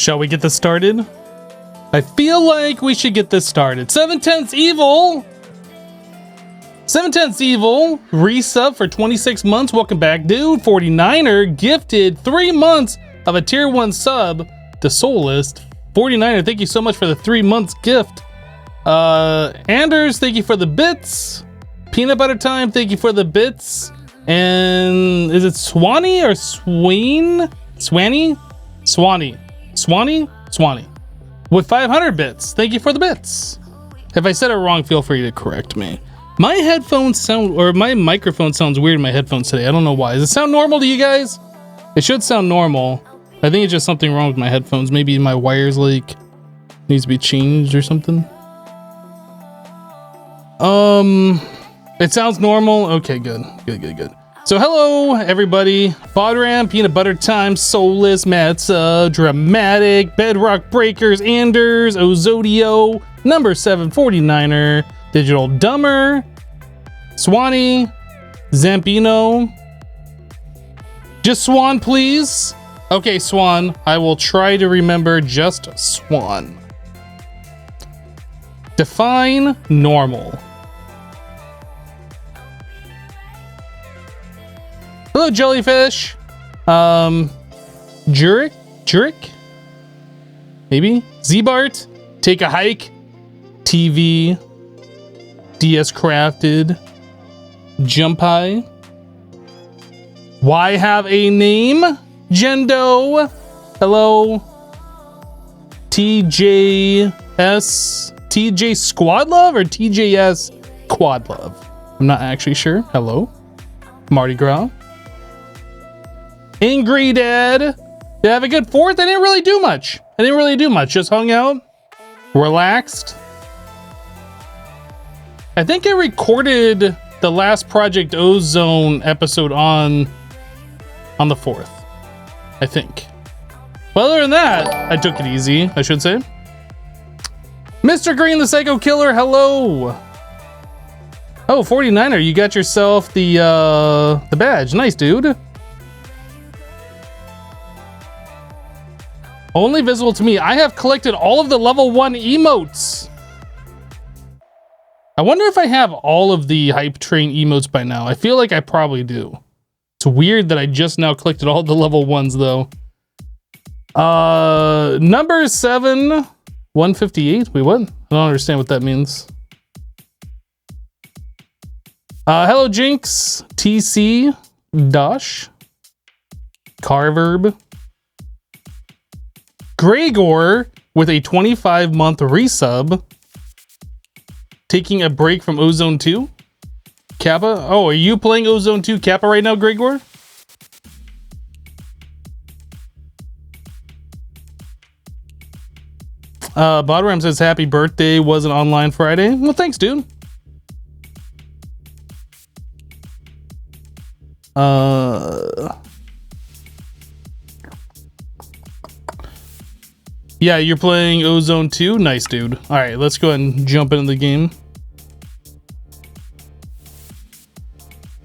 Shall we get this started? I feel like we should get this started. 7/10 Evil! 7/10 Evil, resub for 26 months. Welcome back, dude. 49er gifted 3 months of a tier 1 sub. The Soulist. 49er, thank you so much for the 3 months gift. Anders, thank you for the bits. Peanut Butter Time, thank you for the bits. And is it Swanee or Swain? Swanee? Swanee. Swanee? Swanee. With 500 bits. Thank you for the bits. If I said it wrong, feel free to correct me. My headphones sound, or my microphone sounds weird in my headphones today. I don't know why. Does it sound normal to you guys? It should sound normal. I think it's just something wrong with my headphones. Maybe my wires like needs to be changed or something. It sounds normal. Okay, good. Good. So hello, everybody. Bodram, Peanut Butter Time, Soulless, Matza, Dramatic, Bedrock Breakers, Anders, Ozodio, Number 749er, Digital Dumber, Swanee, Zampino. Just Swan, please. Okay, Swan. I will try to remember just Swan. Define normal. Hello, Jellyfish. Jurek? Maybe? Z-Bart? Take a Hike? TV? DS Crafted? Jump High? Why have a name? Jendo? Hello? TJ Squad Love or TJS Quad Love? I'm not actually sure. Hello? Mardi Gras? Angry Dad. Did I have a good 4th? I didn't really do much. Just hung out. Relaxed. I think I recorded the last Project Ozone episode on the 4th. I think. Well, other than that, I took it easy, I should say. Mr. Green the Psycho Killer, hello. Oh, 49er, you got yourself the badge. Nice, dude. Only visible to me. I have collected all of the level 1 emotes. I wonder if I have all of the Hype Train emotes by now. I feel like I probably do. It's weird that I just now collected all the level 1s though. Number 7, 158. Wait, what? I don't understand what that means. Hello, Jinx. TC. Dosh. Carverb. Gregor with a 25-month resub. Taking a break from Ozone 2. Kappa. Oh, are you playing Ozone 2 Kappa right now, Gregor? Bodram says happy birthday wasn't online Friday. Well, thanks, dude. Yeah, you're playing Ozone 2? Nice, dude. All right, let's go ahead and jump into the game.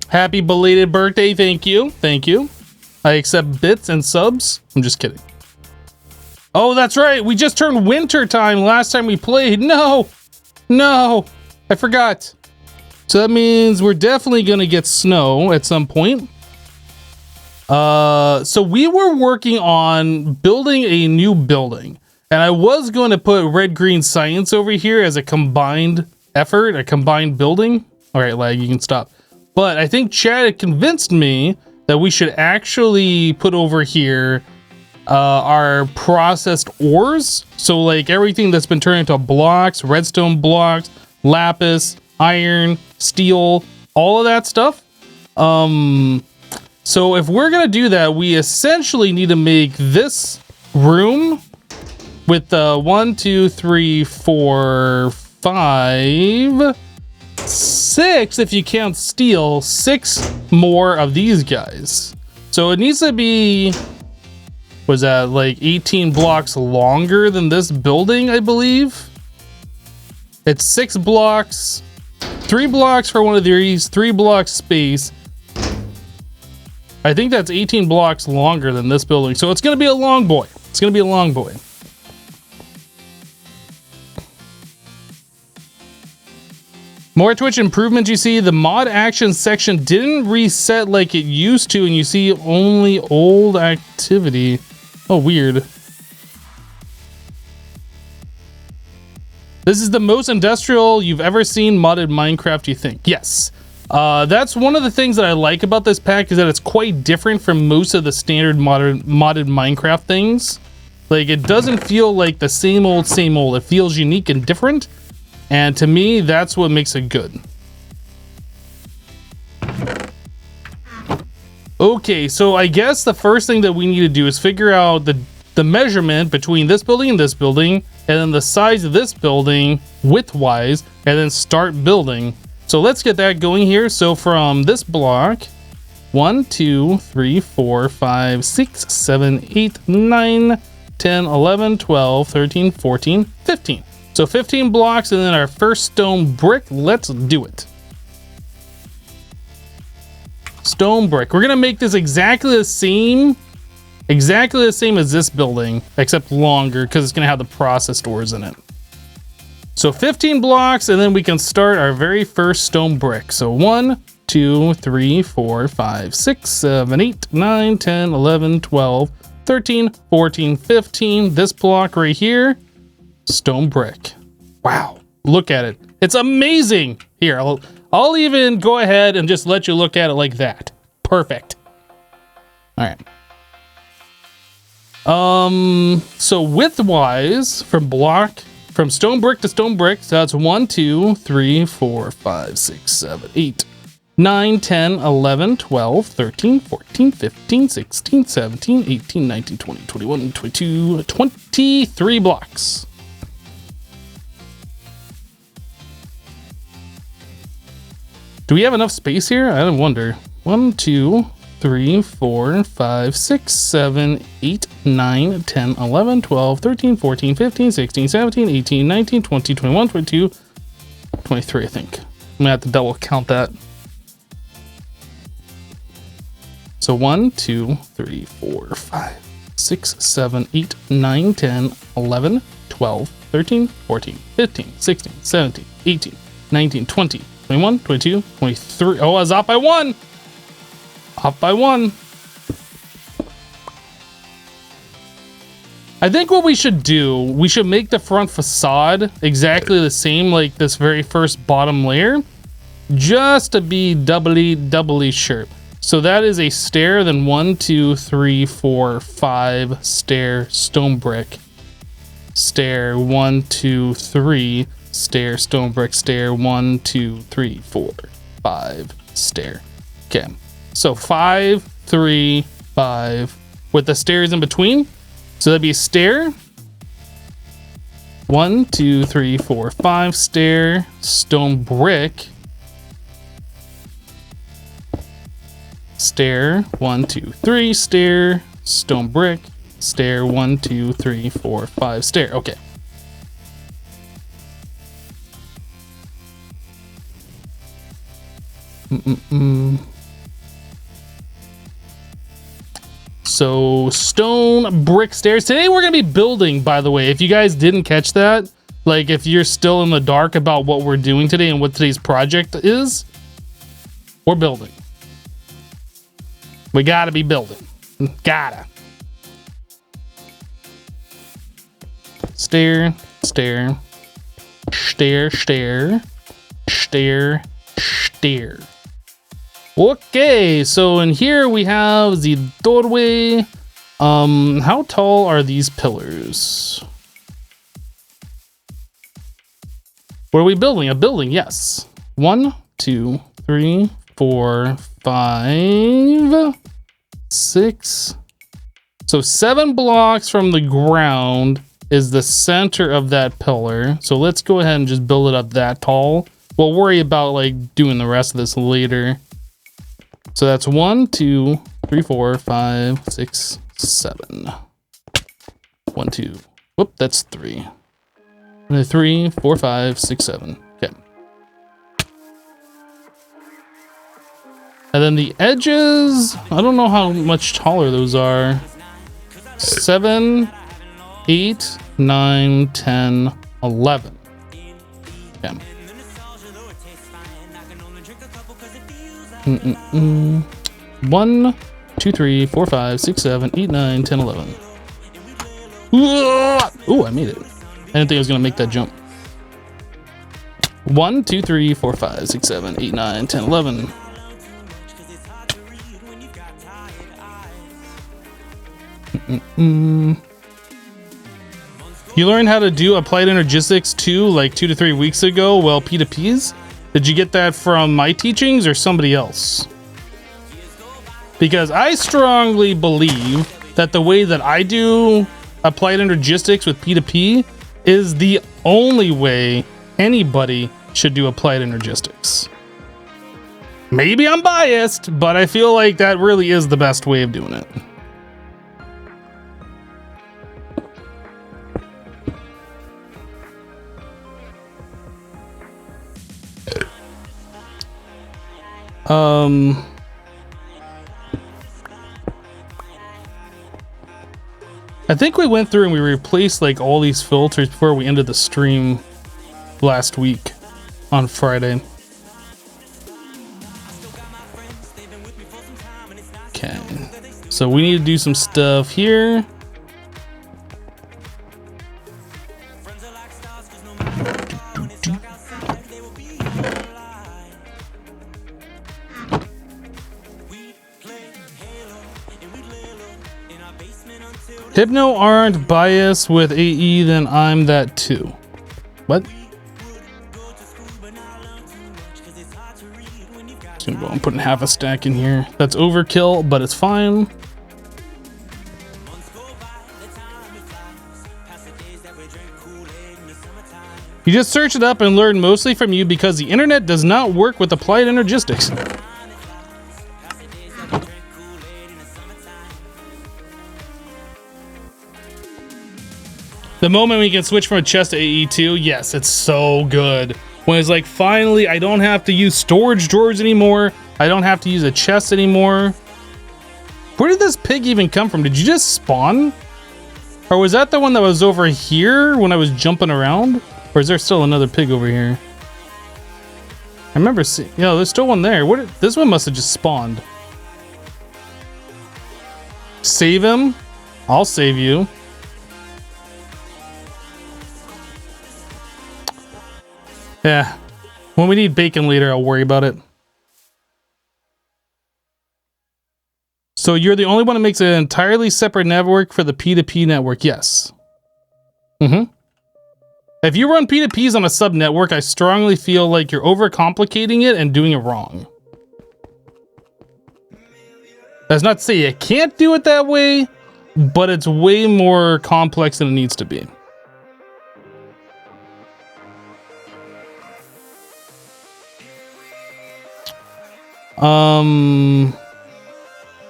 Happy belated birthday. Thank you. Thank you. I accept bits and subs. I'm just kidding. Oh, that's right. We just turned winter time last time we played. No, I forgot. So that means we're definitely going to get snow at some point. So we were working on building a new building. And I was going to put red-green science over here as a combined effort, a combined building. All right, lag, you can stop. But I think Chad had convinced me that we should actually put over here our processed ores. So like everything that's been turned into blocks, redstone blocks, lapis, iron, steel, all of that stuff. So if we're going to do that, we essentially need to make this room with 1, 2, 3, 4, 5, 6, if you count steel, 6 more of these guys. So it needs to be, was that like 18 blocks longer than this building, I believe? It's 6 blocks, 3 blocks for one of these, 3 blocks space. I think that's 18 blocks longer than this building. So it's gonna be a long boy. It's gonna be a long boy. More Twitch improvements. You see the mod action section didn't reset like it used to, and you see only old activity. Oh, weird. This is the most industrial you've ever seen modded Minecraft, you think? Yes. That's one of the things that I like about this pack, is that it's quite different from most of the standard modded Minecraft things. Like, it doesn't feel like the same old, same old. It feels unique and different. And to me, that's what makes it good. Okay, so I guess the first thing that we need to do is figure out the measurement between this building and this building, and then the size of this building width-wise, and then start building. So let's get that going here. So from this block, 1, 2, 3, 4, 5, 6, 7, 8, 9, 10, 11, 12, 13, 14, 15. So 15 blocks, and then our first stone brick. Let's do it. Stone brick. We're gonna make this exactly the same as this building, except longer, because it's gonna have the process doors in it. So 15 blocks, and then we can start our very first stone brick. So 1, 2, 3, 4, 5, 6, 7, 8, 9, 10, 11, 12, 13, 14, 15. This block right here. Stone brick. Wow, look at it. It's amazing. Here, I'll even go ahead and just let you look at it like that. Perfect. All right. So width-wise, from stone brick to stone brick, so that's 1, 2, 3, 4, 5, 6, 7, 8, 9, 10, 11, 12, 13, 14, 15, 16, 17, 18, 19, 20, 21, 22, 23 blocks. Do we have enough space here? I don't wonder. 1, 2, 3, 4, 5, 6, 7, 8, 9, 10, 11, 12, 13, 14, 15, 16, 17, 18, 19, 20, 21, 22, 23, I think. I'm gonna have to double count that. So 1, 2, 3, 4, 5, 6, 7, 8, 9, 10, 11, 12, 13, 14, 15, 16, 17, 18, 19, 20, 21, 22, 23. Oh, I was off by 1. Off by 1. I think what we should do, we should make the front facade exactly the same like this very first bottom layer, just to be doubly sure. So that is a stair, then 1, 2, 3, 4, 5 stair, stone brick, stair, 1, 2, 3 stair, stone brick, stair, 1, 2, 3, 4, 5 stair. Okay, so 5, 3, 5 with the stairs in between. So that'd be a stair, 1, 2, 3, 4, 5 stair, stone brick, stair, 1, 2, 3 stair, stone brick, stair, 1, 2, 3, 4, 5 stair. Okay. So stone brick stairs. Today we're gonna be building, by the way, if you guys didn't catch that, like if you're still in the dark about what we're doing today and what today's project is, we're building. We gotta be building. Gotta. Stair, stair, stair, stair, stair, stair. Okay, so in here we have the doorway. How tall are these pillars? What are we building? A building, yes. 1, 2, 3, 4, 5, 6. So 7 blocks from the ground is the center of that pillar. So let's go ahead and just build it up that tall. We'll worry about like doing the rest of this later. So that's 1, 2, 3, 4, 5, 6, 7. 1, 2. Whoop, that's 3. 3, 4, 5, 6, 7. Okay. And then the edges, I don't know how much taller those are. 7, 8, 9, 10, 11. Okay. 1, 2, 3, 4, 5, 6, 7, 8, 9, 10, 11. Ooh, I made it. I didn't think I was gonna make that jump. 1, 2, 3, 4, 5, 6, 7, 8, 9, 10, 11. You learned how to do applied energistics too, like 2 to 3 weeks ago. Well, P2Ps. Did you get that from my teachings or somebody else? Because I strongly believe that the way that I do applied energistics with P2P is the only way anybody should do applied energistics. Maybe I'm biased, but I feel like that really is the best way of doing it. I think we went through and we replaced like all these filters before we ended the stream last week on Friday. Okay, so we need to do some stuff here. Hypno aren't biased with AE, then I'm that too. What? Just gonna go and putting half a stack in here. That's overkill, but it's fine. You just search it up and learn mostly from you because the internet does not work with applied energistics. The moment we can switch from a chest to AE2, yes, it's so good. When it's like, finally, I don't have to use storage drawers anymore. I don't have to use a chest anymore. Where did this pig even come from? Did you just spawn? Or was that the one that was over here when I was jumping around? Or is there still another pig over here? I remember seeing, yeah, there's still one there. This one must have just spawned. Save him. I'll save you. Yeah, when we need bacon later, I'll worry about it. So you're the only one that makes an entirely separate network for the P2P network, yes. If you run P2Ps on a sub network, I strongly feel like you're overcomplicating it and doing it wrong. That's not to say you can't do it that way, but it's way more complex than it needs to be.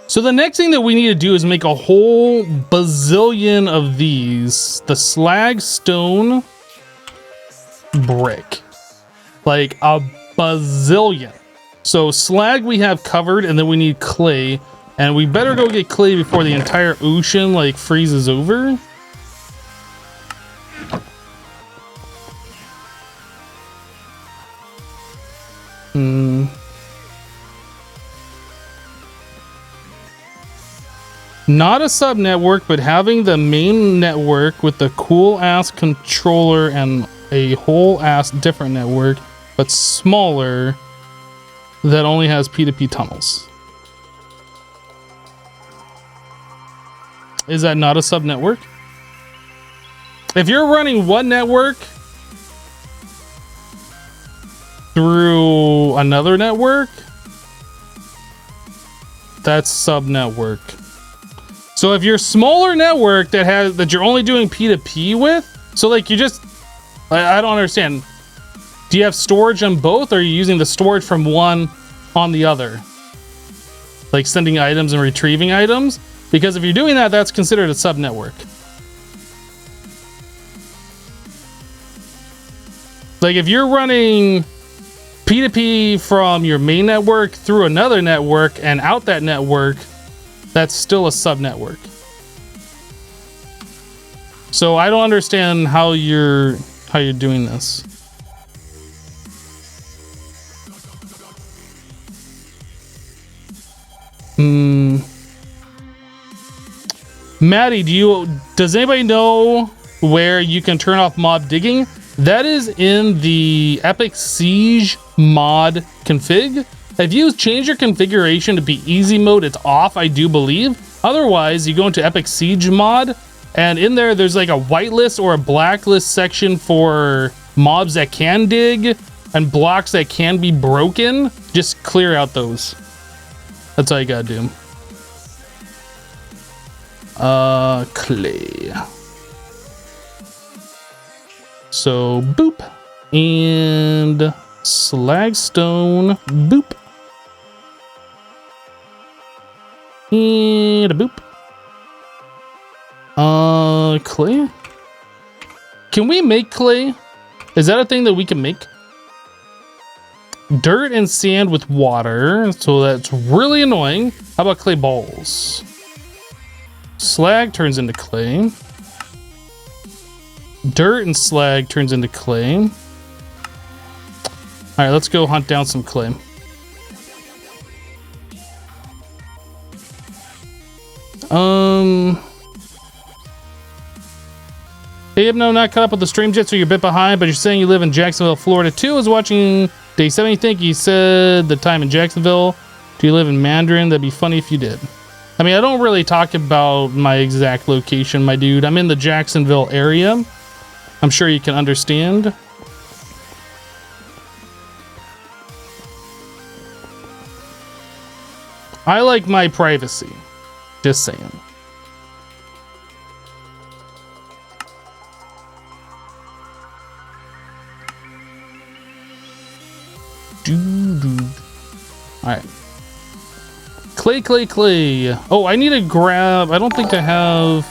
So the next thing that we need to do is make a whole bazillion of these. The slag stone brick. Like a bazillion. So slag we have covered, and then we need clay. And we better go get clay before the entire ocean like freezes over. Not a sub network, but having the main network with the cool ass controller and a whole ass different network, but smaller, that only has P2P tunnels. Is that not a sub network? If you're running one network through another network, that's sub network. So if your smaller network that you're only doing P2P with, so like you just, I don't understand. Do you have storage on both, or are you using the storage from one on the other? Like sending items and retrieving items? Because if you're doing that, that's considered a sub network. Like if you're running P2P from your main network through another network and out that network, that's still a sub network. So I don't understand how you're doing this. Maddie, does anybody know where you can turn off mob digging? That is in the Epic Siege mod config. If you change your configuration to be easy mode, it's off, I do believe. Otherwise, you go into Epic Siege mod, and in there's like a whitelist or a blacklist section for mobs that can dig and blocks that can be broken. Just clear out those. That's all you gotta do. Clay. So boop and slagstone, boop and a boop. Clay. Can we make clay? Is that a thing that we can make? Dirt and sand with water, so that's really annoying. How about clay balls? Slag turns into clay. Dirt and slag turns into clay. All right, let's go hunt down some clay. Hey, no, not caught up with the stream yet, so you're a bit behind, but you're saying you live in Jacksonville, Florida too. I was watching day 70. Think you said the time in Jacksonville. Do you live in Mandarin? That'd be funny if you did. I mean, I don't really talk about my exact location, my dude. I'm in the Jacksonville area. I'm sure you can understand. I like my privacy. Just saying. Alright. Clay, clay, clay. Oh, I need to grab... I don't think I have...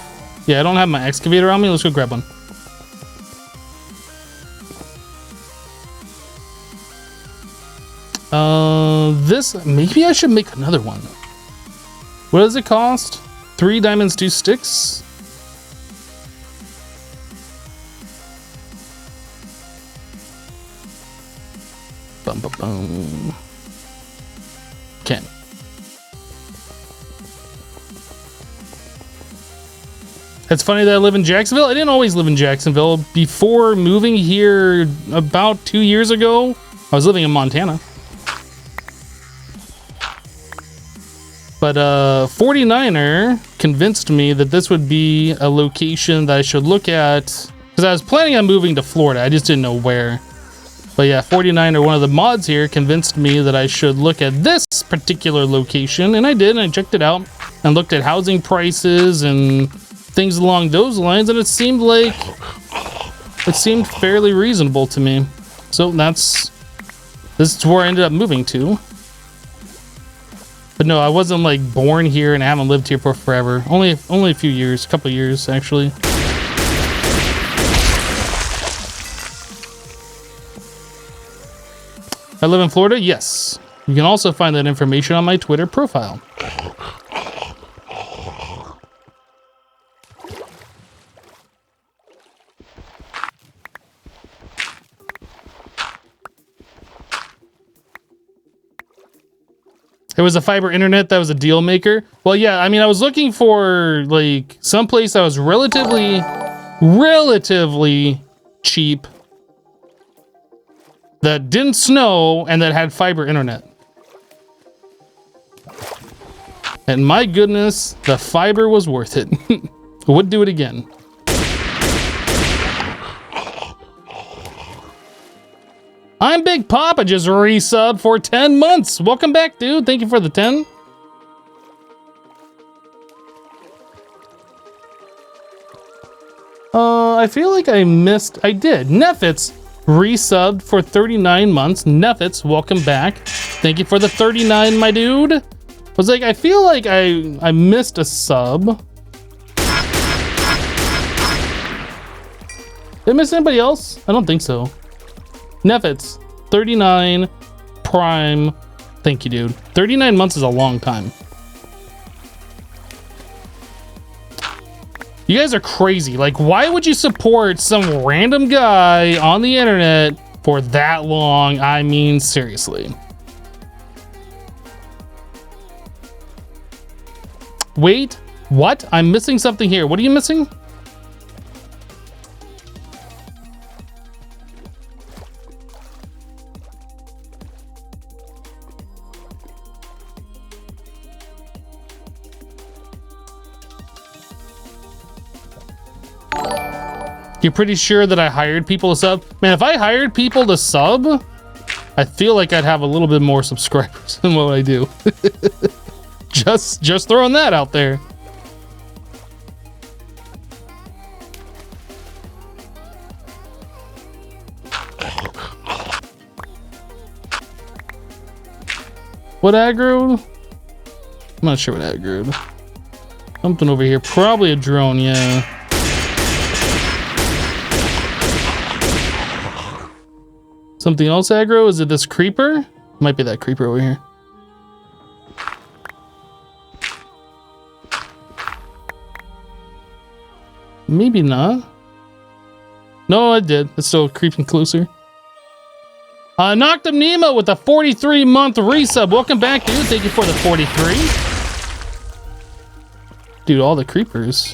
Yeah, I don't have my excavator on me. Let's go grab one. This... Maybe I should make another one. What does it cost? 3 diamonds, 2 sticks? Bum, bum, bum. Okay. It's funny that I live in Jacksonville. I didn't always live in Jacksonville. Before moving here about 2 years ago, I was living in Montana. But 49er convinced me that this would be a location that I should look at, because I was planning on moving to Florida. I just didn't know where. But yeah, 49er, one of the mods here, convinced me that I should look at this particular location, and I did, and I checked it out and looked at housing prices and things along those lines, and it seemed fairly reasonable to me. So this is where I ended up moving to. But no, I wasn't like born here and I haven't lived here for forever. Only a few years, a couple years actually. I live in Florida? Yes. You can also find that information on my Twitter profile. It was a fiber internet that was a deal maker. Well, yeah, I mean, I was looking for like someplace that was relatively cheap, that didn't snow, and that had fiber internet. And my goodness, the fiber was worth it. Would do it again. I'm Big Papa, just resubbed for 10 months. Welcome back, dude. Thank you for the 10. I feel like I did. Nefitz resubbed for 39 months. Nefitz, welcome back. Thank you for the 39, my dude. I was like, I feel like I missed a sub. Did I miss anybody else? I don't think so. Nefitz, 39, Prime. Thank you, dude. 39 months is a long time. You guys are crazy. Like, why would you support some random guy on the internet for that long? I mean, seriously. Wait What? I'm missing something here. What are you missing? You're pretty sure that I hired people to sub? Man, if I hired people to sub, I feel like I'd have a little bit more subscribers than what I do. just throwing that out there. What aggroed? I'm not sure what aggroed. Something over here. Probably a drone, yeah. Something else aggro? Is it this creeper? Might be that creeper over here. Maybe not. No, I did. It's still creeping closer. Knocked him Nemo with a 43-month resub. Welcome back, dude. Thank you for the 43. Dude, all the creepers.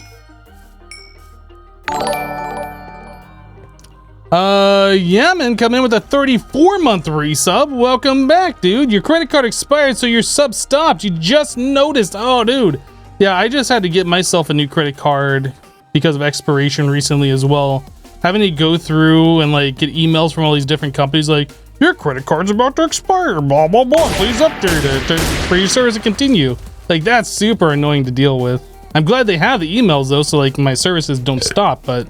Yemen come in with a 34-month resub. Welcome back, dude. Your credit card expired, so your sub stopped. You just noticed. Oh, dude. Yeah, I just had to get myself a new credit card because of expiration recently as well. Having to go through and like get emails from all these different companies like, your credit card's about to expire, blah, blah, blah. Please update it for your service to continue. Like, that's super annoying to deal with. I'm glad they have the emails though, so like my services don't stop, but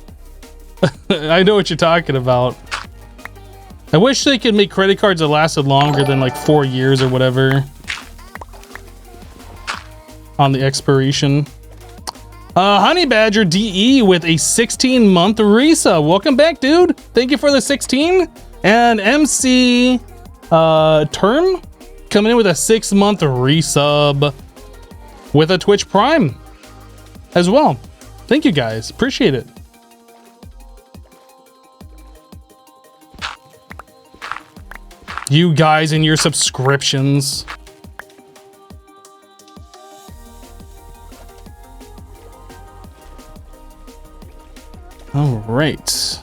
I know what you're talking about. I wish they could make credit cards that lasted longer than like 4 years or whatever on the expiration. Honey Badger DE with a 16-month resub. Welcome back, dude. Thank you for the 16. And MC Term coming in with a 6-month resub with a Twitch Prime as well. Thank you guys. Appreciate it. You guys and your subscriptions. All right.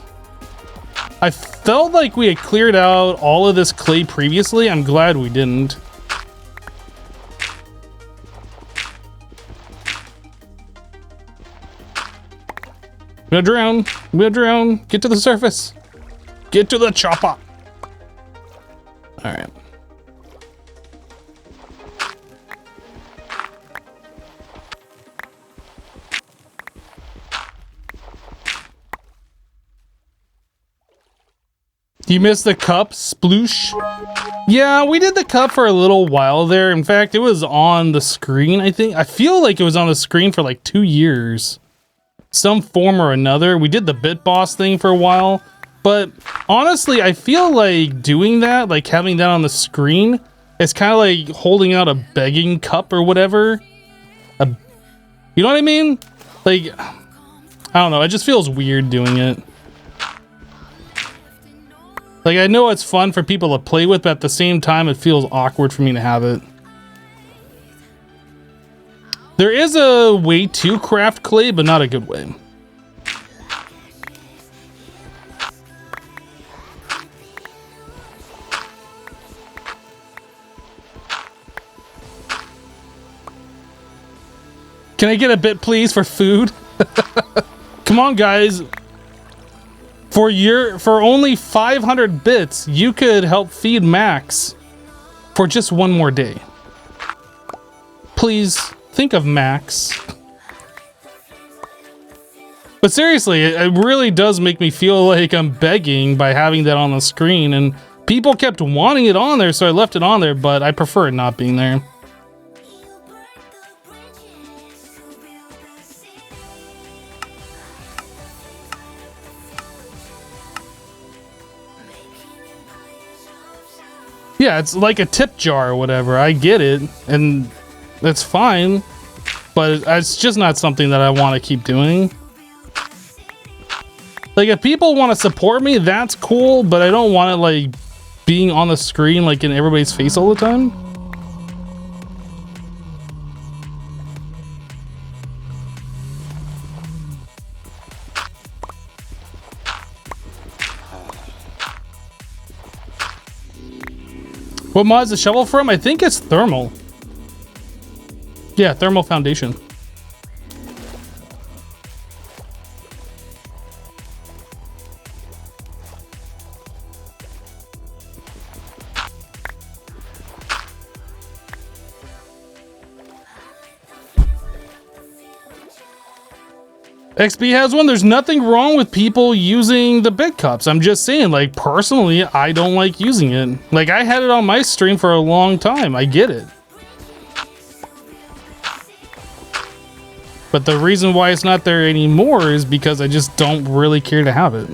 I felt like we had cleared out all of this clay previously. I'm glad we didn't. I'm gonna drown. I'm gonna drown. Get to the surface. Get to the chopper. All right. You missed the cup, sploosh? Yeah, we did the cup for a little while there. In fact, it was on the screen, I think. I feel like it was on the screen for like 2 years. Some form or another. We did the Bit Boss thing for a while. But honestly, I feel like doing that, like having that on the screen, it's kind of like holding out a begging cup or whatever. You know what I mean? Like, I don't know. It just feels weird doing it. Like, I know it's fun for people to play with, but at the same time, it feels awkward for me to have it. There is a way to craft clay, but not a good way. Can I get a bit, please, for food? Come on, guys. For only 500 bits, you could help feed Max for just one more day. Please think of Max. But seriously, it really does make me feel like I'm begging by having that on the screen, and people kept wanting it on there, so I left it on there, but I prefer it not being there. Yeah, it's like a tip jar or whatever. I get it, and that's fine, but it's just not something that I want to keep doing. Like, if people want to support me, that's cool, but I don't want it, like, being on the screen, like, in everybody's face all the time. What mod is the shovel from? I think it's thermal. Yeah, thermal foundation. XP has one. There's nothing wrong with people using the big cups. I'm just saying, like, personally, I don't like using it. Like, I had it on my stream for a long time. I get it. But the reason why it's not there anymore is because I just don't really care to have it.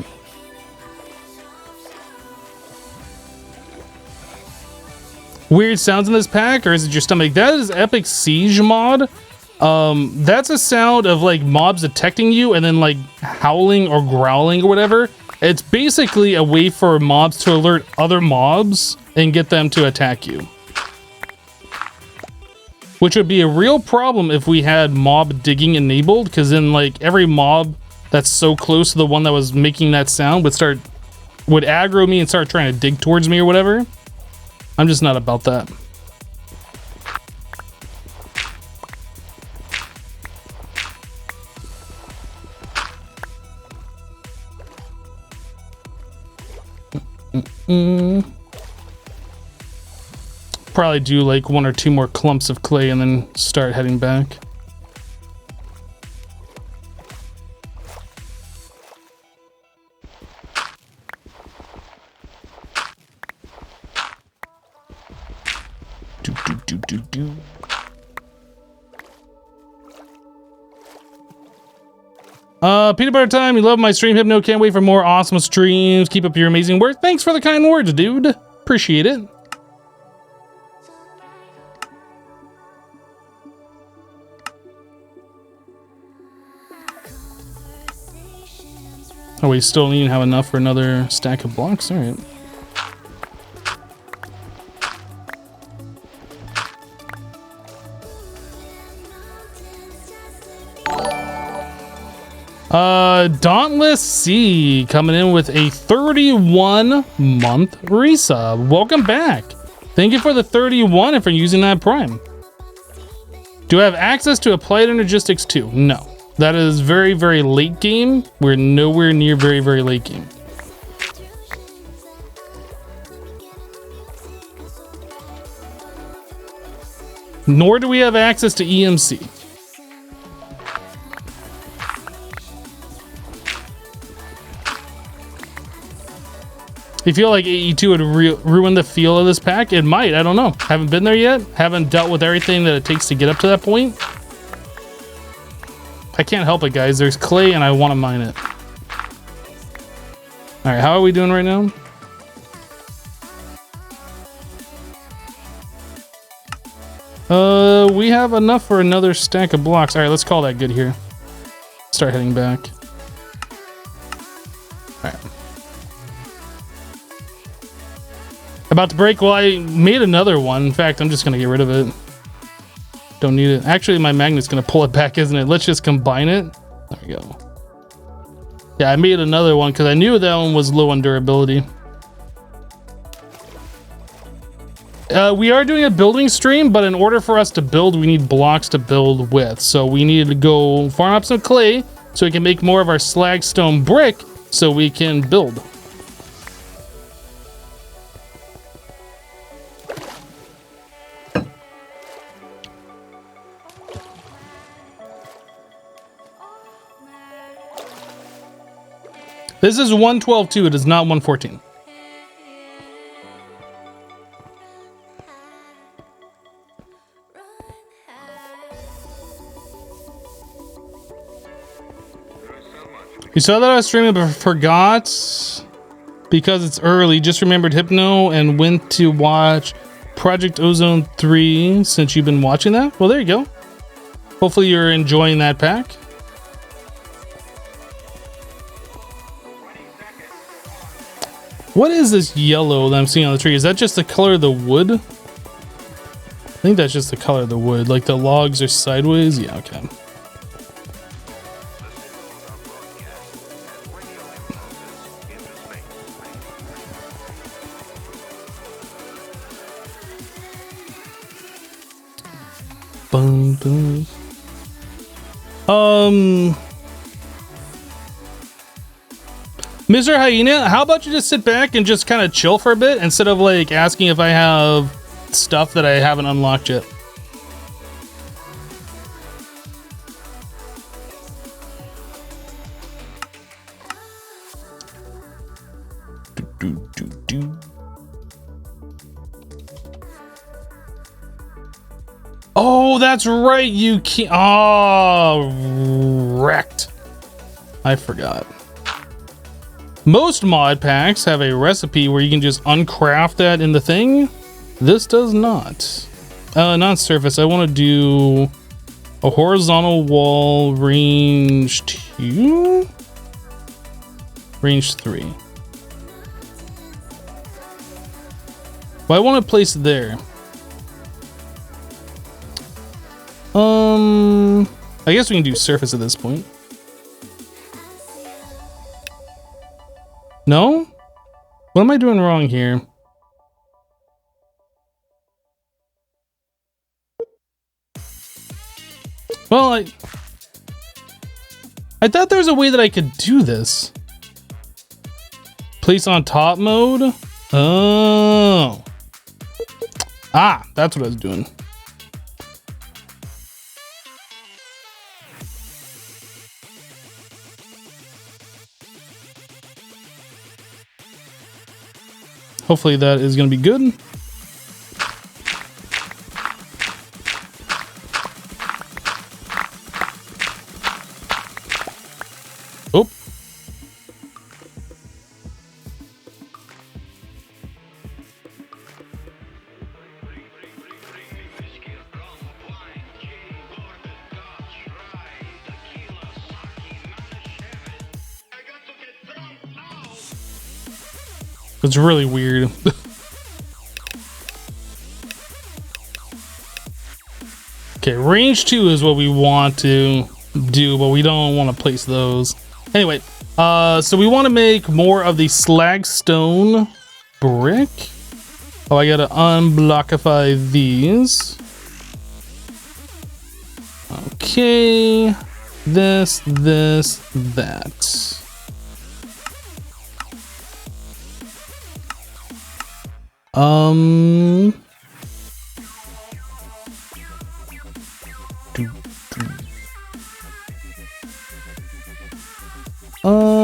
Weird sounds in this pack, or is it your stomach? That is Epic Siege mod. That's a sound of like mobs detecting you and then like howling or growling or whatever. It's basically a way for mobs to alert other mobs and get them to attack you. Which would be a real problem if we had mob digging enabled, because then like every mob that's so close to the one that was making that sound would aggro me and start trying to dig towards me or whatever. I'm just not about that. Probably do like 1 or 2 more clumps of clay and then start heading back. Peanut butter time. You love my stream, Hypno. Can't wait for more awesome streams. Keep up your amazing work. Thanks for the kind words, dude. Appreciate it. Oh, we still don't even have enough for another stack of blocks. All right. Dauntless C coming in with a 31-month resub. Welcome back. Thank you for the 31 and for using that Prime. Do I have access to Applied Energistics 2? No. That is very, very late game. We're nowhere near very, very late game. Nor do we have access to EMC. You feel like AE2 would ruin the feel of this pack? It might, I don't know. Haven't been there yet. Haven't dealt with everything that it takes to get up to that point. I can't help it, guys. There's clay and I want to mine it. All right, how are we doing right now? We have enough for another stack of blocks. All right, let's call that good here. Start heading back. All right. About to break. Well, I made another one. In fact, I'm just going to get rid of it. Don't need it. Actually, my magnet's going to pull it back, isn't it? Let's just combine it. There we go. Yeah, I made another one because I knew that one was low on durability. We are doing a building stream, but in order for us to build, we need blocks to build with. So we need to go farm up some clay so we can make more of our slag stone brick so we can build. This is 112.2. It is not 114. You saw that I was streaming but forgot because it's early. Just remembered Hypno and went to watch Project Ozone 3 since you've been watching that. Well, there you go. Hopefully you're enjoying that pack. What is this yellow that I'm seeing on the tree? Is that just the color of the wood? I think that's just the color of the wood. Like the logs are sideways. Yeah, okay. Boom, boom. Mr. Hyena, how about you just sit back and just kind of chill for a bit instead of like asking if I have stuff that I haven't unlocked yet? Oh, that's right. You can't. Oh, wrecked. I forgot. Most mod packs have a recipe where you can just uncraft that in the thing. This does not. Not surface. I want to do a horizontal wall, range 2, range 3. Well, I want to place it there. I guess we can do surface at this point. No? What am I doing wrong here? Well, I thought there was a way that I could do this. Place on top mode? Oh. Ah, that's what I was doing. Hopefully that is going to be good. Oh. It's really weird. Okay, range 2 is what we want to do, but we don't want to place those. Anyway, so we want to make more of the slag stone brick. Oh, I gotta unblockify these. Okay, this, that.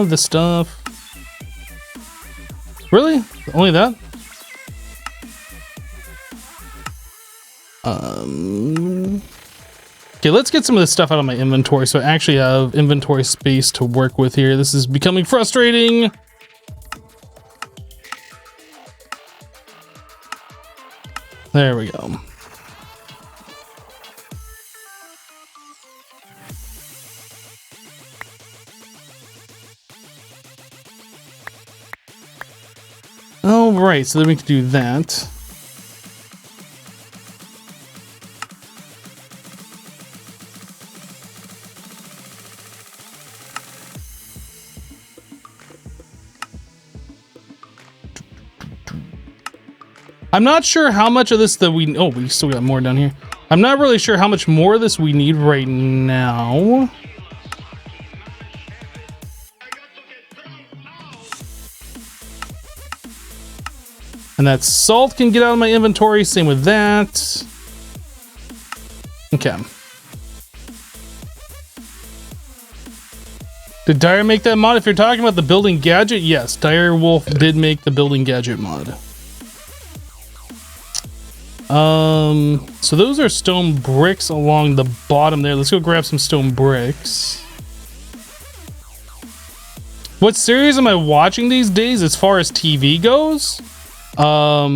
The stuff. Really? Only that? Okay, let's get some of this stuff out of my inventory so I actually have inventory space to work with here. This is becoming frustrating. There we go. All right, so then we can do that. I'm not sure how much of this that we... Oh, we still got more down here. I'm not really sure how much more of this we need right now. And that salt can get out of my inventory. Same with that. Okay. Did Dire make that mod? If you're talking about the building gadget, yes. Dire Wolf did make the building gadget mod. So those are stone bricks along the bottom there. Let's go grab some stone bricks. What series am I watching these days as far as TV goes? How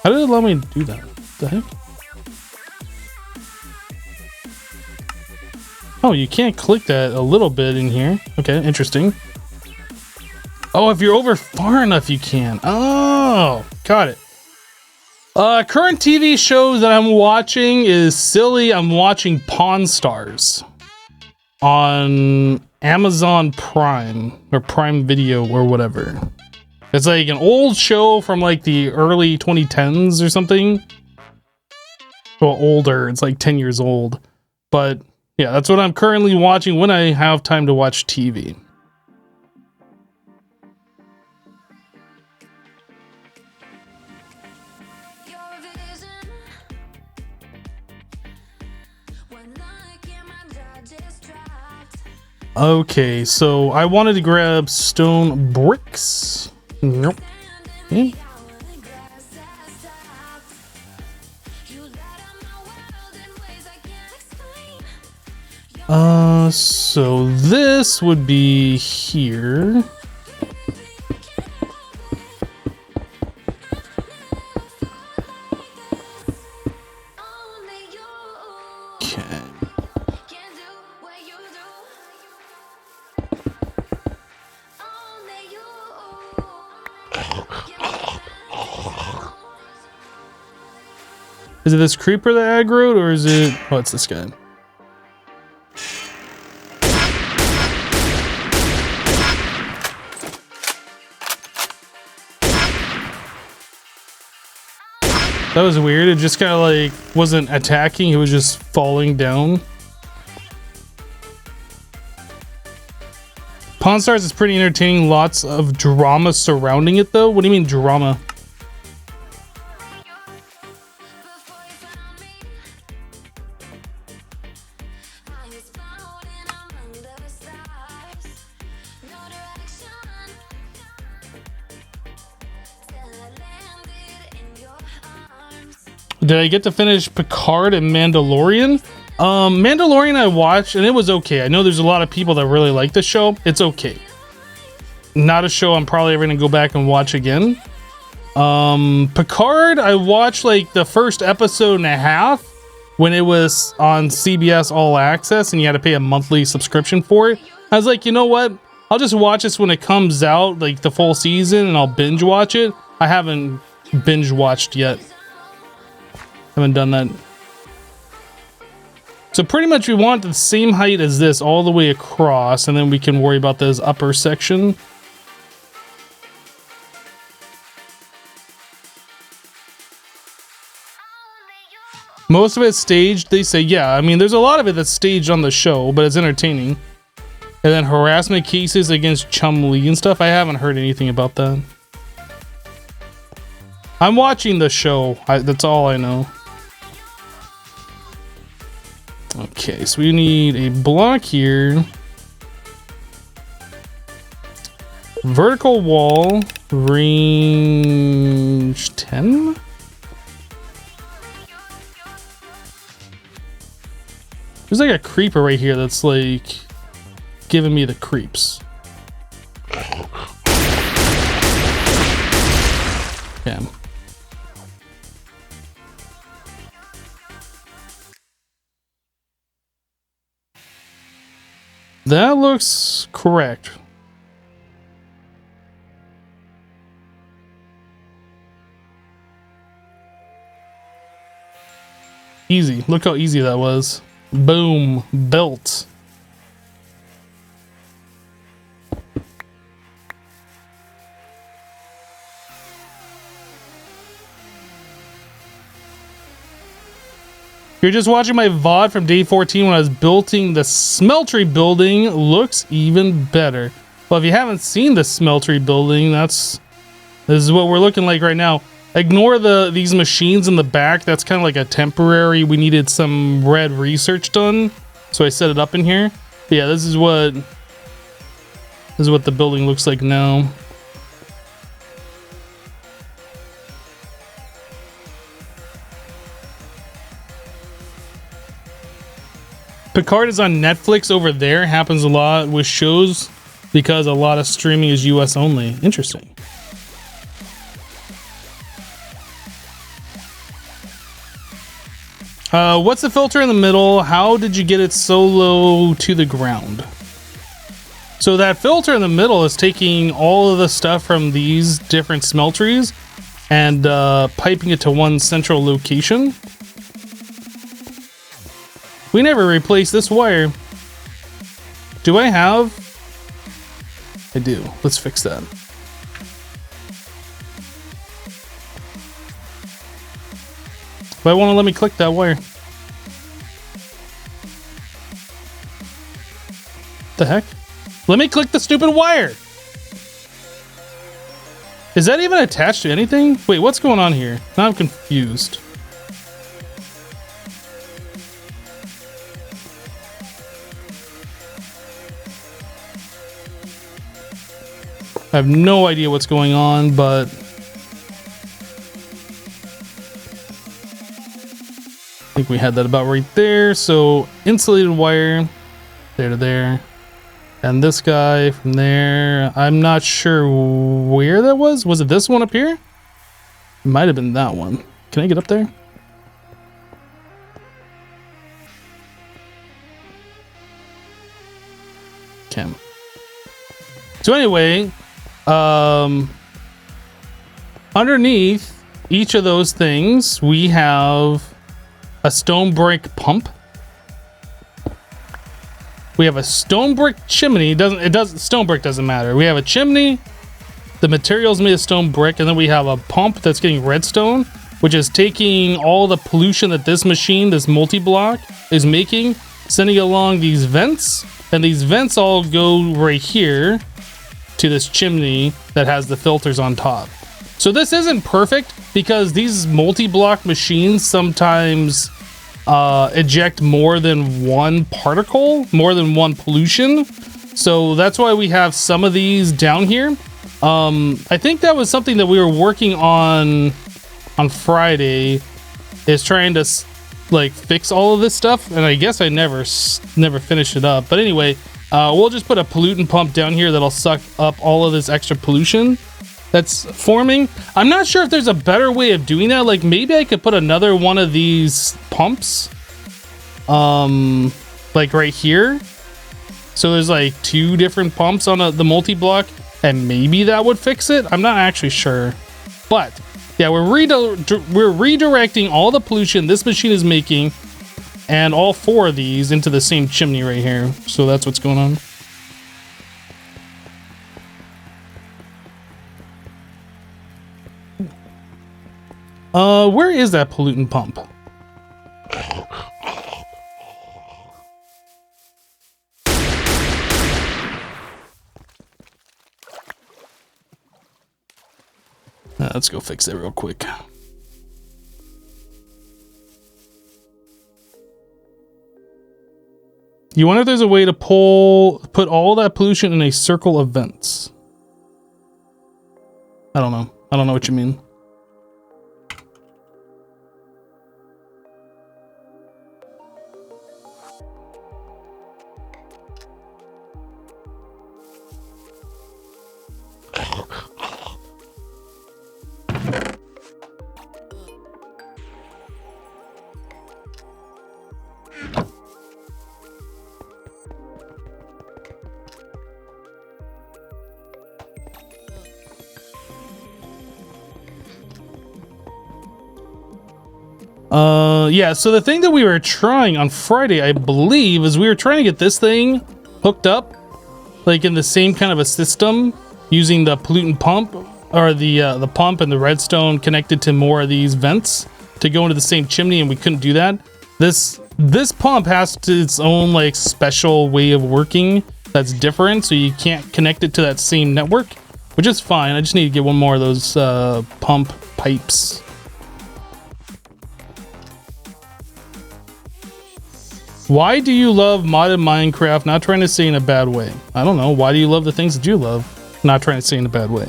did it allow me to do that? What the heck? Oh, you can't click that a little bit in here. Okay, interesting. Oh, if you're over far enough, you can. Oh, got it. Current TV shows that I'm watching is silly. I'm watching Pawn Stars on Amazon Prime or Prime Video or whatever. It's like an old show from like the early 2010s or something. Well, older. It's like 10 years old. But yeah, that's what I'm currently watching when I have time to watch TV. Okay, so I wanted to grab stone bricks. Nope. Okay. So this would be here. Okay. Is it this creeper that aggroed, or is it... Oh, it's this guy. That was weird. It just kind of like wasn't attacking. It was just falling down. Pawn Stars is pretty entertaining. Lots of drama surrounding it, though. What do you mean drama? Did I get to finish Picard and Mandalorian? Mandalorian I watched and it was okay. I know there's a lot of people that really like the show. It's okay. Not a show I'm probably ever gonna go back and watch again. Picard, I watched like the first episode and a half when it was on CBS All Access and you had to pay a monthly subscription for it. I was like, you know what? I'll just watch this when it comes out, like the full season, and I'll binge watch it. I haven't binge watched yet. Haven't done that. So pretty much we want the same height as this all the way across, and then we can worry about this upper section. Most of it's staged, they say. Yeah, I mean, there's a lot of it that's staged on the show, but it's entertaining. And then harassment cases against Chum-Li and stuff. I haven't heard anything about that. I'm watching the show. That's all I know. Okay, so we need a block here. Vertical wall, range 10. There's like a creeper right here that's like giving me the creeps. Yeah. That looks correct. Easy. Look how easy that was. Boom. Built. You're just watching my VOD from day 14 when I was building the smeltery building. Looks even better. Well, if you haven't seen the smeltery building, this is what we're looking like right now. Ignore these machines in the back. That's kind of like a temporary. We needed some red research done, so I set it up in here. But yeah, this is what the building looks like now. Picard is on Netflix over there. Happens a lot with shows because a lot of streaming is US only. Interesting. What's the filter in the middle? How did you get it so low to the ground? So that filter in the middle is taking all of the stuff from these different smelteries and piping it to one central location. We never replaced this wire. Do I have? I do. Let's fix that. Why won't it let me click that wire? The heck? Let me click the stupid wire! Is that even attached to anything? Wait, what's going on here? Now I'm confused. I have no idea what's going on, but... I think we had that about right there. So insulated wire, there to there. And this guy from there, I'm not sure where that was. Was it this one up here? It might have been that one. Can I get up there? Can. So anyway, underneath each of those things, we have a stone brick pump. We have a stone brick chimney. Stone brick doesn't matter. We have a chimney. The material's made of stone brick, and then we have a pump that's getting redstone, which is taking all the pollution that this machine, this multi-block, is making, sending it along these vents, and these vents all go right here to this chimney that has the filters on top. So this isn't perfect because these multi-block machines sometimes eject more than one particle, more than one pollution. So that's why we have some of these down here. I think that was something that we were working on Friday, is trying to like fix all of this stuff, and I guess I never finished it up. But anyway, we'll just put a pollutant pump down here that'll suck up all of this extra pollution that's forming. I'm not sure if there's a better way of doing that. Like maybe I could put another one of these pumps like right here, so there's like 2 different pumps on the multi-block, and maybe that would fix it. I'm not actually sure, but yeah, we're redirecting all the pollution this machine is making and all 4 of these into the same chimney right here. So that's what's going on. Where is that pollutant pump? Let's go fix that real quick. You wonder if there's a way to put all that pollution in a circle of vents. I don't know. I don't know what you mean. Yeah, so the thing that we were trying on Friday, I believe, is we were trying to get this thing hooked up, like in the same kind of a system, using the pollutant pump, or the pump and the redstone connected to more of these vents to go into the same chimney, and we couldn't do that. This pump has its own like special way of working that's different, so you can't connect it to that same network, which is fine. I just need to get one more of those pump pipes. Why do you love modded Minecraft? Not trying to say in a bad way. I don't know. Why do you love the things that you love? Not trying to say in a bad way.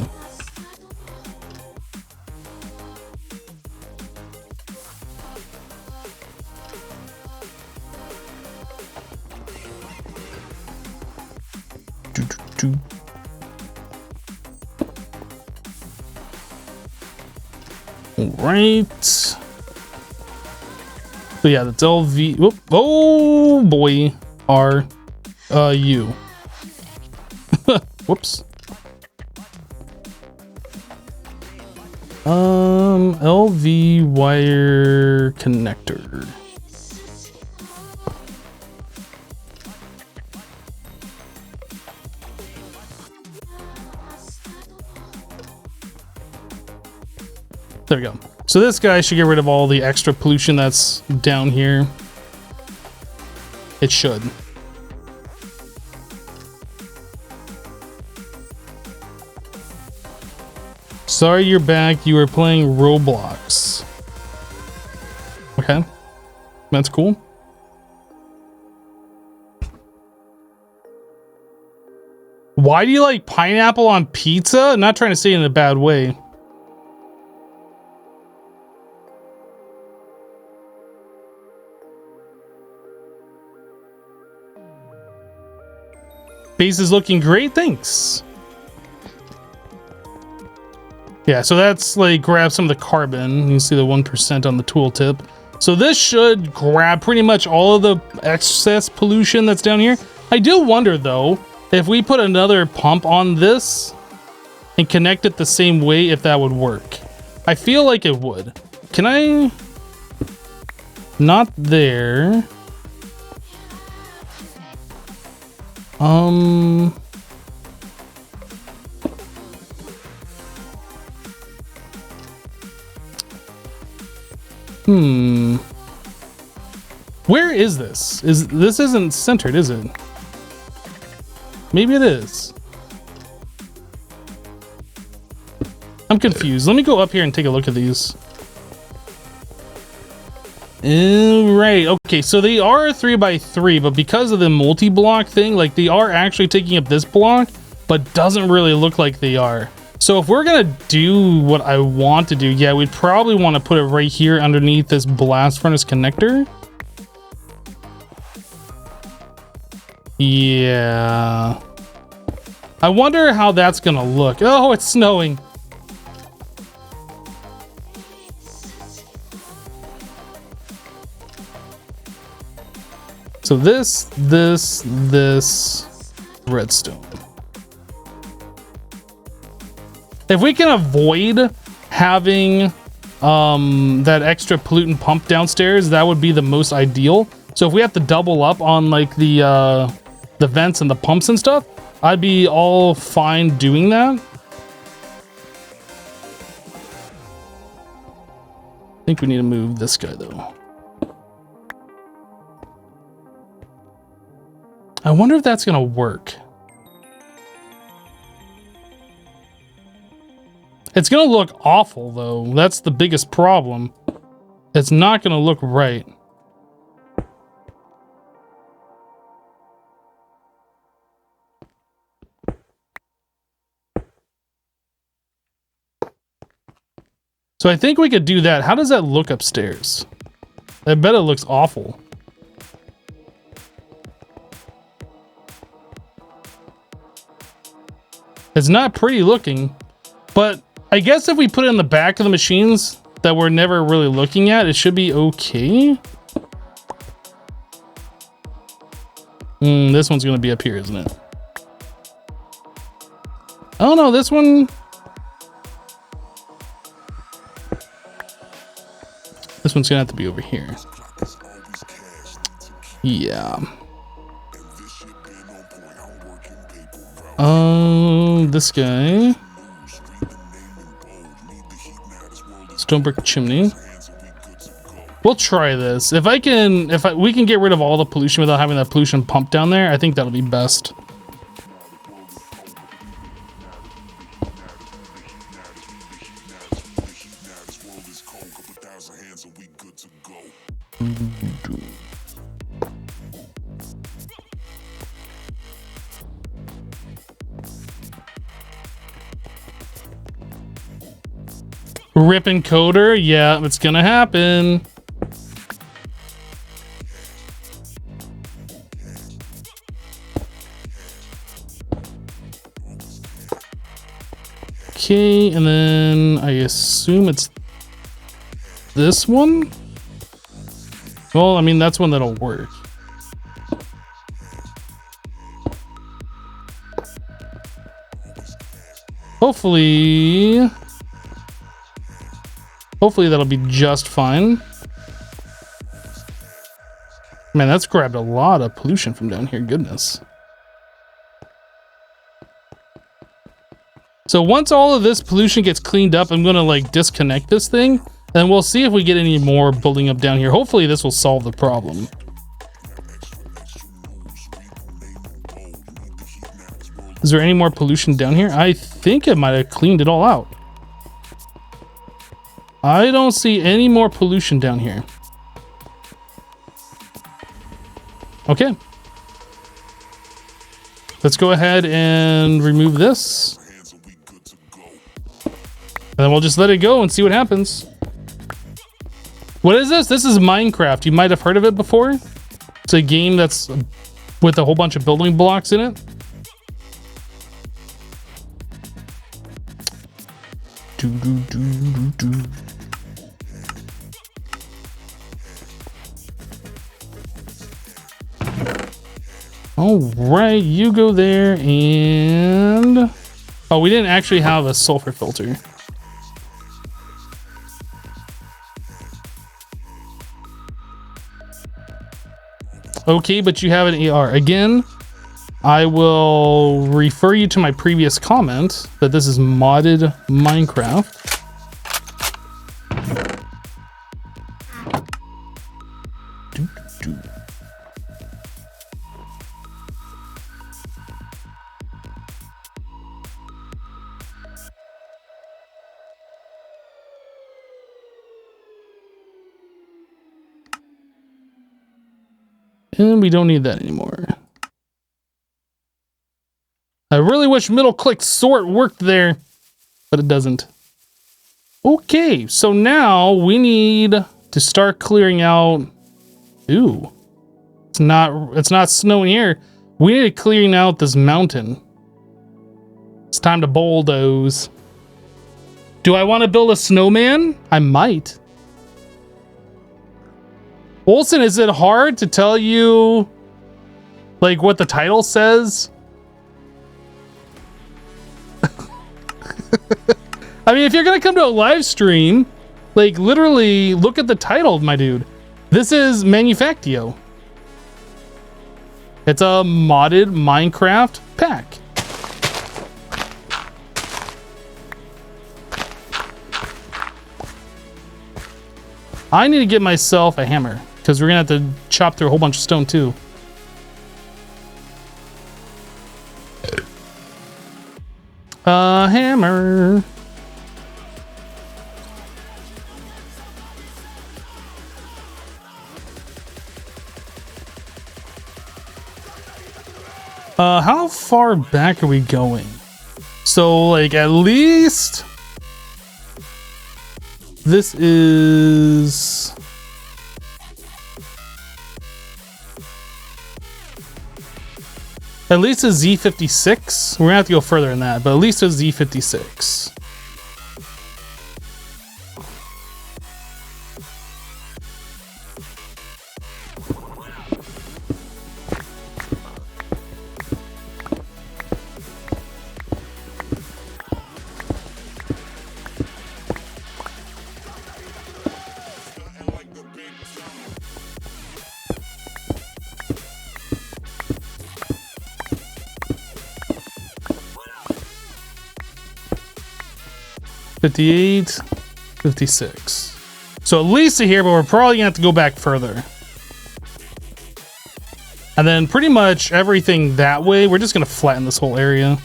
All right. So yeah, that's LV. Whoop, oh boy, U. Whoops. LV wire connector. There we go. So this guy should get rid of all the extra pollution that's down here. It should. Sorry you're back. You were playing Roblox. Okay. That's cool. Why do you like pineapple on pizza? Not trying to say it in a bad way. Base is looking great, thanks. Yeah, so that's like grab some of the carbon. You can see the 1% on the tooltip. So this should grab pretty much all of the excess pollution that's down here. I do wonder though, if we put another pump on this and connect it the same way, if that would work. I feel like it would. Can I? Not there. Where is this? This isn't centered, is it? Maybe it is. I'm confused. Let me go up here and take a look at these. Right. Okay, so they are 3x3, but because of the multi-block thing, like they are actually taking up this block, but doesn't really look like they are. So if we're gonna do what I want to do, yeah, we'd probably want to put it right here underneath this blast furnace connector. Yeah. I wonder how that's gonna look. Oh, it's snowing. So this redstone. If we can avoid having that extra pollutant pump downstairs, that would be the most ideal. So if we have to double up on like the vents and the pumps and stuff, I'd be all fine doing that. I think we need to move this guy though. I wonder if that's gonna work. It's gonna look awful though. That's the biggest problem. It's not gonna look right. So I think we could do that. How does that look upstairs? I bet it looks awful. It's not pretty looking, but I guess if we put it in the back of the machines that we're never really looking at, it should be okay. This one's gonna be up here, isn't it? Oh no, this one. This one's gonna have to be over here. Yeah. This guy. Stone brick chimney. We'll try this. If we can get rid of all the pollution without having that pollution pump down there, I think that'll be best. Rip encoder, yeah, it's gonna happen. Okay, and then I assume it's this one? Well, I mean, that's one that'll work. Hopefully that'll be just fine. Man, that's grabbed a lot of pollution from down here, goodness. So once all of this pollution gets cleaned up, I'm gonna like disconnect this thing And we'll see if we get any more building up down here. Hopefully this will solve the problem. Is there any more pollution down here? I think it might have cleaned it all out. I don't see any more pollution down here. Okay. Let's go ahead and remove this. And then we'll just let it go and see what happens. What is this? This is Minecraft. You might have heard of it before. It's a game that's with a whole bunch of building blocks in it. All right, you go there and... Oh, we didn't actually have a sulfur filter. Okay, but you have an AR. Again, I will refer you to my previous comment that this is modded Minecraft. And we don't need that anymore. I really wish middle click sort worked there, but it doesn't. Okay, so now we need to start clearing out. Ooh, it's not snowing here. We need to clearing out this mountain. It's time to bulldoze. Do I want to build a snowman? I might. Olsen, is it hard to tell you like what the title says? I mean, if you're gonna come to a live stream, like literally look at the title, my dude. This is Manufactio. It's a modded Minecraft pack. I need to get myself a hammer because we're gonna have to chop through a whole bunch of stone too. Hammer. How far back are we going? So like at least this is at least a Z56. We're gonna have to go further than that, but at least a Z56. $58, $56. So at least to here, but we're probably gonna have to go back further. And then pretty much everything that way, we're just gonna flatten this whole area.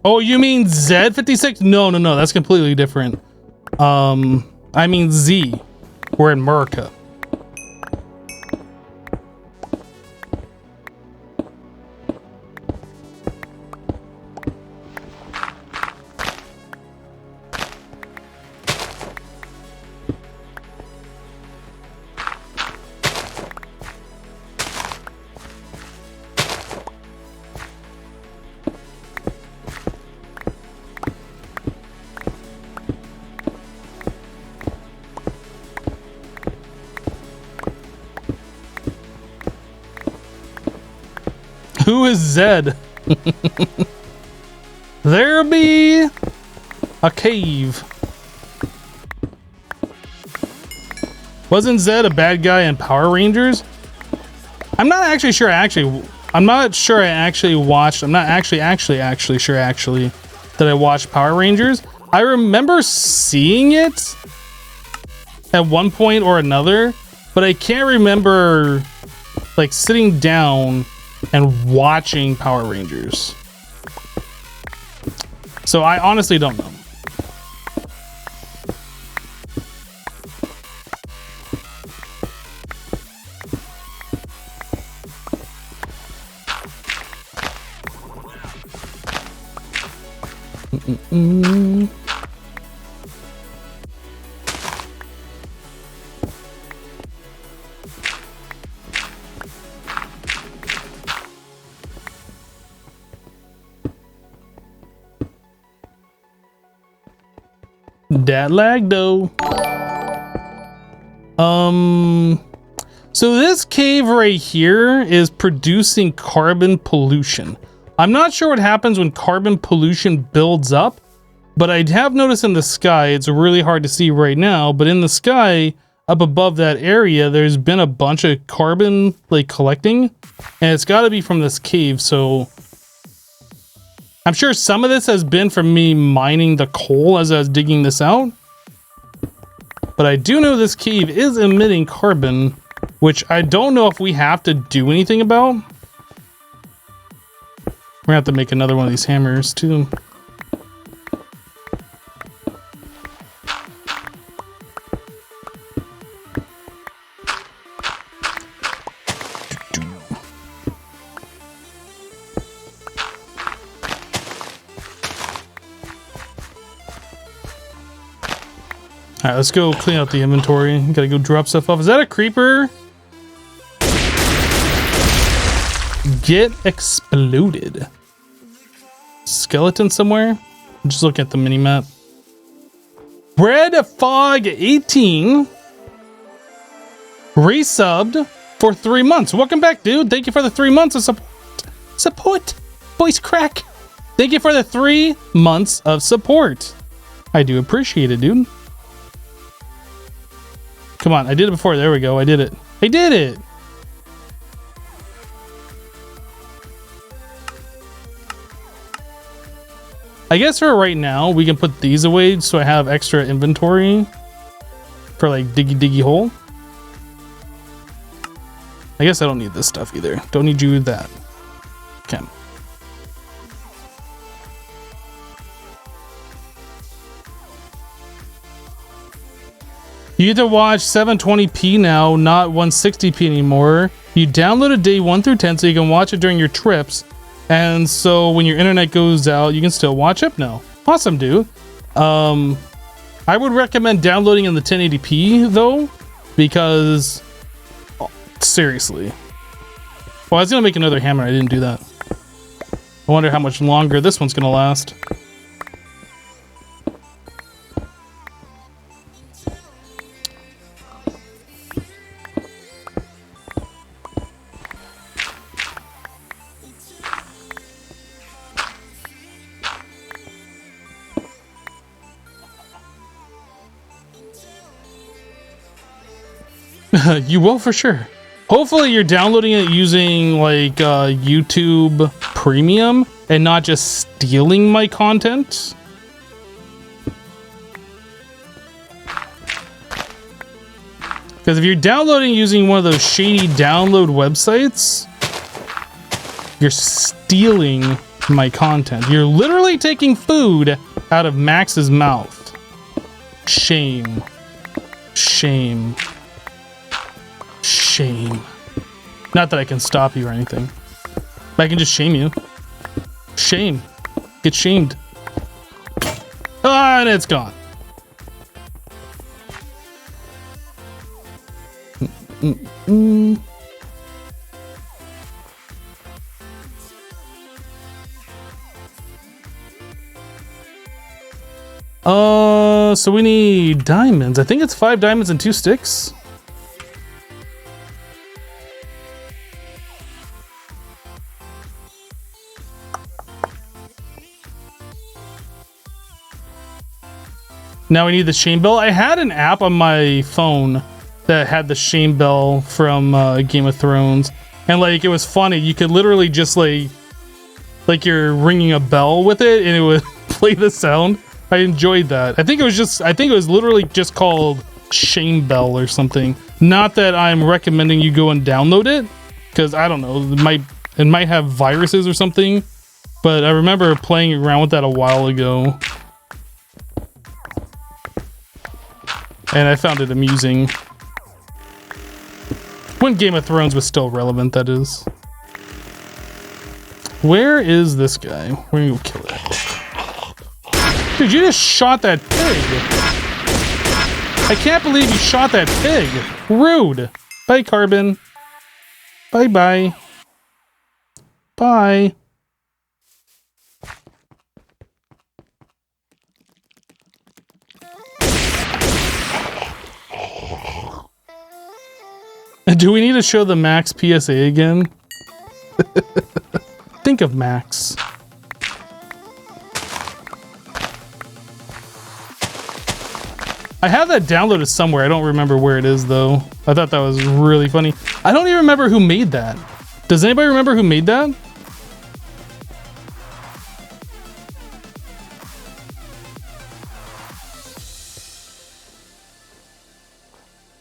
Oh, you mean Z56? No, that's completely different. I mean Z. We're in America. Who is Zed? There be a cave. Wasn't Zed a bad guy in Power Rangers? I'm not actually sure. I'm not sure I actually watched. I'm not actually sure that I watched Power Rangers. I remember seeing it at one point or another, but I can't remember like sitting down and watching Power Rangers. So I honestly don't know. That lag though. So this cave right here is producing carbon pollution. I'm not sure what happens when carbon pollution builds up, but I have noticed in the sky, it's really hard to see right now, but in the sky up above that area, there's been a bunch of carbon like collecting, and it's got to be from this cave. So I'm sure some of this has been from me mining the coal as I was digging this out. But I do know this cave is emitting carbon, which I don't know if we have to do anything about. We're gonna have to make another one of these hammers too. All right, let's go clean out the inventory. Gotta go drop stuff off. Is that a creeper? Get exploded. Skeleton somewhere? I'm just looking at the mini map. Red Fog 18 resubbed for 3 months. Welcome back, dude. Thank you for the 3 months of support. Voice crack. Thank you for the 3 months of support. I do appreciate it, dude. Come on, I did it before. There we go. I did it. I did it. I guess for right now, we can put these away so I have extra inventory for like diggy hole. I guess I don't need this stuff either. Don't need you with that. Okay. You get to watch 720p now, not 160p anymore. You download it day 1 through 10 so you can watch it during your trips. And so when your internet goes out, you can still watch it now. Awesome, dude. I would recommend downloading in the 1080p though, because seriously. Well, I was gonna make another hammer. I didn't do that. I wonder how much longer this one's gonna last. You will for sure. Hopefully you're downloading it using like YouTube Premium and not just stealing my content. Because if you're downloading using one of those shady download websites, you're stealing my content. You're literally taking food out of Max's mouth. Shame. Shame. Shame. Not that I can stop you or anything. But I can just shame you. Shame. Get shamed. Ah, and it's gone. So we need diamonds. I think it's 5 diamonds and 2 sticks. Now we need the shame bell. I had an app on my phone that had the shame bell from Game of Thrones. And like it was funny. You could literally just like you're ringing a bell with it, and it would play the sound. I enjoyed that. I think it was literally just called Shame Bell or something. Not that I'm recommending you go and download it, because I don't know, it might have viruses or something. But I remember playing around with that a while ago, and I found it amusing. When Game of Thrones was still relevant, that is. Where is this guy? We're gonna go kill it. Dude, you just shot that pig. I can't believe you shot that pig. Rude. Bye, Carbon. Bye-bye. Bye. Do we need to show the Max PSA again? Think of Max. I have that downloaded somewhere. I don't remember where it is, though. I thought that was really funny. I don't even remember who made that. Does anybody remember who made that?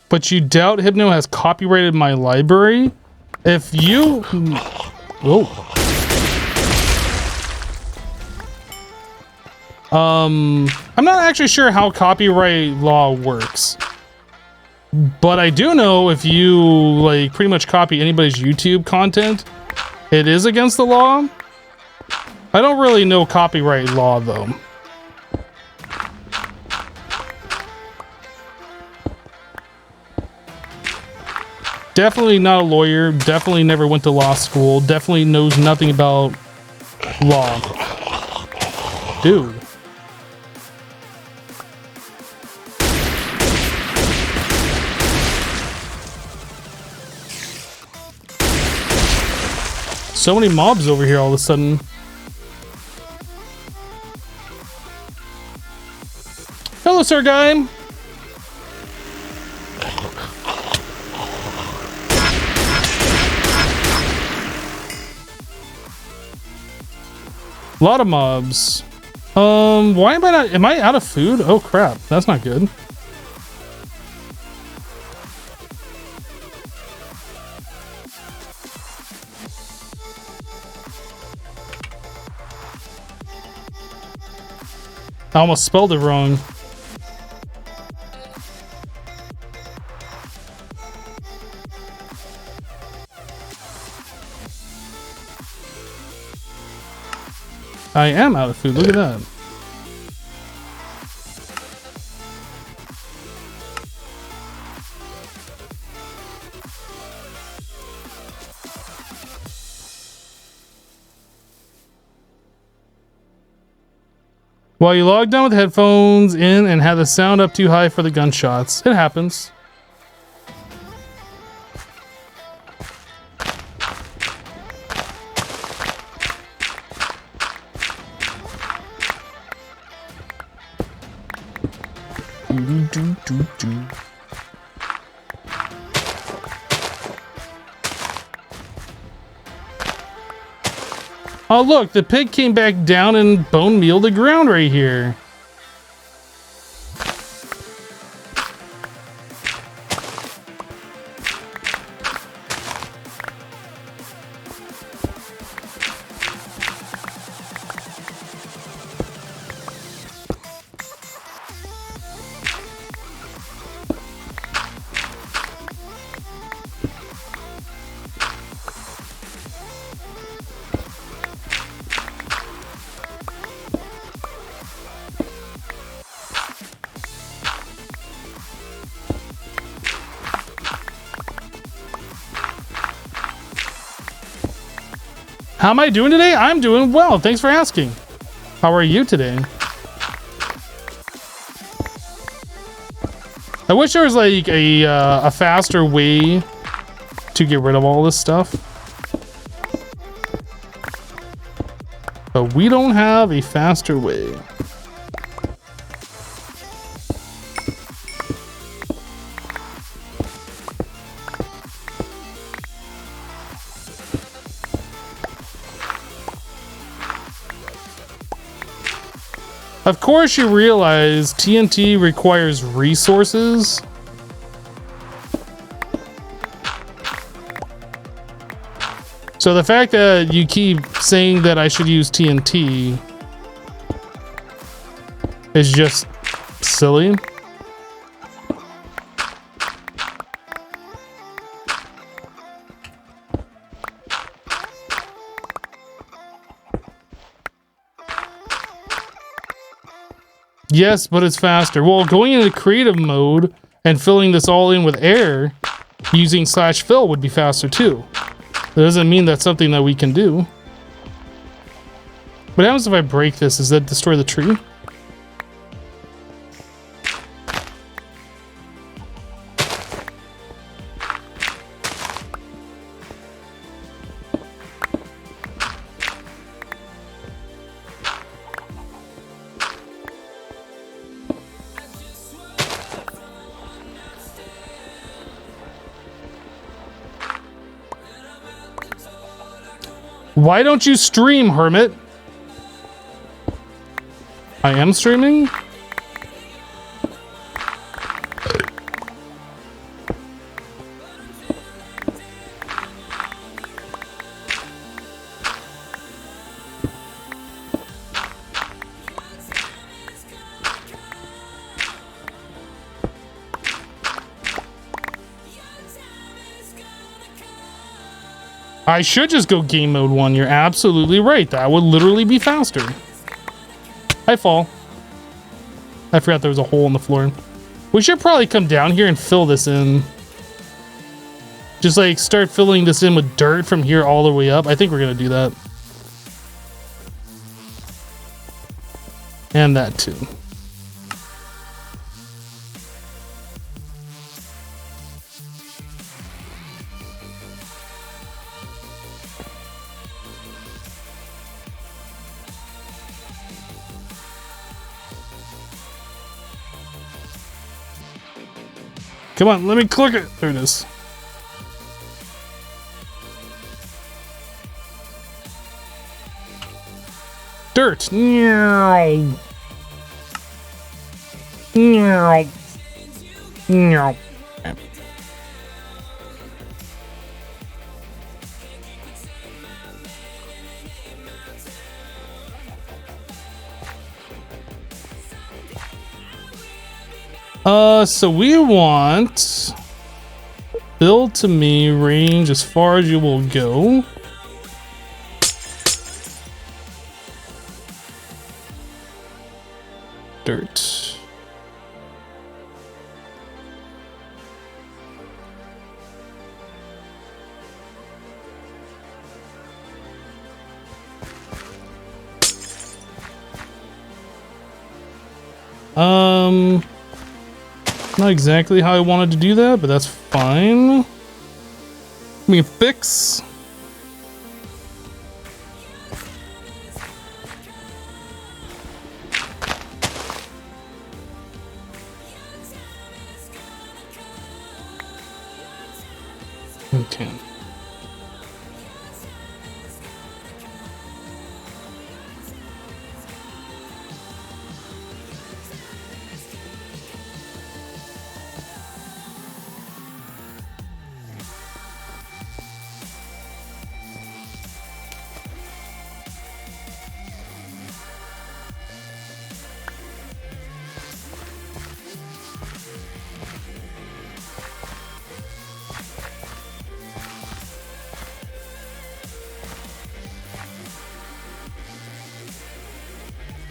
But you doubt Hypno has copyrighted my library? If you... Oh. I'm not actually sure how copyright law works. But I do know if you, like, pretty much copy anybody's YouTube content, it is against the law. I don't really know copyright law, though. Definitely not a lawyer. Definitely never went to law school. Definitely knows nothing about law. Dude. So many mobs over here all of a sudden. Hello, sir guy. A lot of mobs. Why am I not... Am I out of food? Oh, crap. That's not good. I almost spelled it wrong. I am out of food. Look at that. While you logged on with headphones in and had the sound up too high for the gunshots. It happens. Oh look, the pig came back down and bone mealed the ground right here. How am I doing today? I'm doing well. Thanks for asking. How are you today? I wish there was like a faster way to get rid of all this stuff. But we don't have a faster way. Of course you realize TNT requires resources. So the fact that you keep saying that I should use TNT is just silly. Yes, but it's faster. Well, going into creative mode and filling this all in with air using /fill would be faster too. That doesn't mean that's something that we can do. What happens if I break this? Does that destroy the tree? Why don't you stream, Hermit? I am streaming? I should just go game mode 1. You're absolutely right. That would literally be faster. I fall. I forgot there was a hole in the floor. We should probably come down here and fill this in. Just like start filling this in with dirt from here all the way up. I think we're going to do that. And that too. Come on, let me click it. There it is. Dirt. Meow. Meow. Meow. So we want build to me range as far as you will go. Dirt. Not exactly how I wanted to do that, but that's fine. Let me fix. Okay.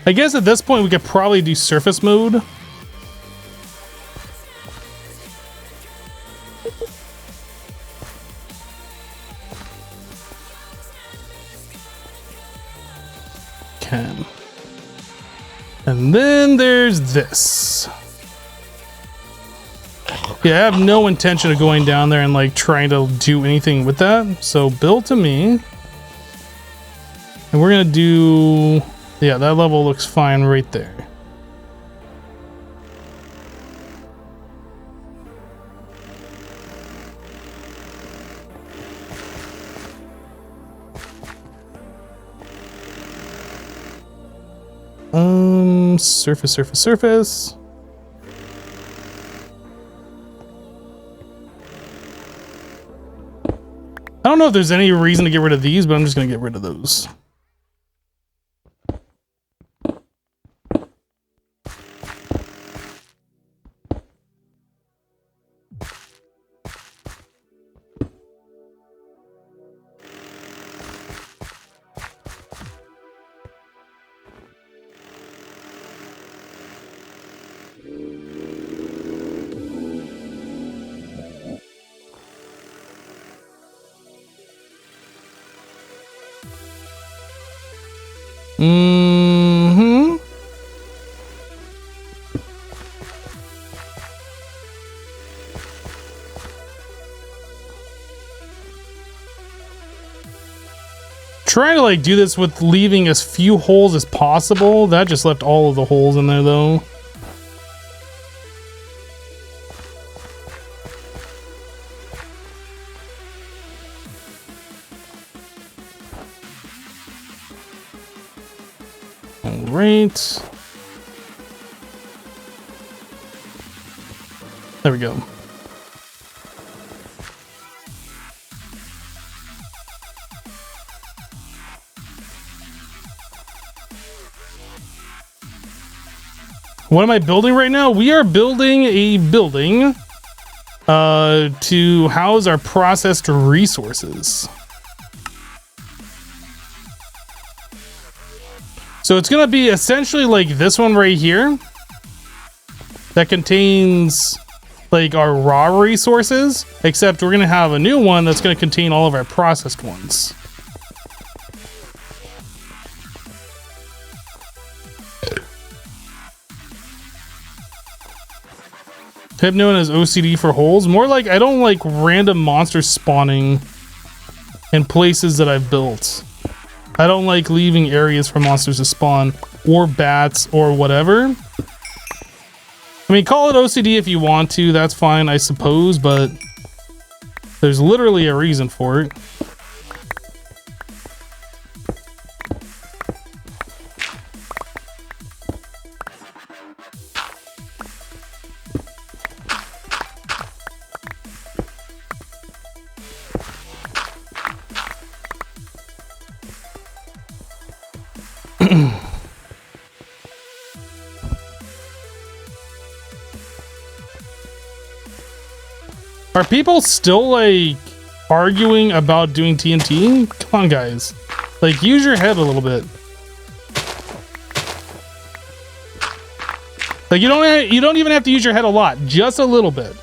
I guess at this point we could probably do surface mode. Can. And then there's this. Yeah, I have no intention of going down there and like trying to do anything with that. So build to me. And we're gonna do, yeah, that level looks fine right there. Surface, surface, surface. I don't know if there's any reason to get rid of these, but I'm just going to get rid of those. Mm-hmm. Trying to like do this with leaving as few holes as possible. That just left all of the holes in there though. All right. There we go. What am I building right now? We are building a building to house our processed resources. So it's going to be essentially like this one right here that contains like our raw resources, except we're going to have a new one that's going to contain all of our processed ones. I've known as OCD for holes. More like I don't like random monsters spawning in places that I've built. I don't like leaving areas for monsters to spawn, or bats, or whatever. I mean, call it OCD if you want to, that's fine, I suppose, but there's literally a reason for it. Are people still like arguing about doing TNT? Come on, guys. Like, use your head a little bit. Like, you don't even have to use your head a lot, just a little bit.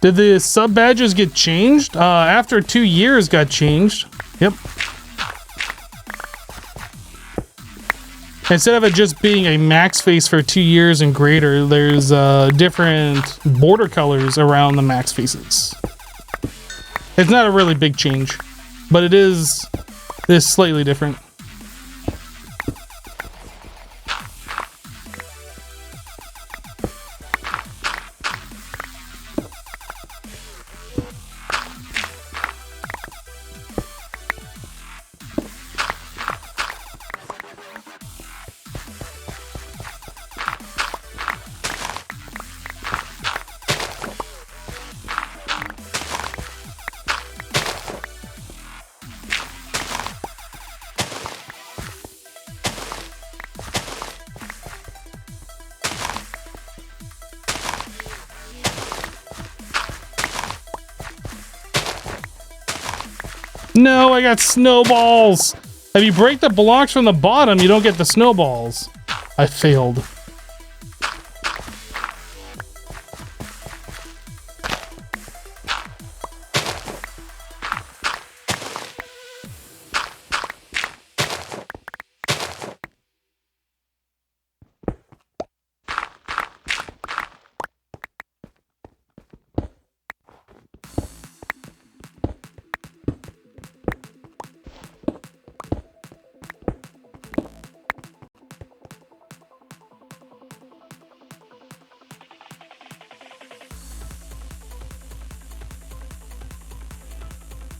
Did the sub badges get changed? After 2 years got changed. Yep. Instead of it just being a max face for 2 years and greater, there's different border colors around the max faces. It's not a really big change, but it is slightly different. No, I got snowballs. If you break the blocks from the bottom, you don't get the snowballs. I failed.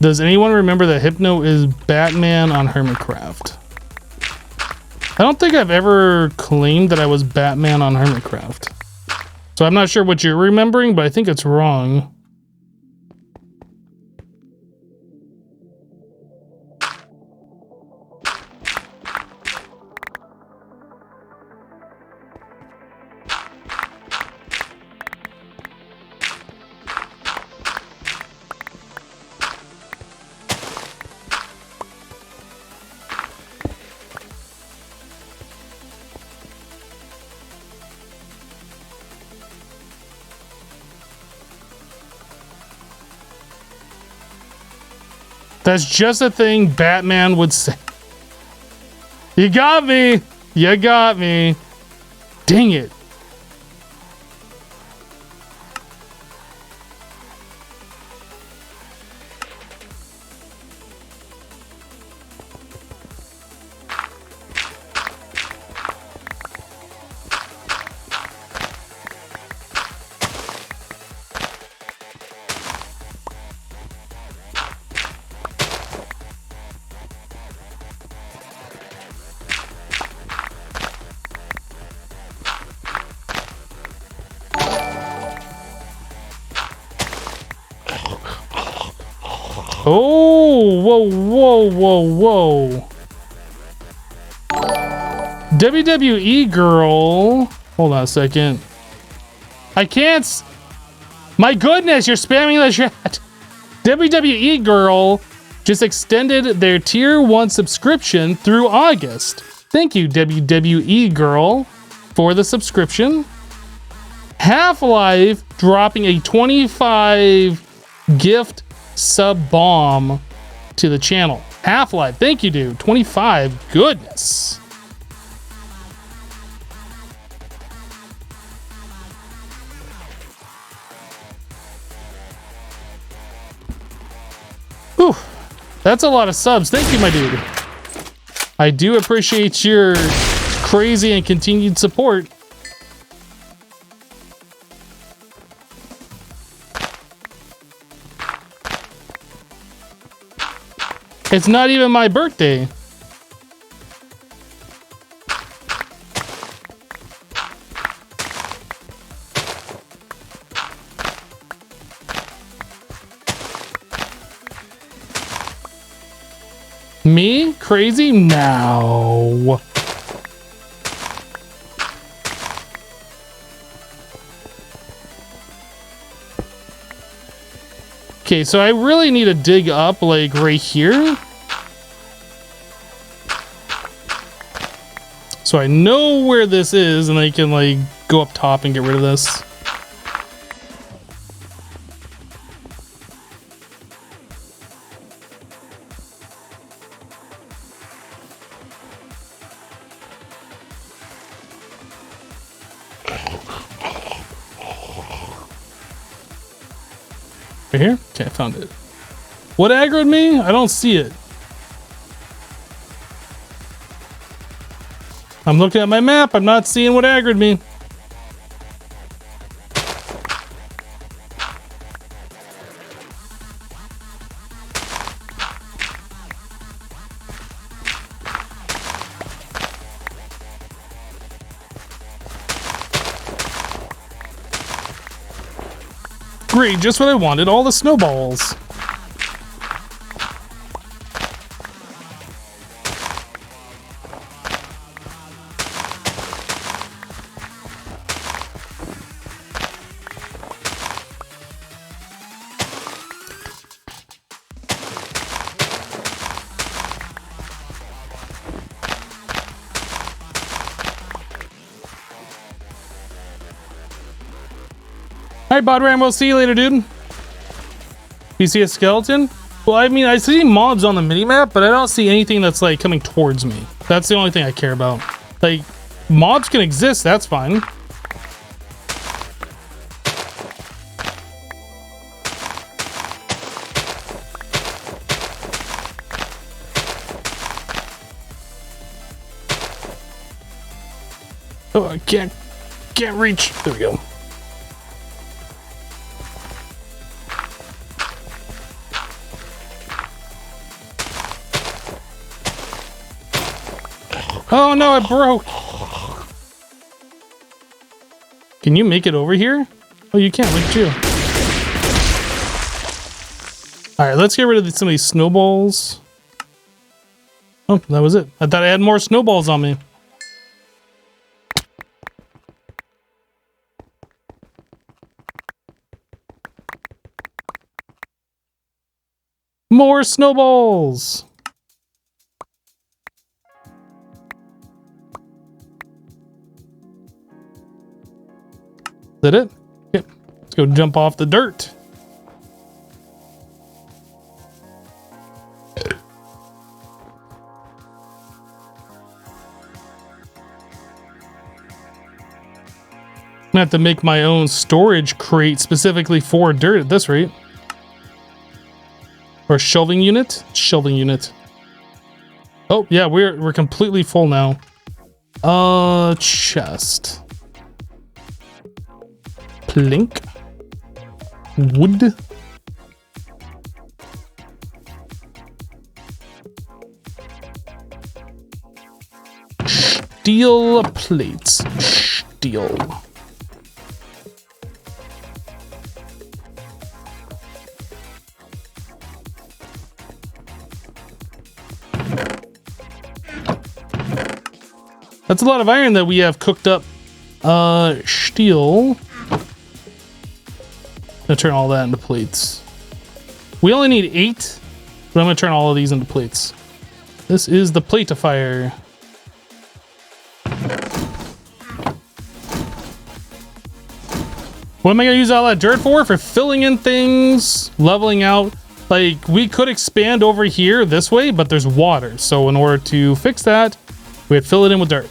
Does anyone remember that Hypno is Batman on Hermitcraft? I don't think I've ever claimed that I was Batman on Hermitcraft. So I'm not sure what you're remembering, but I think it's wrong. That's just a thing Batman would say. You got me! You got me. Dang it. Oh, whoa, whoa, whoa, whoa. WWE girl. Hold on a second. I can't. My goodness, you're spamming the chat. WWE girl just extended their tier 1 subscription through August. Thank you, WWE girl, for the subscription. Half-Life dropping a 25 gift sub bomb to the channel. Half-Life, thank you, dude. 25, goodness. Whew, that's a lot of subs. Thank you, my dude. I do appreciate your crazy and continued support. It's not even my birthday. Me? Crazy? No. Okay, so I really need to dig up, like, right here. So I know where this is, and I can, like, go up top and get rid of this. Right here? Okay, I found it. What aggroed me? I don't see it. I'm looking at my map. I'm not seeing what aggroed me. Great, just what I wanted, all the snowballs. Alright, Bodram, we'll see you later, dude. You see a skeleton? Well, I mean, I see mobs on the minimap, but I don't see anything that's, like, coming towards me. That's the only thing I care about. Like, mobs can exist, that's fine. Oh, I can't reach. There we go. Oh no, it broke. Can you make it over here? Oh, you can't. Look at you. All right, let's get rid of some of these snowballs. Oh, that was it. I thought I had more snowballs on me. More snowballs. Is that it? Yep. Let's go jump off the dirt. I'm gonna have to make my own storage crate specifically for dirt at this rate. Or shelving unit? Shelving unit. Oh, yeah, we're completely full now. Chest. Plink. Wood. Steel plates. Steel. That's a lot of iron that we have cooked up. Steel. Gonna turn all that into plates. We only need 8, but I'm gonna turn all of these into plates. This is the platifier. What am I gonna use all that dirt for? For filling in things, leveling out. Like, we could expand over here this way, but there's water. So in order to fix that, we would fill it in with dirt.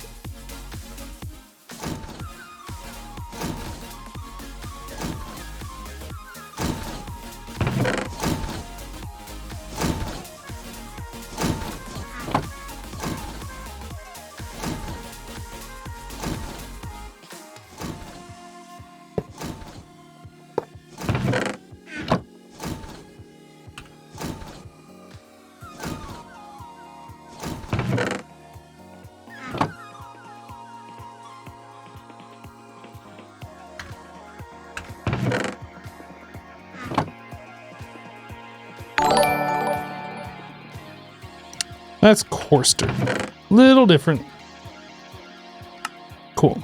That's coarse dirt. Little different. Cool.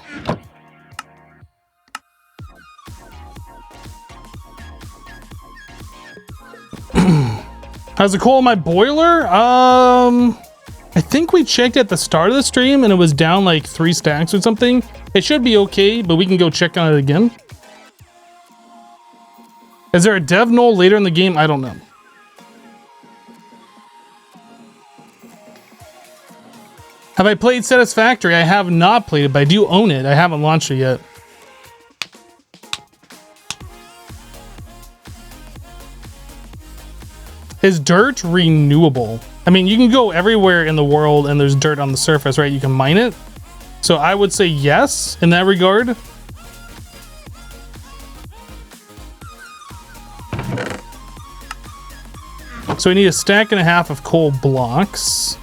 How's the coal in my boiler? I think we checked at the start of the stream and it was down like 3 stacks or something. It should be okay, but we can go check on it again. Is there a dev null later in the game? I don't know. Have I played Satisfactory? I have not played it, but I do own it. I haven't launched it yet. Is dirt renewable? I mean, you can go everywhere in the world and there's dirt on the surface, right? You can mine it. So I would say yes in that regard. So we need 1.5 stacks of coal blocks.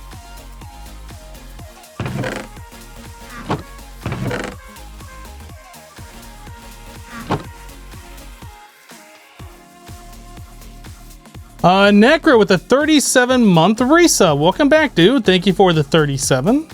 Necro with a 37-month resub. Welcome back, dude. Thank you for the 37.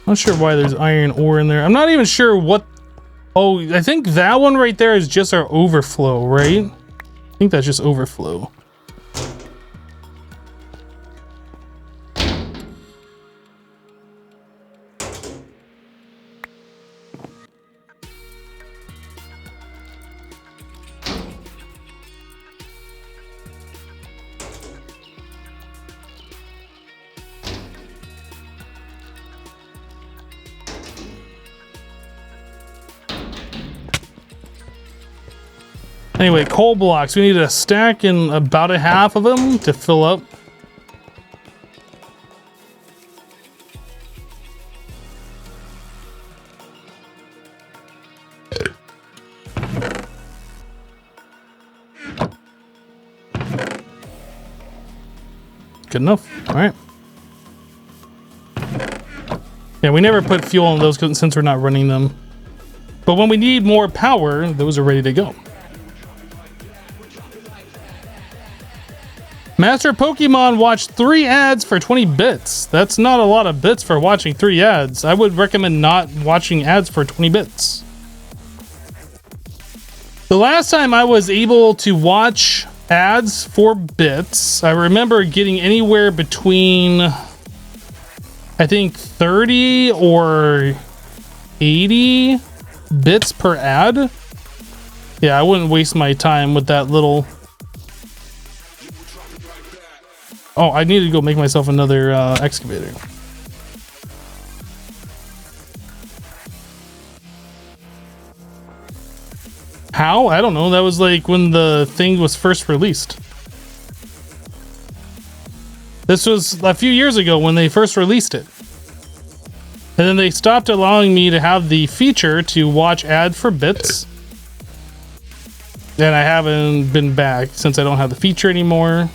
Not sure why there's iron ore in there. I'm not even sure what... Oh, I think that one right there is just our overflow, right? I think that's just overflow. Anyway, coal blocks. We need a stack and about a half of them to fill up. Good enough. All right. Yeah, we never put fuel on those since we're not running them. But when we need more power, those are ready to go. Master Pokemon watched 3 ads for 20 bits. That's not a lot of bits for watching 3 ads. I would recommend not watching ads for 20 bits. The last time I was able to watch ads for bits, I remember getting anywhere between, I think, 30 or 80 bits per ad. Yeah, I wouldn't waste my time with that little... Oh, I need to go make myself another excavator. How? I don't know. That was like when the thing was first released. This was a few years ago when they first released it. And then they stopped allowing me to have the feature to watch ad for bits. And I haven't been back since I don't have the feature anymore.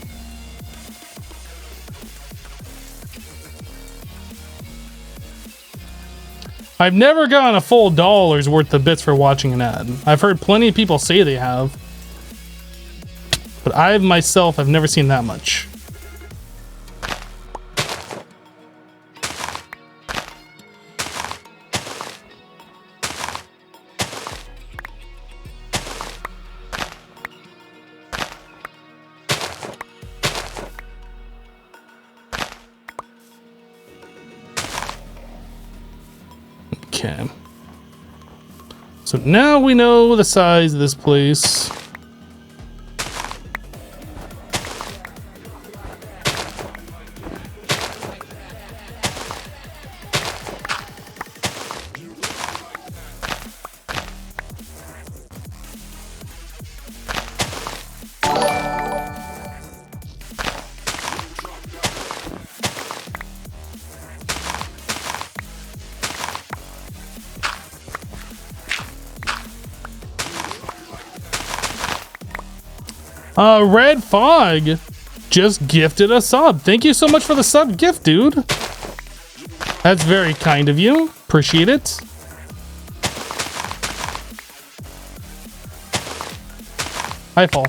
I've never gotten a full $1 worth of bits for watching an ad. I've heard plenty of people say they have. But I myself have never seen that much. Okay. So now we know the size of this place. Red Fog just gifted a sub. Thank you so much for the sub gift, dude. That's very kind of you. Appreciate it. Hi, Paul.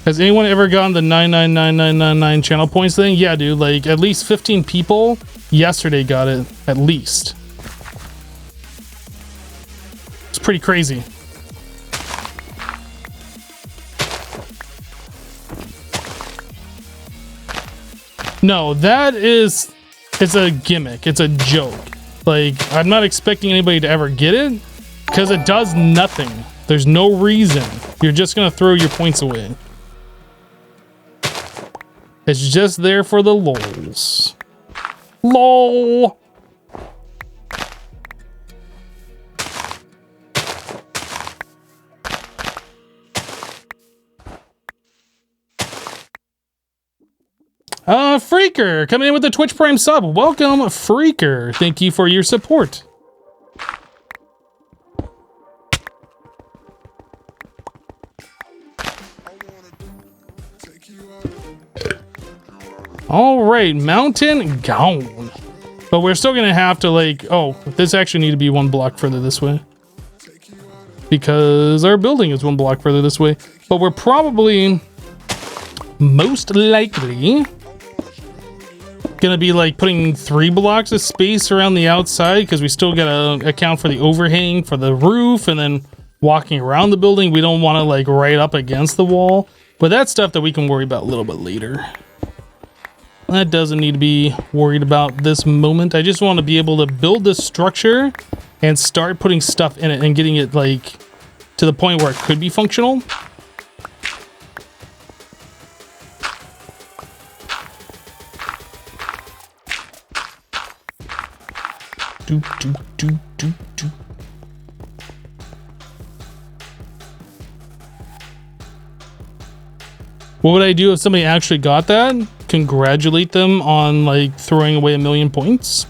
Has anyone ever gotten the 999999 channel points thing? Yeah, dude. Like, at least 15 people yesterday got it. At least. It's pretty crazy. No, that is... It's a gimmick. It's a joke. Like, I'm not expecting anybody to ever get it. Because it does nothing. There's no reason. You're just going to throw your points away. It's just there for the lols. LOL! Freaker coming in with the Twitch Prime sub. Welcome, Freaker. Thank you for your support. All right, mountain gone. But we're still gonna have to like, oh, this actually need to be 1 block further this way. Because our building is 1 block further this way. But we're probably, most likely, gonna be like putting 3 blocks of space around the outside because we still gotta account for the overhang for the roof and then walking around the building. We don't want to like right up against the wall. But that's stuff that we can worry about a little bit later. That doesn't need to be worried about this moment. I just want to be able to build this structure and start putting stuff in it and getting it like to the point where it could be functional. What would I do if somebody actually got that? Congratulate them on like throwing away 1,000,000 points?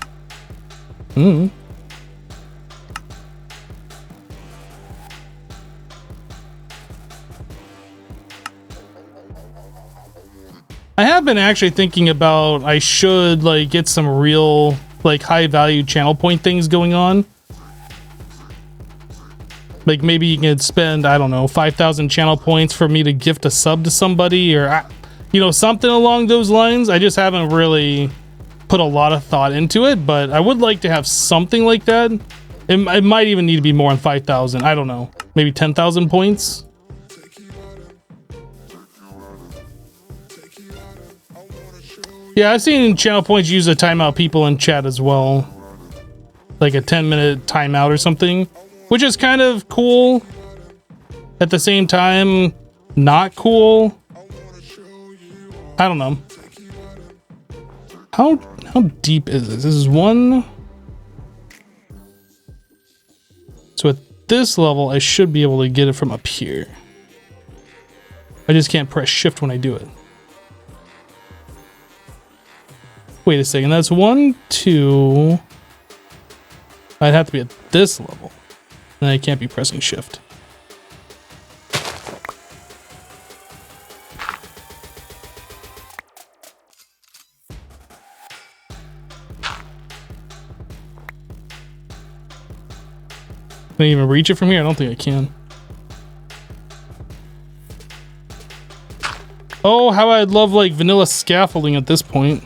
I have been actually thinking about I should like get some real like high value channel point things going on. Like maybe you can spend, I don't know, 5,000 channel points for me to gift a sub to somebody, or you know, something along those lines. I just haven't really put a lot of thought into it, but I would like to have something like that. It might even need to be more than 5,000. I don't know, maybe 10,000 points. Yeah, I've seen channel points use to timeout people in chat as well. Like a 10-minute timeout or something, which is kind of cool. At the same time, not cool. I don't know. How deep is this? This is one. So at this level, I should be able to get it from up here. I just can't press shift when I do it. Wait a second, that's 1, 2. I'd have to be at this level. And I can't be pressing shift. Can I even reach it from here? I don't think I can. Oh, how I'd love like vanilla scaffolding at this point.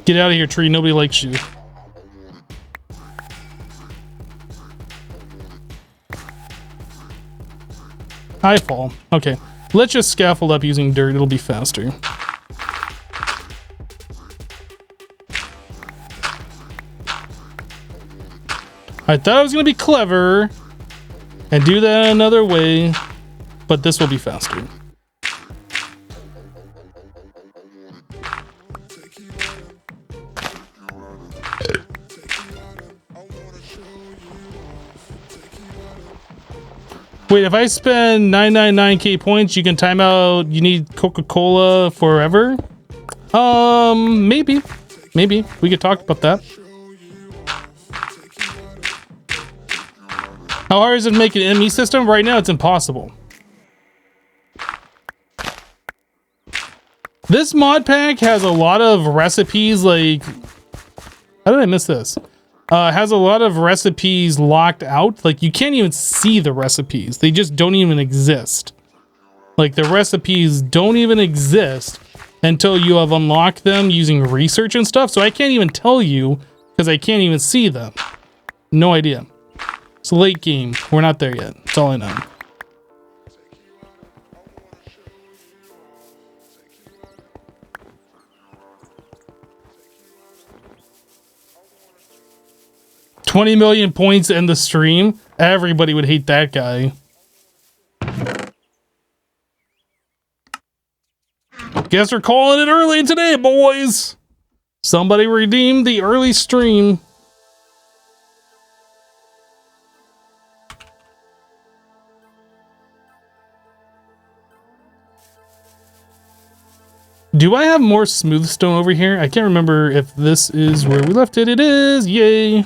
Get out of here, tree. Nobody likes you. I fall. Okay. Let's just scaffold up using dirt. It'll be faster. I thought I was going to be clever and do that another way, but this will be faster. Wait, if I spend 999k points, you can time out. You need Coca-Cola forever? Maybe. Maybe. We could talk about that. How hard is it to make an enemy system? Right now, it's impossible. This mod pack has a lot of recipes, like... How did I miss this? Has a lot of recipes locked out. Like, you can't even see the recipes. They just don't even exist. Like, the recipes don't even exist until you have unlocked them using research and stuff. So I can't even tell you because I can't even see them. No idea. It's a late game. We're not there yet. That's all I know. $20 million points in the stream. Everybody would hate that guy. Guess we're calling it early today, boys. Somebody redeemed the early stream. Do I have more smooth stone over here? I can't remember if this is where we left it. It is. Yay.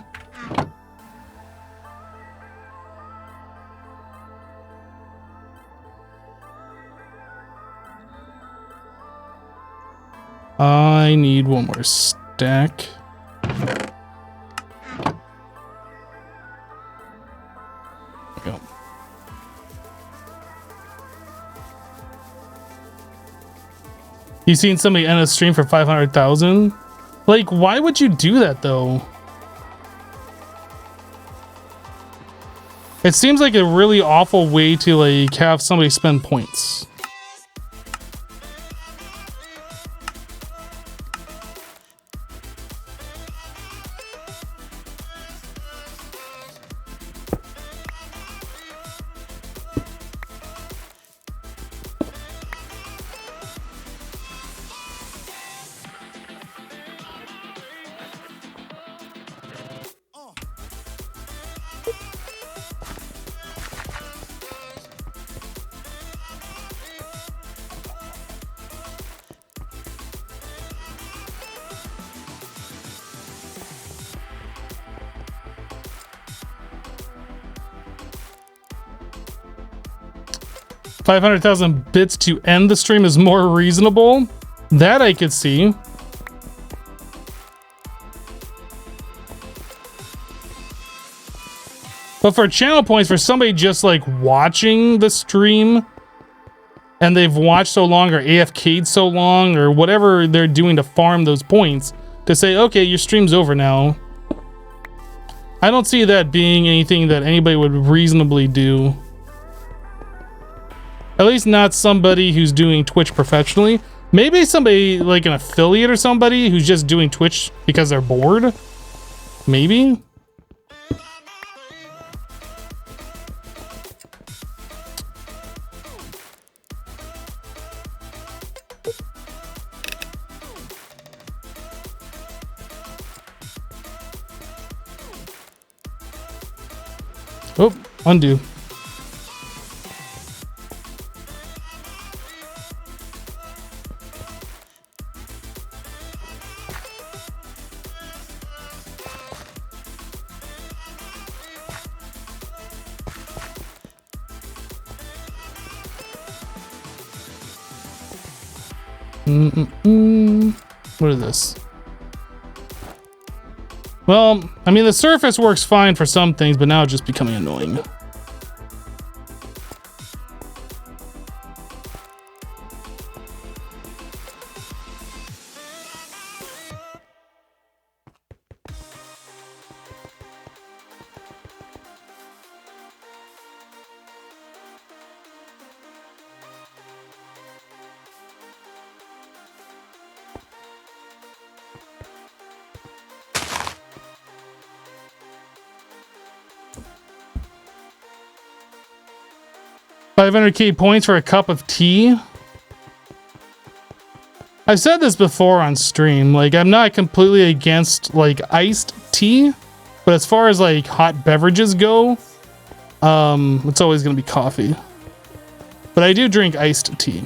I need one more stack. Go. You seen somebody end a stream for 500,000? Like, why would you do that though? It seems like a really awful way to like have somebody spend points. 500,000 bits to end the stream is more reasonable. That I could see. But for channel points, for somebody just like watching the stream and they've watched so long or AFK'd so long or whatever they're doing to farm those points to say, okay, your stream's over now. I don't see that being anything that anybody would reasonably do. At least not somebody who's doing Twitch professionally. Maybe somebody like an affiliate or somebody who's just doing Twitch because they're bored. Maybe. Oh, undo. What is this? Well, I mean, the surface works fine for some things, but now it's just becoming annoying. $500k points for a cup of tea. I've said this before on stream, like I'm not completely against like iced tea, but as far as like hot beverages go, it's always gonna be coffee. But I do drink iced tea.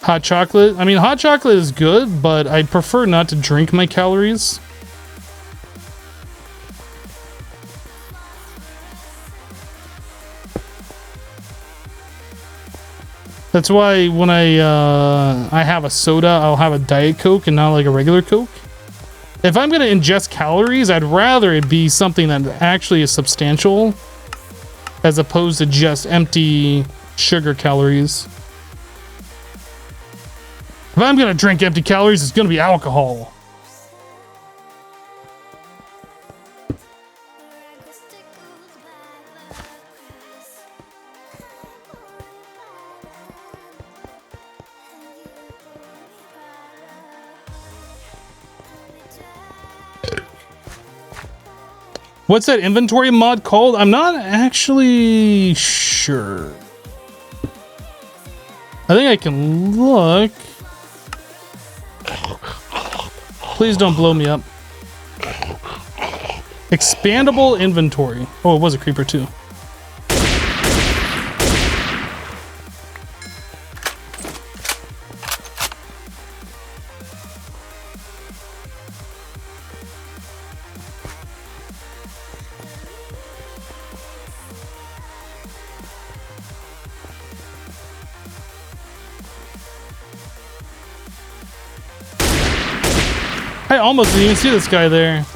Hot chocolate. I mean, hot chocolate is good, but I prefer not to drink my calories. That's why when I have a soda, I'll have a Diet Coke and not like a regular Coke. If I'm gonna ingest calories, I'd rather it be something that actually is substantial as opposed to just empty sugar calories. If I'm gonna drink empty calories, it's gonna be alcohol. What's that inventory mod called? I'm not actually sure. I think I can look. Please don't blow me up. Expandable inventory. Oh, it was a creeper too. I almost didn't even see this guy there.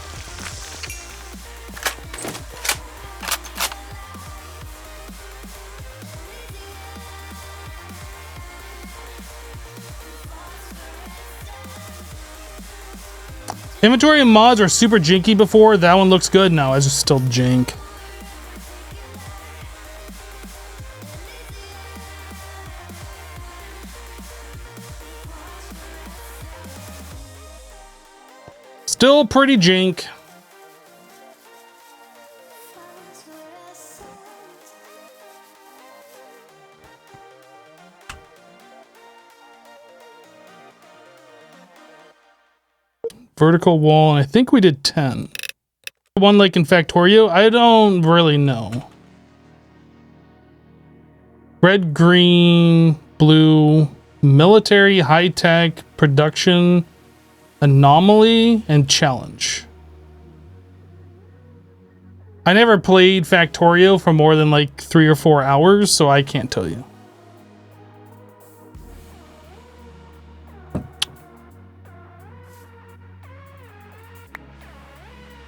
Inventory and mods are super janky before. That one looks good. No, it's just still jank. Still pretty jank. Vertical wall, and I think we did 10. One like in Factorio, I don't really know. Red, green, blue, military, high-tech, production, anomaly, and challenge. I never played Factorio for more than like 3 or 4 hours, so I can't tell you.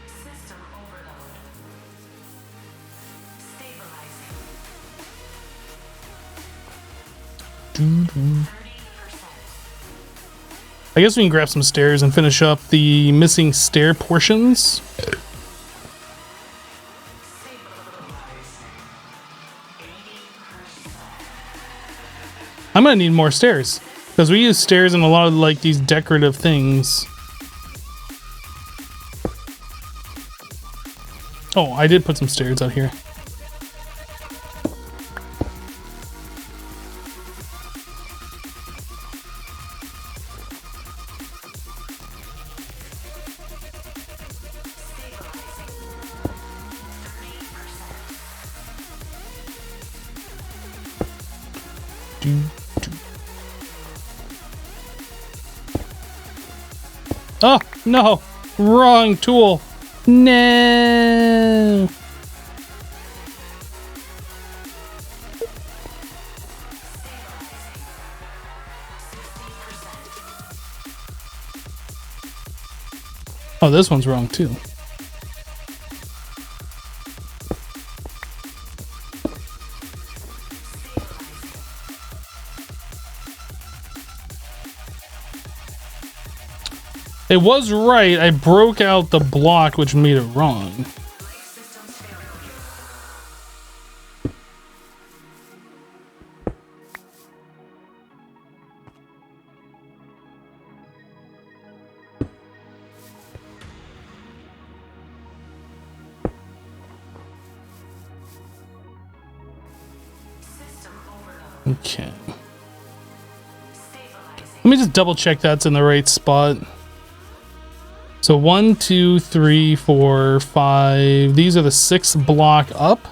System overload. Stabilizing. 30%. I guess we can grab some stairs and finish up the missing stair portions. I'm gonna need more stairs because we use stairs in a lot of like these decorative things. Oh, I did put some stairs out here. Oh, no. Wrong tool. No. Oh, this one's wrong too. It was right. I broke out the block, which made it wrong. Okay. Let me just double check that's in the right spot. So 1, 2, 3, 4, 5. These are the 6 block up.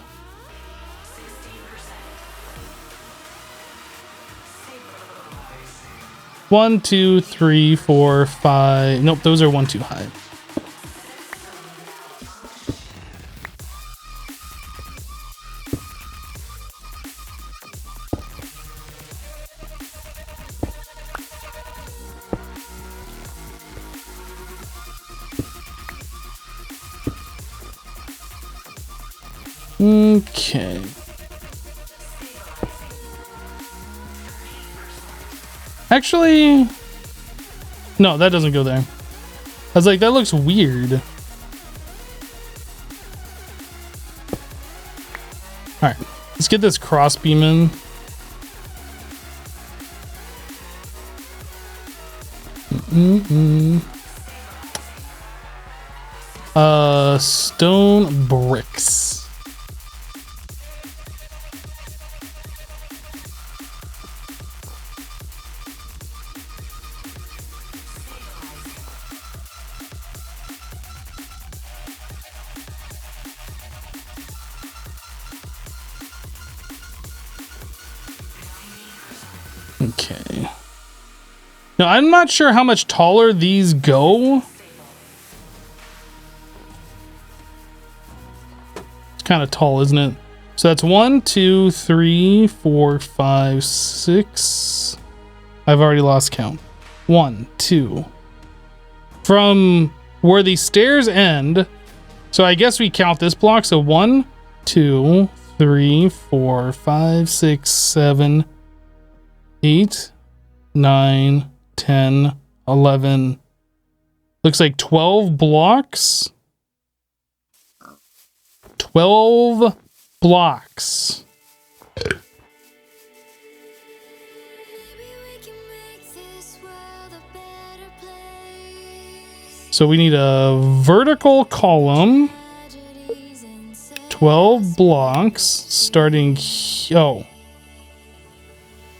One, 2, 3, 4, 5. Nope, those are 1 too high. Okay. Actually, no, that doesn't go there. I was like, that looks weird. All right, let's get this crossbeam in. Stone bricks. Okay. Now, I'm not sure how much taller these go. It's kind of tall, isn't it? So that's 1, 2, 3, 4, 5, 6. I've already lost count. 1, 2. From where the stairs end, so I guess we count this block. So 1, 2, 3, 4, 5, 6, 7, 8, 9, 10, 11. Looks like 12 blocks. 12 blocks. So we need a vertical column. 12 blocks starting. Oh.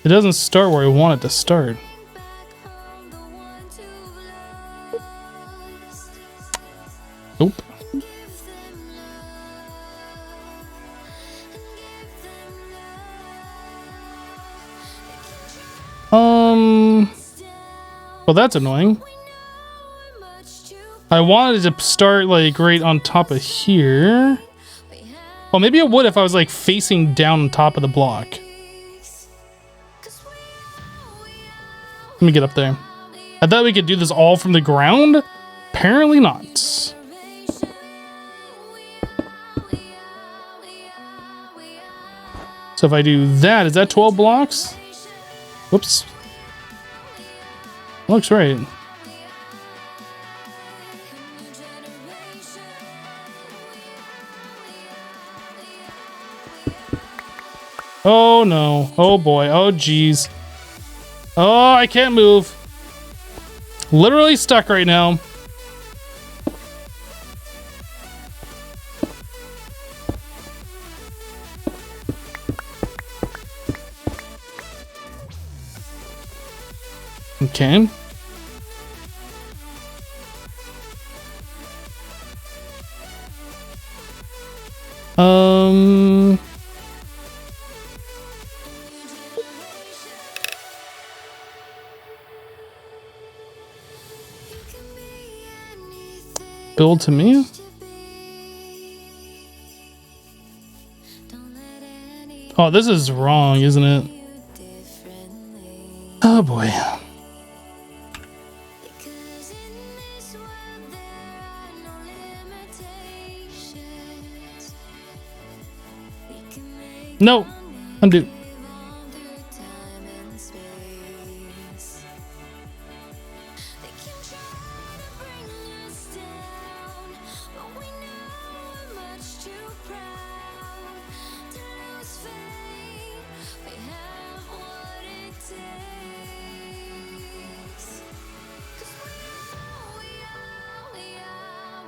It doesn't start where I want it to start. Nope. Well, that's annoying. I wanted to start like right on top of here. Well, maybe it would if I was like facing down on top of the block. Let me get up there. I thought we could do this all from the ground. Apparently not. So if I do that, is that 12 blocks? Whoops. Looks right. Oh no. Oh boy. Oh geez. Oh, I can't move. Literally stuck right now. Okay. Build to me? Oh, this is wrong, isn't it? Oh boy. No, undo.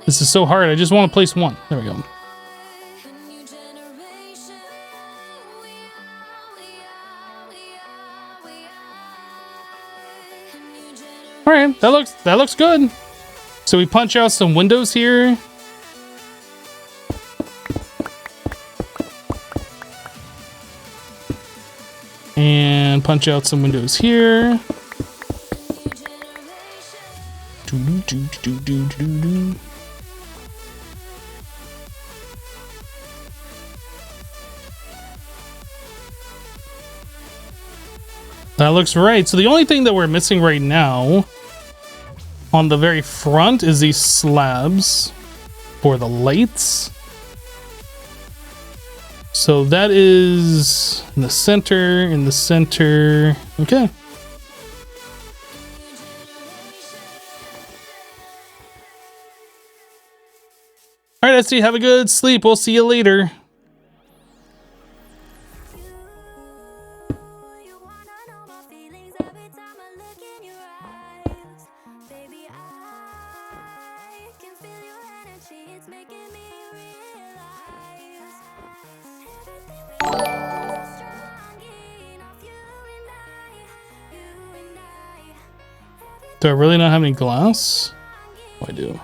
This is so hard. I just want to place one. There we go. All right, that looks good. So we punch out some windows here. And punch out some windows here. That looks right. So the only thing that we're missing right now on the very front is these slabs for the lights. So that is in the center, Okay. All right, SD, have a good sleep. We'll see you later. Do I really not have any glass? Oh, I do.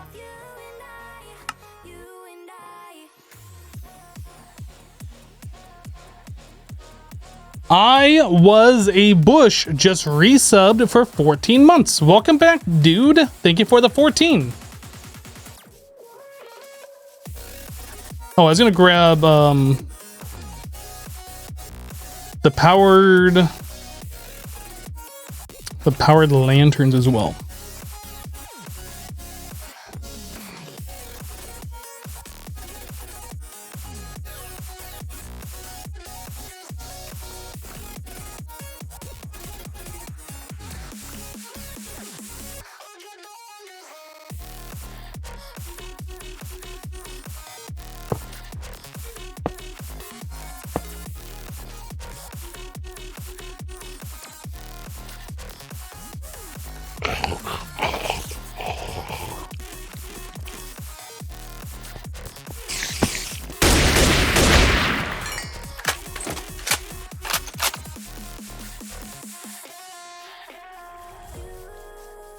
I was a Bush, just resubbed for 14 months. Welcome back, dude. Thank you for the 14. Oh, I was gonna grab the powered lanterns as well.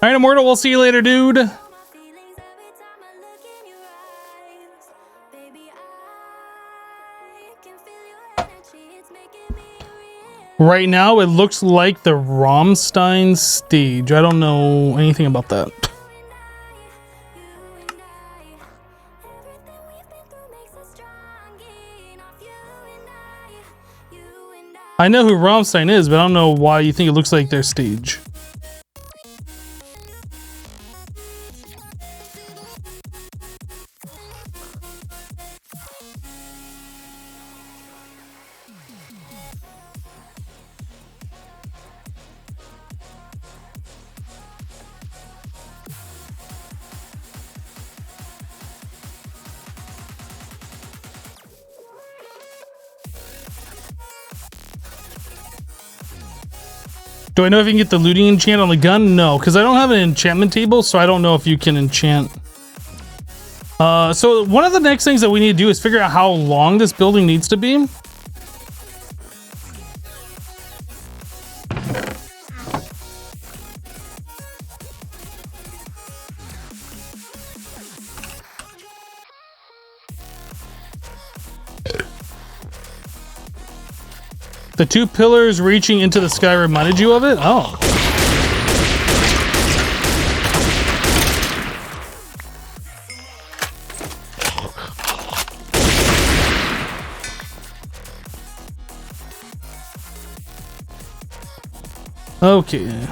All right, Immortal, we'll see you later, dude. Right now, it looks like the Rammstein stage. I don't know anything about that. I know who Rammstein is, but I don't know why you think it looks like their stage. Do I know if you can get the looting enchant on the gun? No, because I don't have an enchantment table, so I don't know if you can enchant. So one of the next things that we need to do is figure out how long this building needs to be. The two pillars reaching into the sky reminded you of it? Oh. Okay.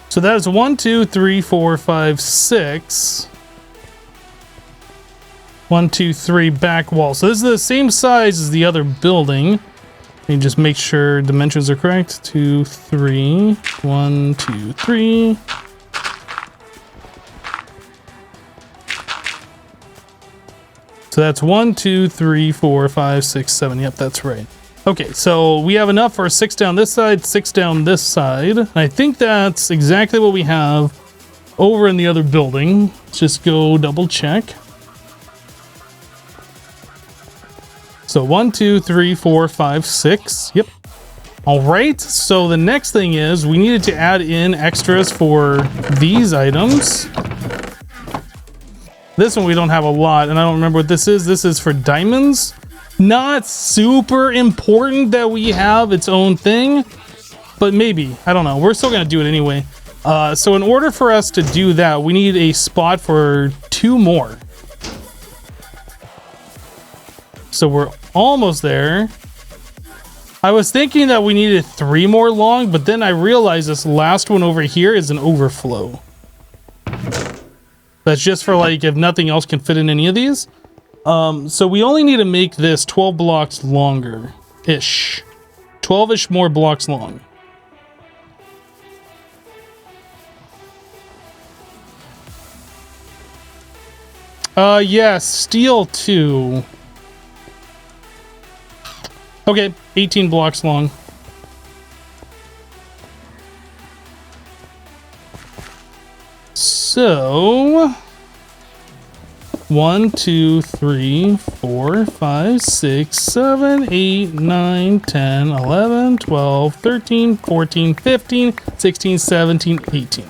So that is 1, 2, 3, 4, 5, 6. 1, 2, 3 back wall. So this is the same size as the other building. Let me just make sure dimensions are correct. 2, 3. 1, 2, 3. So that's 1, 2, 3, 4, 5, 6, 7. Yep, that's right. Okay, so we have enough for 6 down this side, 6 down this side. And I think that's exactly what we have over in the other building. Let's just go double check. So 1, 2, 3, 4, 5, 6. Yep. All right, so the next thing is we needed to add in extras for these items. This one we don't have a lot, and I don't remember what this is. This is for diamonds. Not super important that we have its own thing, but maybe. I don't know. We're still going to do it anyway. So in order for us to do that, we need a spot for 2 more. So we're almost there. I was thinking that we needed 3 more long, but then I realized this last one over here is an overflow. That's just for like if nothing else can fit in any of these. So we only need to make this 12 blocks longer-ish. 12-ish more blocks long. Yes, steel 2. Okay, 18 blocks long. So 1, 2, 3, 4, 5, 6, 7, 8, 9, 10, 11, 12, 13, 14, 15, 16, 17, 18.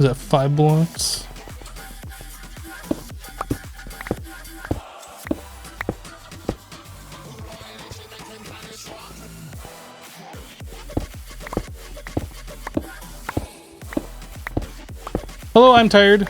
Is that 5 blocks? Hello, I'm tired.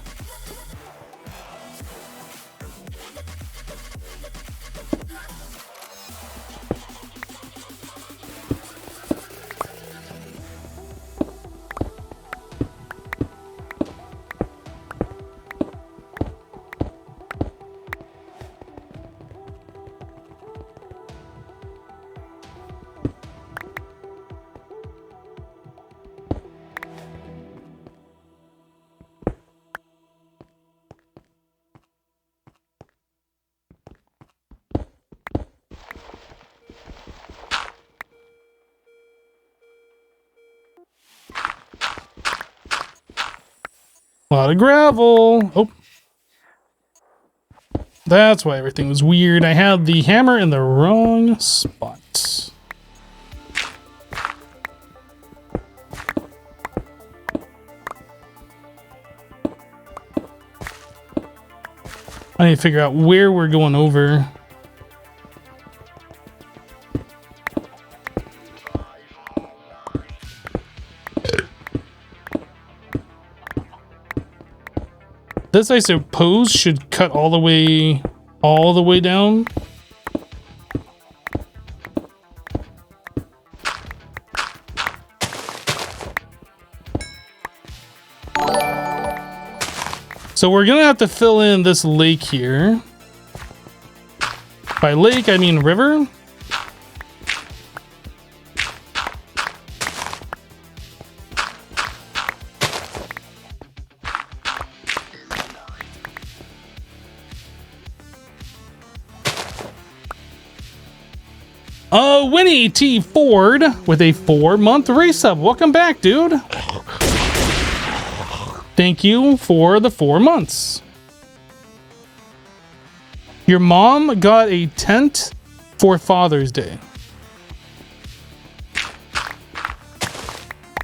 A lot of gravel. Oh. That's why everything was weird. I had the hammer in the wrong spot. I need to figure out where we're going over. This, I suppose, should cut all the way down. So we're gonna have to fill in this lake here. By lake, I mean river. Winnie T. Ford with a 4-month resub. Welcome back, dude. Thank you for the 4 months. Your mom got a tent for Father's Day.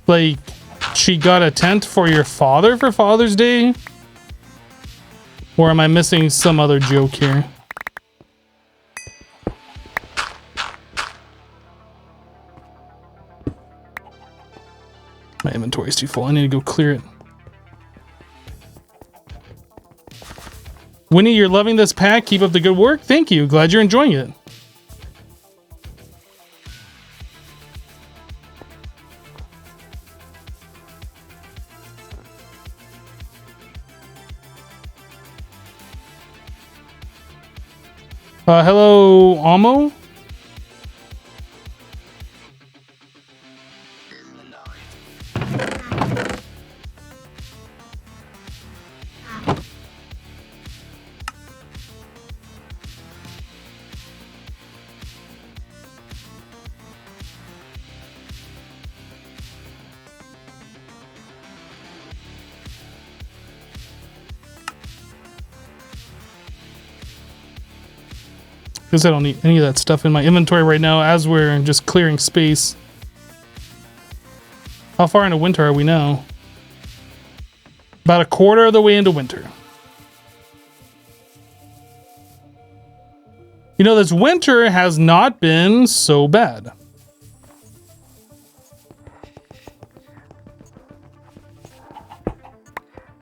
Like, she got a tent for your father for Father's Day? Or am I missing some other joke here? My inventory's too full. I need to go clear it. Winnie, you're loving this pack. Keep up the good work. Thank you. Glad you're enjoying it. Hello, Amo. Because I don't need any of that stuff in my inventory right now as we're just clearing space. How far into winter are we now? About a quarter of the way into winter. You know, this winter has not been so bad.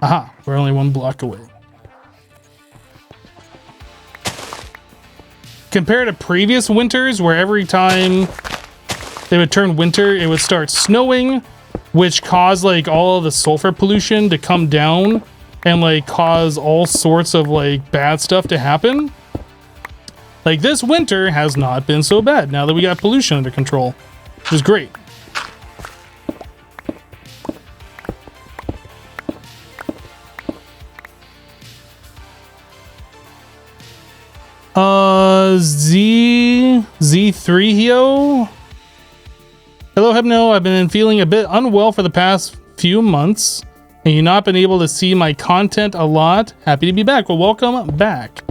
Aha, we're only 1 block away. Compared to previous winters, where every time they would turn winter, it would start snowing, which caused like all of the sulfur pollution to come down and like cause all sorts of like bad stuff to happen. Like this winter has not been so bad now that we got pollution under control, which is great. Z3Hio. Hello, Hebno. I've been feeling a bit unwell for the past few months, and you've not been able to see my content a lot. Happy to be back. Well, welcome back.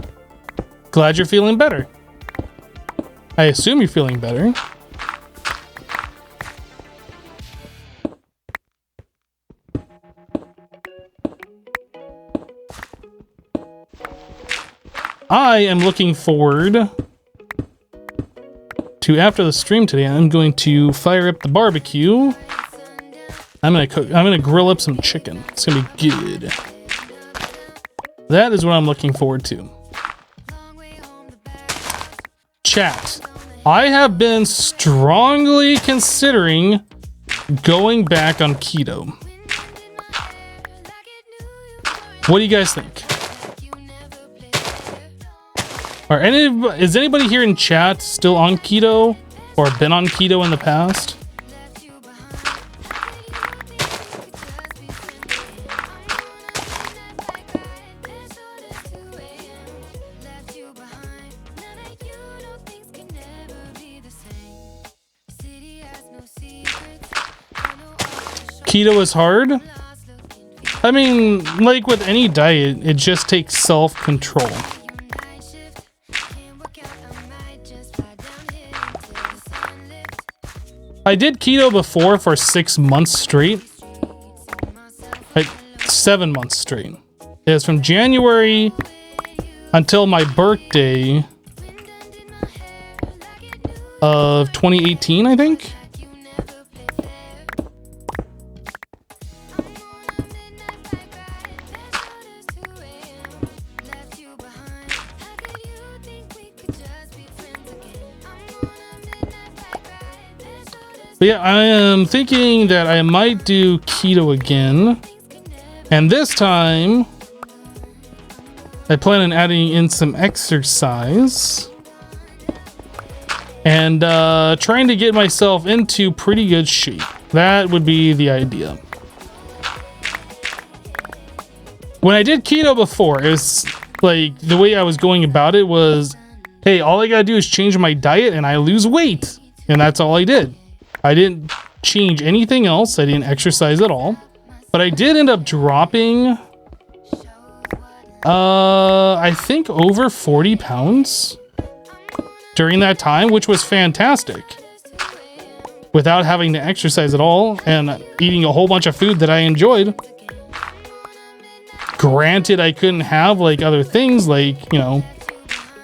Glad you're feeling better. I assume you're feeling better. I am looking forward to, after the stream today, I'm going to fire up the barbecue. I'm gonna grill up some chicken. It's gonna be good. That is what I'm looking forward to. Chat, I have been strongly considering going back on keto. What do you guys think? Is anybody here in chat still on keto or been on keto in the past? Keto is hard. I mean, like with any diet, it just takes self-control. I did keto before for 6 months straight. 7 months straight. It was from January until my birthday of 2018, I think. But yeah, I am thinking that I might do keto again. And this time, I plan on adding in some exercise. And trying to get myself into pretty good shape. That would be the idea. When I did keto before, it was like the way I was going about it was, hey, all I gotta do is change my diet and I lose weight. And that's all I did. I didn't change anything else. I didn't exercise at all. But I did end up dropping, I think over 40 pounds during that time, which was fantastic. Without having to exercise at all and eating a whole bunch of food that I enjoyed. Granted, I couldn't have like other things like, you know,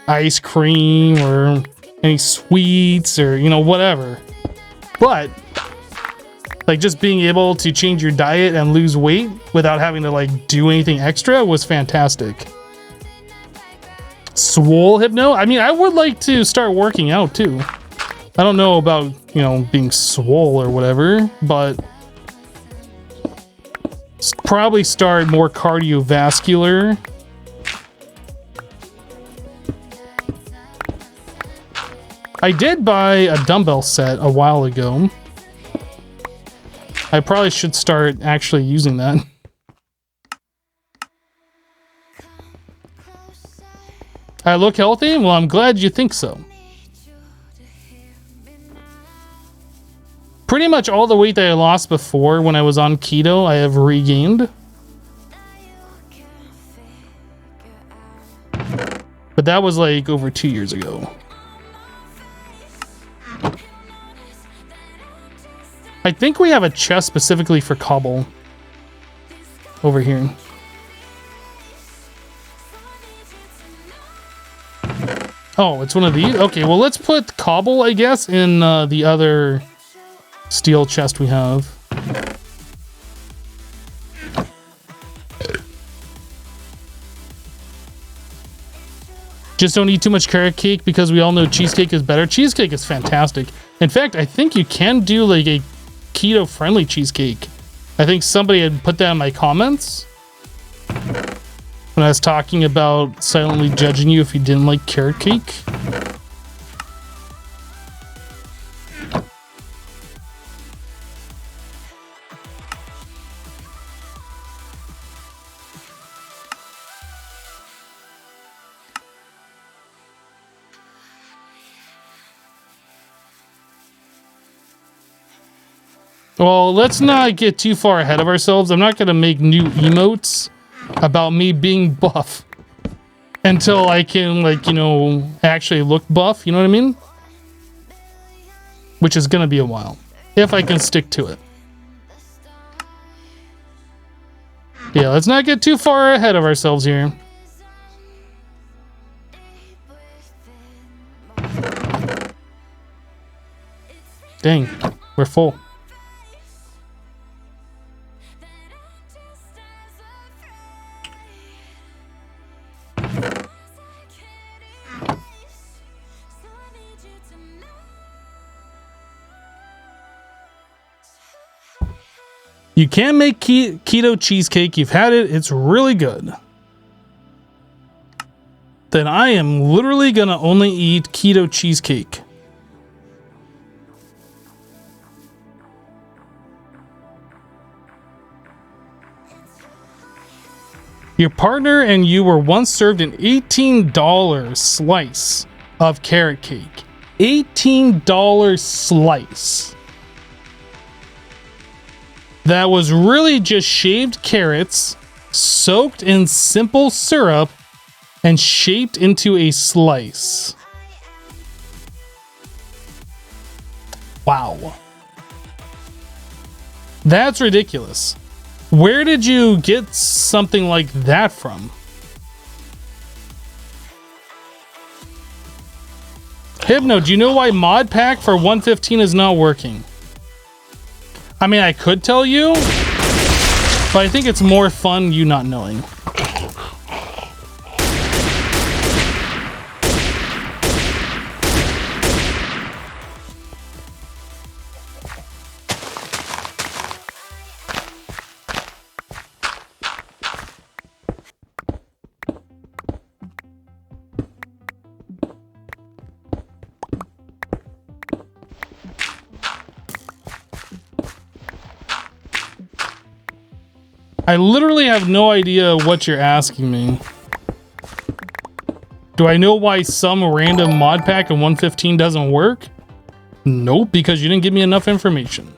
ice cream or any sweets or, you know, whatever. But like just being able to change your diet and lose weight without having to like do anything extra was fantastic. Swole hypno? I mean, I would like to start working out too. I don't know about, you know, being swole or whatever, but probably start more cardiovascular. I did buy a dumbbell set a while ago. I probably should start actually using that. I look healthy? Well, I'm glad you think so. Pretty much all the weight that I lost before when I was on keto, I have regained. But that was like over 2 years ago. I think we have a chest specifically for cobble over here. Oh, it's one of these? Okay, well, let's put cobble, I guess, in the other steel chest we have. Just don't eat too much carrot cake because we all know cheesecake is better. Cheesecake is fantastic. In fact, I think you can do like a keto-friendly cheesecake. I think somebody had put that in my comments when I was talking about silently judging you if you didn't like carrot cake. Well, let's not get too far ahead of ourselves. I'm not going to make new emotes about me being buff until I can, like, you know, actually look buff. You know what I mean? Which is going to be a while, if I can stick to it. Yeah, let's not get too far ahead of ourselves here. Dang, we're full. You can make keto cheesecake. You've had it. It's really good. Then I am literally going to only eat keto cheesecake. Your partner and you were once served an $18 slice of carrot cake. $18 slice. that was really just shaved carrots, soaked in simple syrup, and shaped into a slice. Wow. That's ridiculous. Where did you get something like that from? Hypno, do you know why mod pack for 115 is not working? I mean, I could tell you, but I think it's more fun you not knowing. I literally have no idea what you're asking me. Do I know why some random mod pack in 115 doesn't work? Nope, because you didn't give me enough information.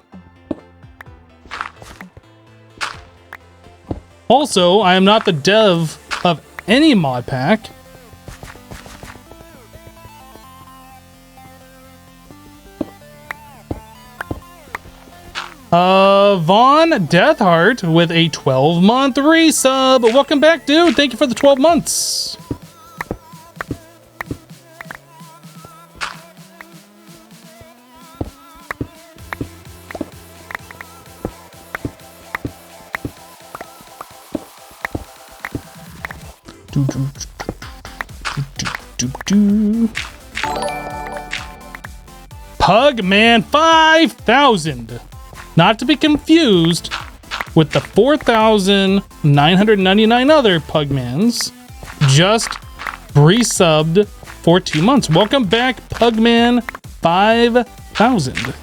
Also, I am not the dev of any mod pack. Vaughn Deathheart with a 12-month resub. Welcome back, dude. Thank you for the 12 months. Pugman 5,000. Not to be confused with the 4,999 other Pugmans. Just resubbed for 2 months. Welcome back, Pugman 5,000.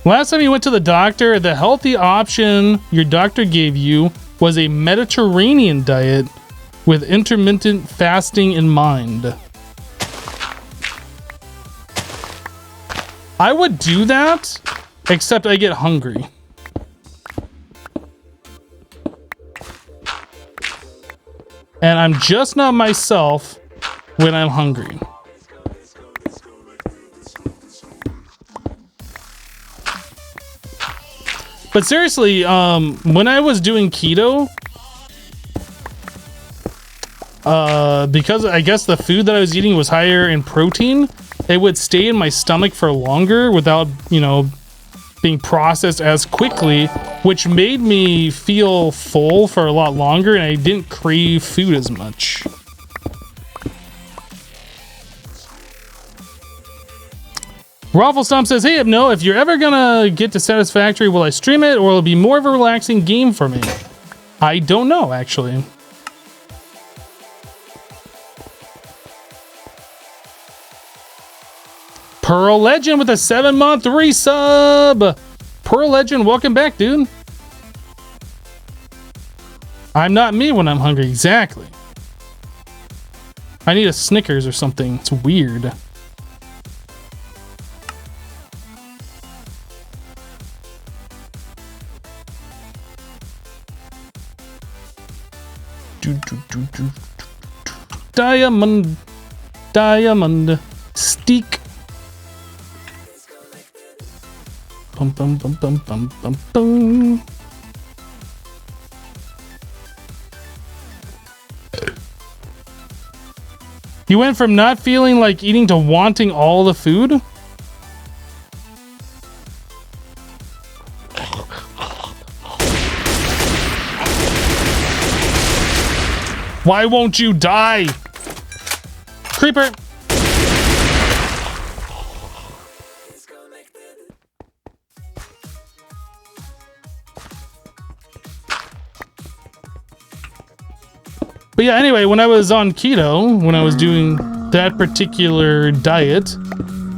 Last time you went to the doctor, the healthy option your doctor gave you was a Mediterranean diet with intermittent fasting in mind. I would do that, except I get hungry. And I'm just not myself when I'm hungry. But seriously, when I was doing keto, because I guess the food that I was eating was higher in protein, it would stay in my stomach for longer without, you know, being processed as quickly, which made me feel full for a lot longer, and I didn't crave food as much. Rafflestomp says, hey, Hypno, if you're ever gonna get to Satisfactory, will I stream it, or will it be more of a relaxing game for me? I don't know, actually. Pearl Legend with a 7-month resub! Pearl Legend, welcome back, dude. I'm not me when I'm hungry, exactly. I need a Snickers or something, it's weird. Diamond, diamond, steak. Bum bum bum bum bum bum bum. You went from not feeling like eating to wanting all the food? Why won't you die? Creeper! But yeah, anyway, when I was on keto, when I was doing that particular diet,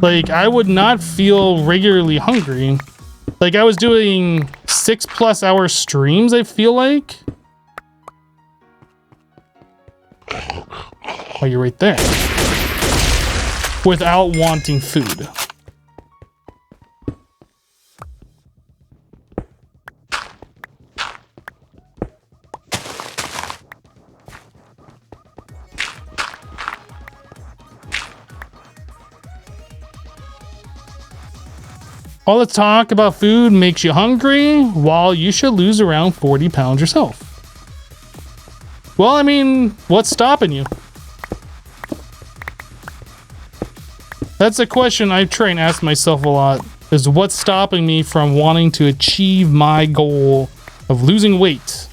like I would not feel regularly hungry. Like I was doing 6+ hour streams, I feel like. Oh, you're right there. Without wanting food. All the talk about food makes you hungry, while you should lose around 40 pounds yourself. Well, I mean, what's stopping you? That's a question I try and ask myself a lot, is what's stopping me from wanting to achieve my goal of losing weight?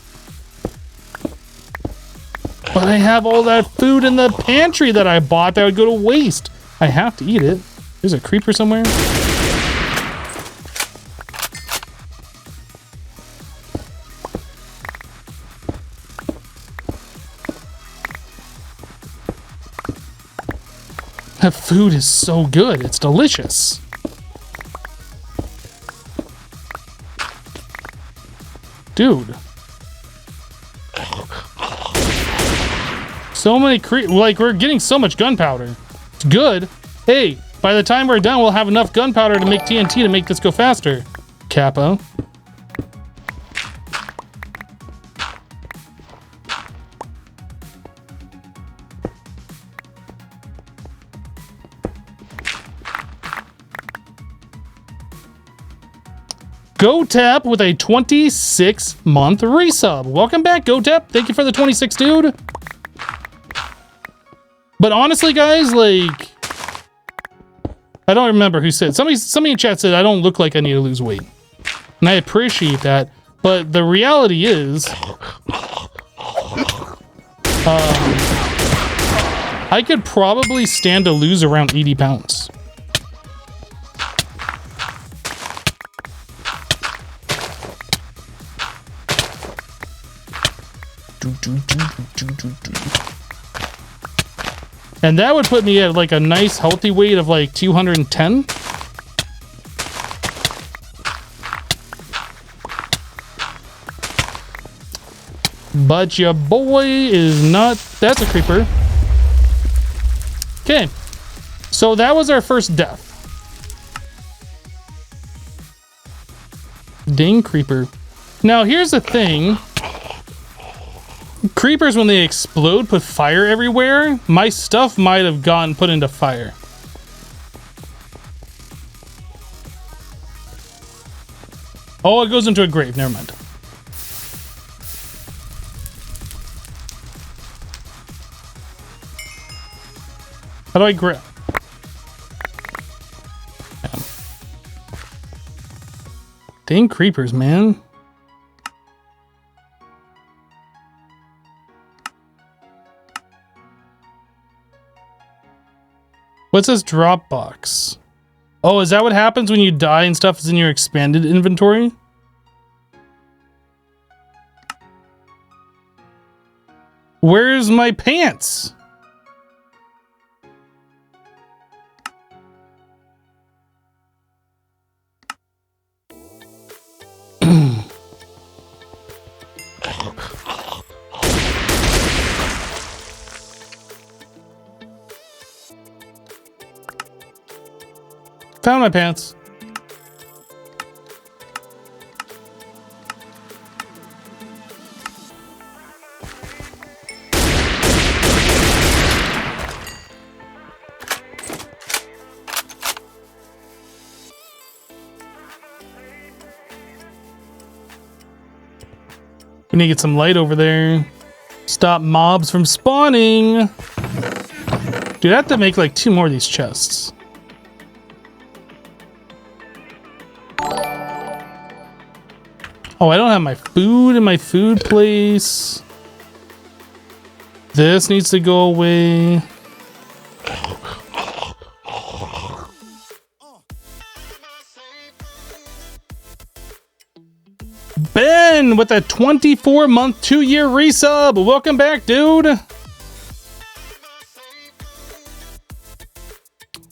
But I have all that food in the pantry that I bought that would go to waste. I have to eat it. There's a creeper somewhere. That food is so good. It's delicious. Dude. So many like, we're getting so much gunpowder. It's good. Hey, by the time we're done, we'll have enough gunpowder to make TNT to make this go faster. Capo. GoTap with a 26-month resub. Welcome back, GoTap. Thank you for the 26, dude. But honestly, guys, like, I don't remember who said. Somebody in chat said I don't look like I need to lose weight, and I appreciate that. But the reality is, I could probably stand to lose around 80 pounds. And that would put me at like a nice healthy weight of like 210. But your boy is not. That's a creeper. Okay. So that was our first death. Dang creeper. Now here's the thing. Creepers, when they explode, put fire everywhere. My stuff might have gotten put into fire. Oh, it goes into a grave. Never mind. How do I grab? Dang creepers, man. What's this drop box? Oh, is that what happens when you die and stuff is in your expanded inventory? Where's my pants? Found my pants. We need to get some light over there. Stop mobs from spawning. Dude, I have to make like 2 more of these chests. Oh, I don't have my food in my food place. This needs to go away. Ben, Jason with a 24-month, 2-year resub. Welcome back, dude.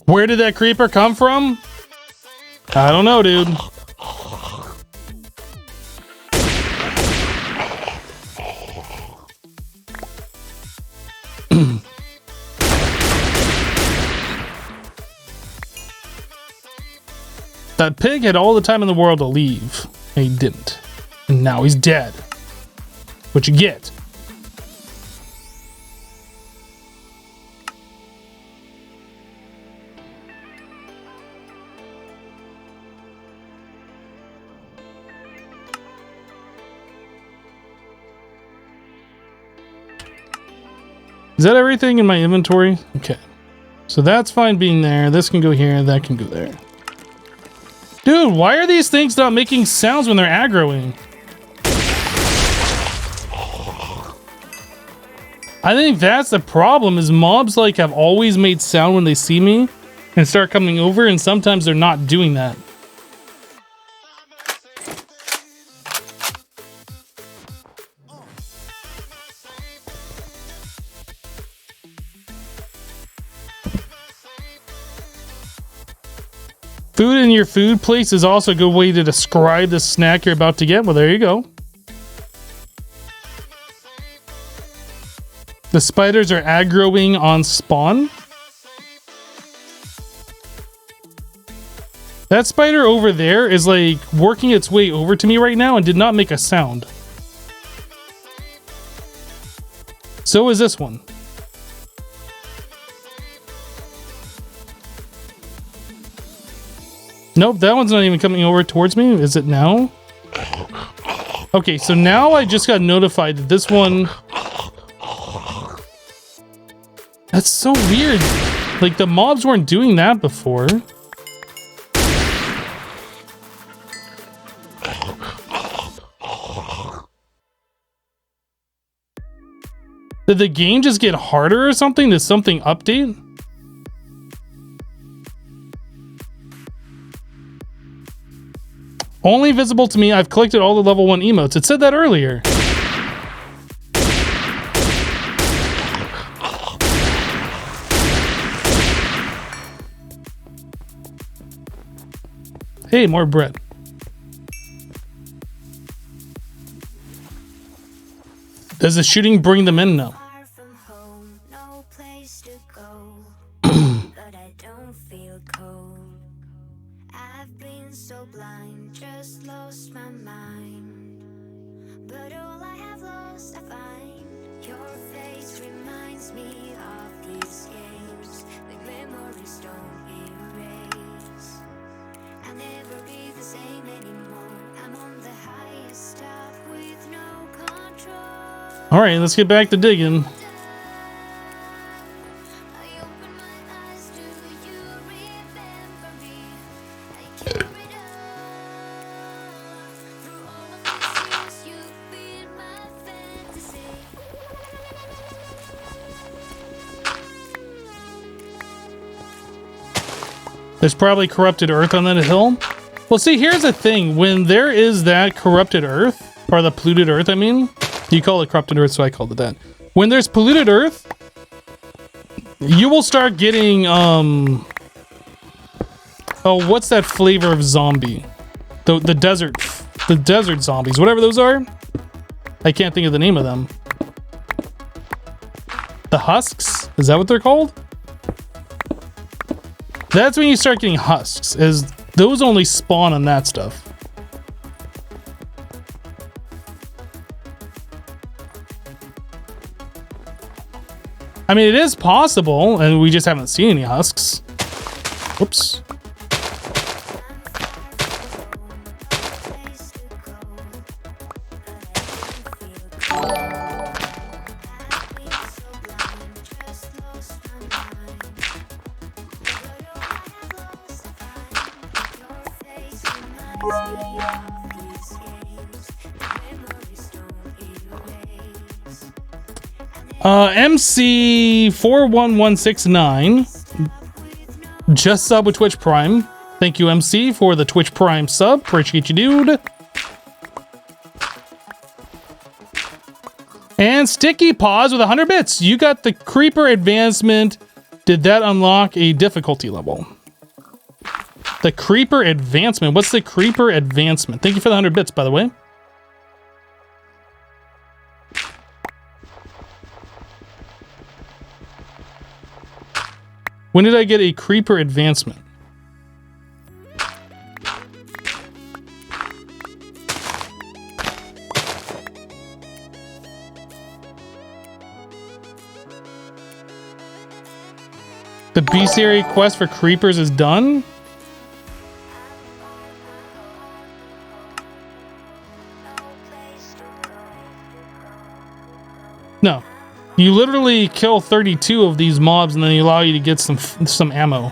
Where did that creeper come from? I don't know, dude. That pig had all the time in the world to leave, and he didn't. And now he's dead. What you get? Is that everything in my inventory? Okay. So that's fine being there. This can go here. That can go there. Dude, why are these things not making sounds when they're aggroing? I think that's the problem, is mobs like have always made sound when they see me and start coming over, and sometimes they're not doing that. Food in your food place is also a good way to describe the snack you're about to get. Well, there you go. The spiders are aggroing on spawn. That spider over there is like working its way over to me right now and did not make a sound. So is this one. Nope, that one's not even coming over towards me. Is it now? Okay, so now I just got notified that this one... That's so weird. Like, the mobs weren't doing that before. Did the game just get harder or something? Did something update? Only visible to me. I've collected all the level 1 emotes. It said that earlier. Hey, more bread. Does the shooting bring them in now? All right, let's get back to digging. There's probably corrupted earth on that hill. Well, see, here's the thing. When there is that corrupted earth, or the polluted earth, I mean, you call it corrupted earth, so I called it that. When there's polluted earth, you will start getting, oh, what's that flavor of zombie? The desert zombies, whatever those are. I can't think of the name of them. The husks? Is that what they're called? That's when you start getting husks, is those only spawn on that stuff. I mean, it is possible, and we just haven't seen any husks. Whoops. MC41169 just sub with Twitch Prime. Thank you, MC, for the Twitch Prime sub. Appreciate you, dude. And Sticky Paws with 100 bits. You got the Creeper Advancement. Did that unlock a difficulty level? The Creeper Advancement. What's the Creeper Advancement? Thank you for the 100 bits, by the way. When did I get a Creeper Advancement? The bestiary quest for creepers is done? No. You literally kill 32 of these mobs and then they allow you to get some ammo.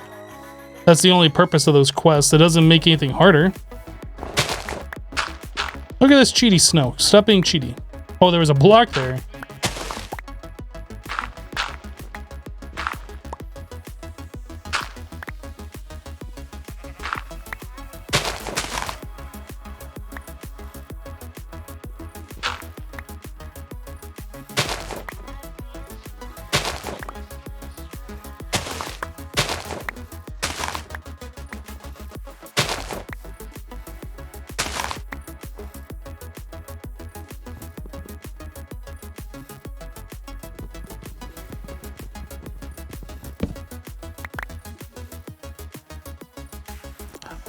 That's the only purpose of those quests. It doesn't make anything harder. Look at this cheaty snow. Stop being cheaty. Oh, there was a block there.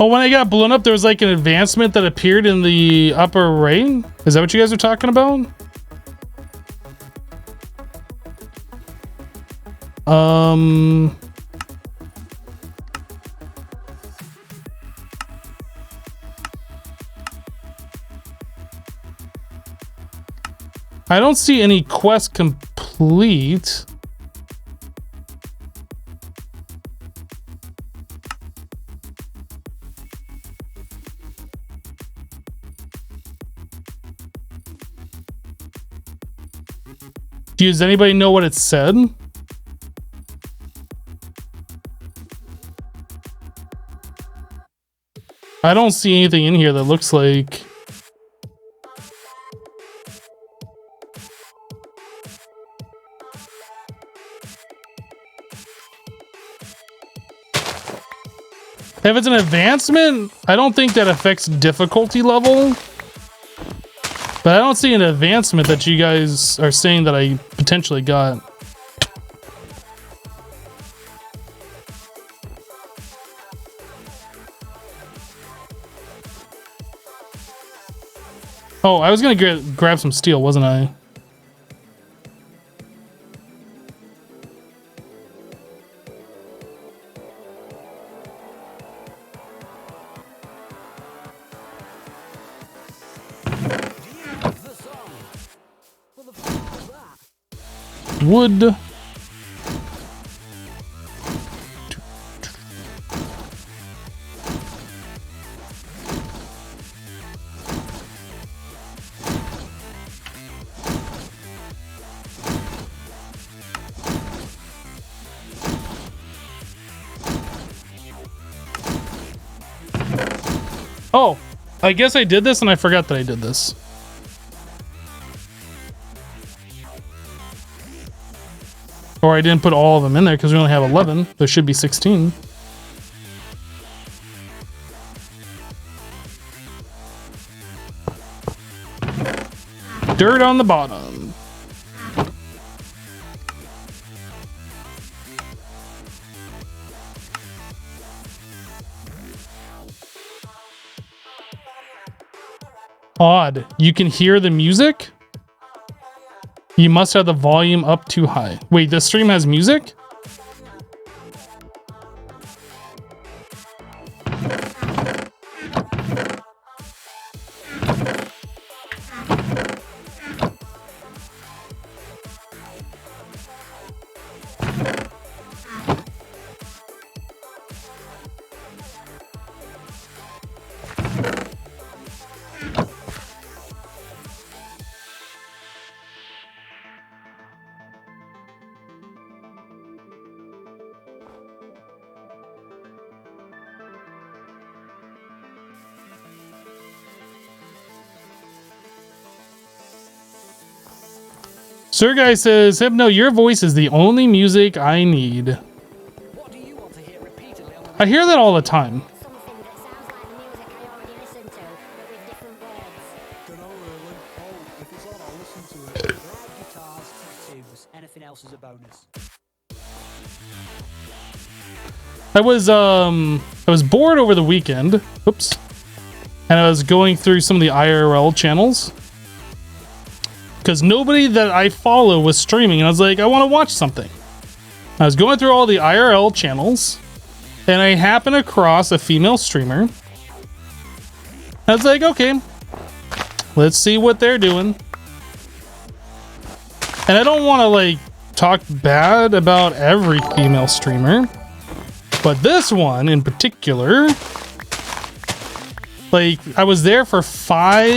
Oh, when I got blown up, there was like an advancement that appeared in the upper right? Is that what you guys are talking about? I don't see any quest complete. Does anybody know what it said? I don't see anything in here that looks like... If it's an advancement, I don't think that affects difficulty level. But I don't see an advancement that you guys are saying that I potentially got. Oh, I was gonna grab some steel, wasn't I? Wood. Oh, I guess I did this and I forgot that I did this. Or I didn't put all of them in there because we only have 11. There should be 16. Dirt on the bottom. Odd. You can hear the music? You must have the volume up too high. Wait, this stream has music? Sir Guy says, Hypno, your voice is the only music I need. What do you want to hear repeatedly on the I hear that all the time. Something that sounds like the music I already listened to, but with different words. Dunno really. Oh, if it's on, I'll listen to it. Loud guitars, tattoos, anything else is a bonus. I was bored over the weekend. Oops. And I was going through some of the IRL channels. Because nobody that I follow was streaming, and I was like, I want to watch something. I was going through all the IRL channels, and I happened across a female streamer. I was like, okay, let's see what they're doing. And I don't want to like talk bad about every female streamer, but this one in particular, like I was there for 5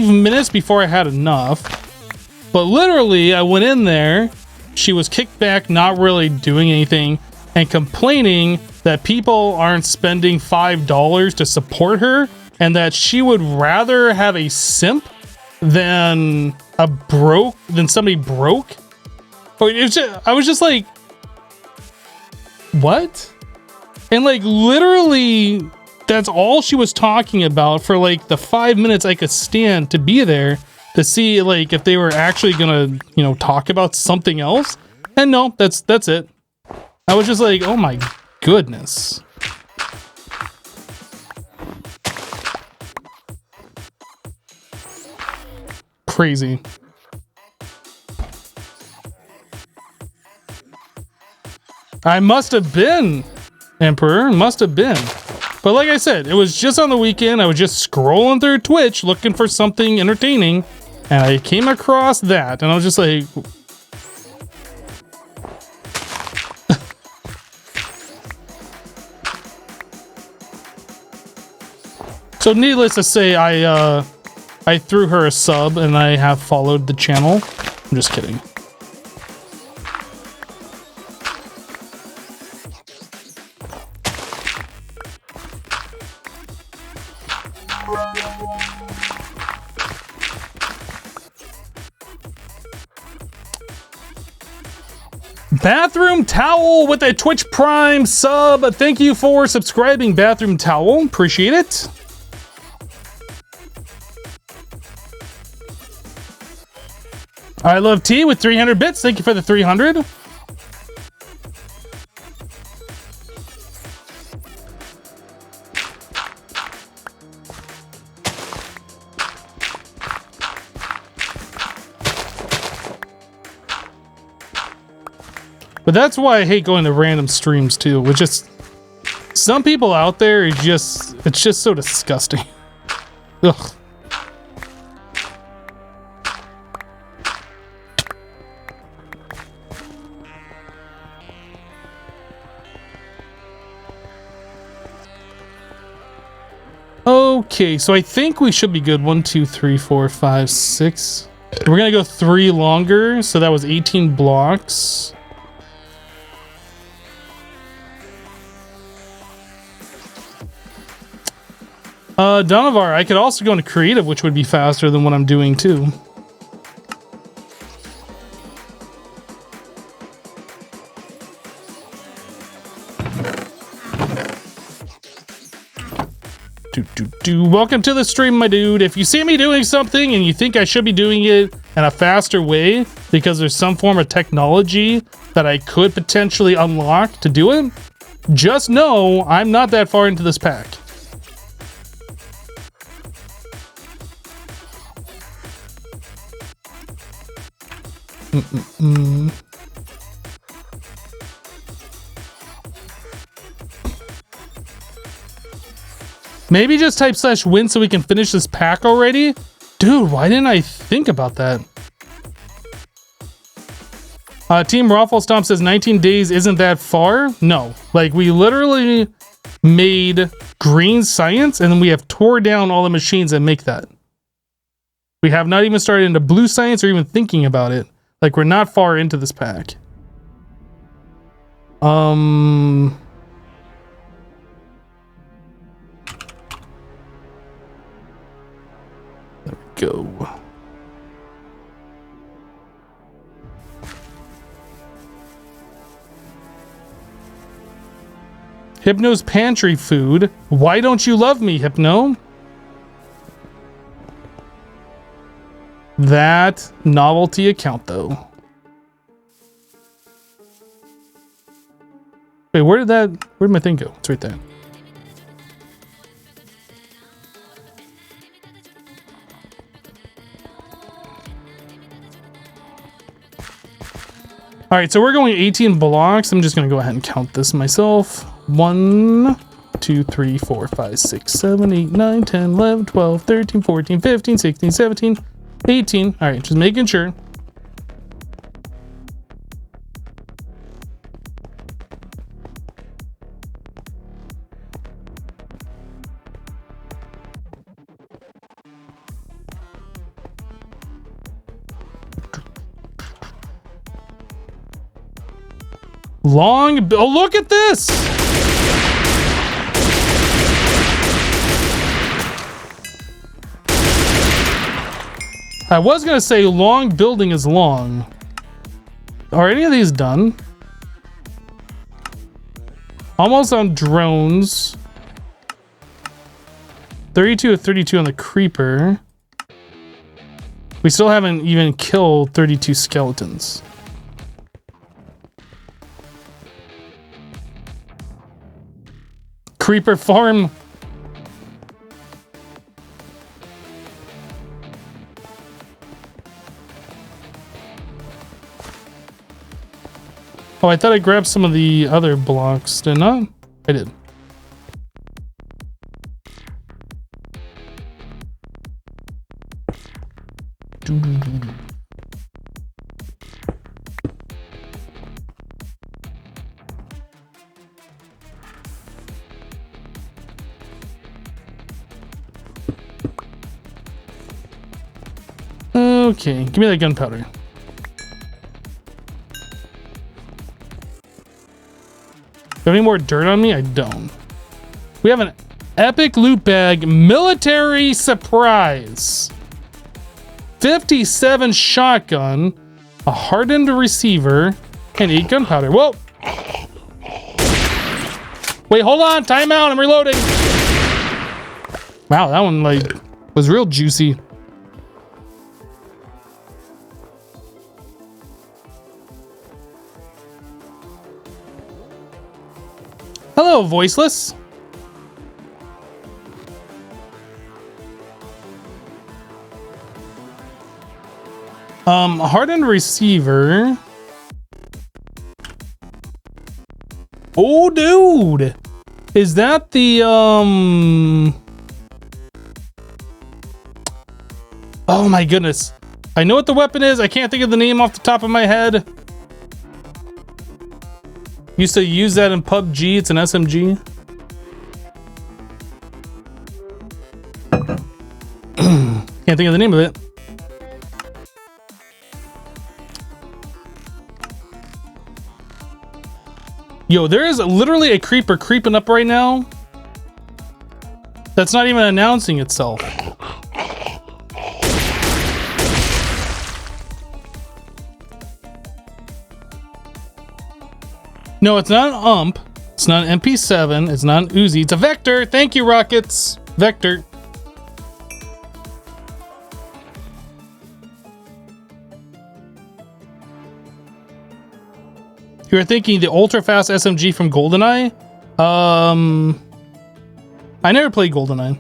minutes before I had enough. But literally, I went in there, she was kicked back, not really doing anything, and complaining that people aren't spending $5 to support her, and that she would rather have a simp than somebody broke. I was just like, what? And like literally, that's all she was talking about for like the 5 minutes I could stand to be there. To see like if they were actually gonna, talk about something else. And no, that's it. I was just like, oh my goodness. Crazy. I must have been, Emperor, must have been. But like I said, it was just on the weekend. I was just scrolling through Twitch looking for something entertaining. And I came across that, and I was just like... So needless to say, I threw her a sub, and I have followed the channel. I'm just kidding. Bathroom Towel with a Twitch Prime sub. Thank you for subscribing, Bathroom Towel. Appreciate it. I love T with 300 bits. Thank you for the 300. But that's why I hate going to random streams too. Which just some people out there it's just so disgusting. Ugh. Okay, so I think we should be good. 1, 2, 3, 4, 5, 6. We're gonna go 3 longer, so that was 18 blocks. Donovar, I could also go into creative, which would be faster than what I'm doing too. Welcome to the stream, my dude. If you see me doing something and you think I should be doing it in a faster way because there's some form of technology that I could potentially unlock to do it, just know I'm not that far into this pack. Maybe just type /win so we can finish this pack already? Dude, why didn't I think about that? Team Raffle Stomp says 19 days isn't that far. No, like we literally made green science and then we have tore down all the machines that make that. We have not even started into blue science or even thinking about it. Like we're not far into this pack. There we go. Hypno's pantry food. Why don't you love me, Hypno? That novelty account, though. Wait, where'd my thing go? It's right there. All right, so we're going 18 blocks. I'm just gonna go ahead and count this myself. 1, 2, 3, 4, 5, 6, 7, 8, 9, 10, 11, 12, 13, 14, 15, 16, 17, 18. All right, just making sure. Oh, look at this! I was gonna say long building is long. Are any of these done? Almost on drones. 32 of 32 on the creeper. We still haven't even killed 32 skeletons. Creeper farm. Oh, I thought I grabbed some of the other blocks, didn't I? I did. Okay, give me that gunpowder. Do you have any more dirt on me? I don't. We have an epic loot bag military surprise. 57 shotgun, a hardened receiver, and 8 gunpowder. Whoa! Wait, hold on, time out, I'm reloading. Wow, that one like was real juicy. Hello, voiceless. Hardened receiver. Oh, dude. Is that the, oh my goodness. I know what the weapon is. I can't think of the name off the top of my head. Used to use that in PUBG. It's an SMG. Can't think of the name of it. Yo, there is literally a creeper creeping up right now. That's not even announcing itself. No, it's not an UMP. It's not an MP7. It's not an Uzi. It's a Vector. Thank you, Rockets. Vector. You were thinking the ultra-fast SMG from GoldenEye? I never played GoldenEye.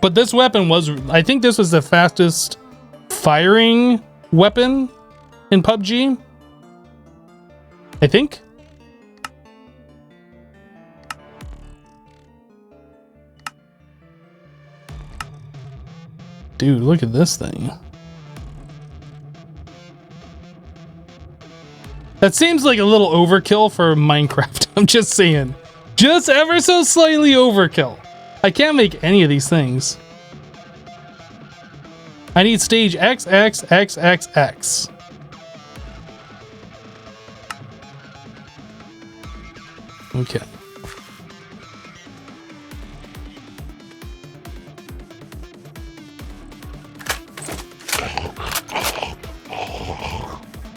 But this weapon was... I think this was the fastest firing weapon in PUBG. I think. Dude, look at this thing. That seems like a little overkill for Minecraft. I'm just saying. Just ever so slightly overkill. I can't make any of these things. I need stage XXXXX. Okay.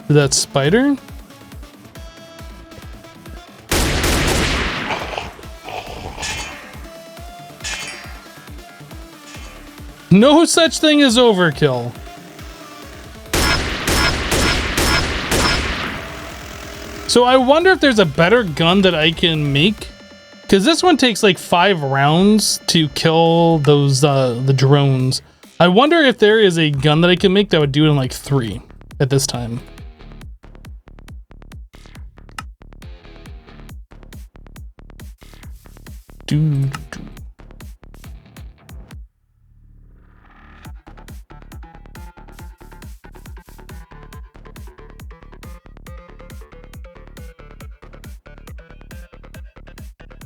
That spider? No such thing as overkill. So I wonder if there's a better gun that I can make. Because this one takes like 5 rounds to kill those, the drones. I wonder if there is a gun that I can make that would do it in like 3 at this time. Dude.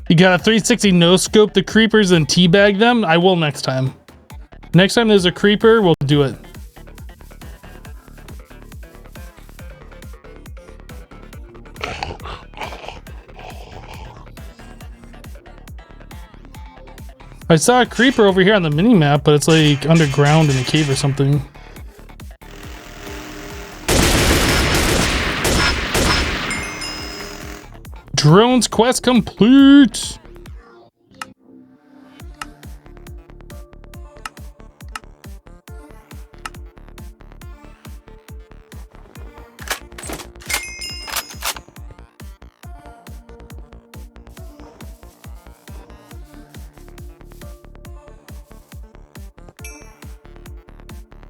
You got a 360 no scope the creepers and teabag them? I will next time. Next time there's a creeper, we'll do it. I saw a creeper over here on the mini-map, but it's like underground in a cave or something. Drones quest complete!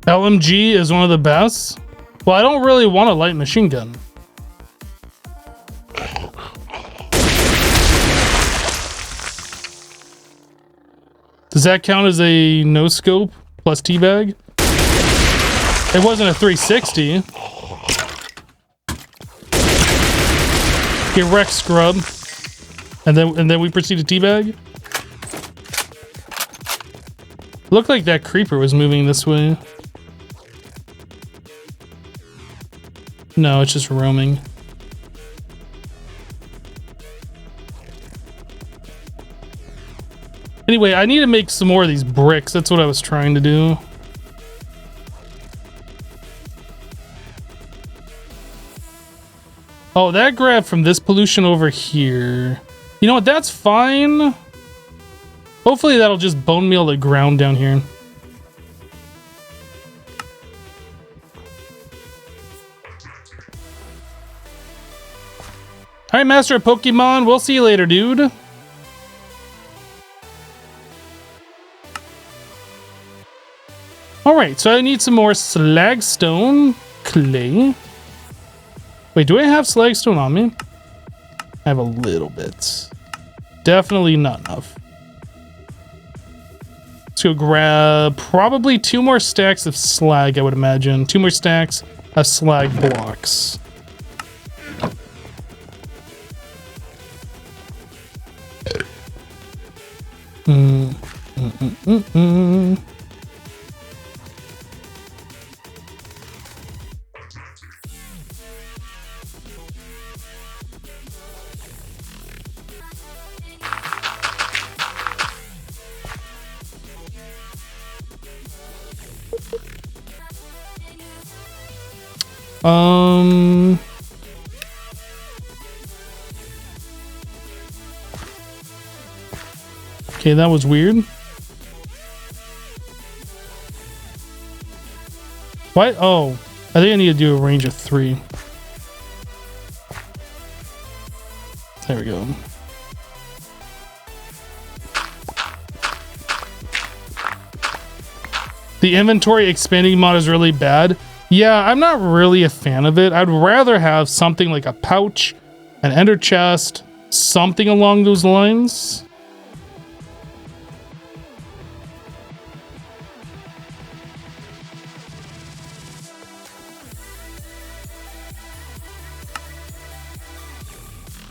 LMG is one of the best. Well, I don't really want a light machine gun. Does that count as a no scope plus teabag? It wasn't a 360. Get wrecked, scrub. And then we proceed to teabag. Looked like that creeper was moving this way. No, it's just roaming. Anyway, I need to make some more of these bricks. That's what I was trying to do. Oh, that grabbed from this pollution over here. You know what? That's fine. Hopefully that'll just bone meal the ground down here. Alright, Master of Pokemon. We'll see you later, dude. Alright, so I need some more slagstone clay. Wait, do I have slagstone on me? I have a little bit. Definitely not enough. Let's go grab probably 2 more stacks of slag, I would imagine. 2 more stacks of slag blocks. Okay, that was weird. What? Oh, I think I need to do a range of 3. There we go. The inventory expanding mod is really bad. Yeah, I'm not really a fan of it. I'd rather have something like a pouch, an ender chest, something along those lines.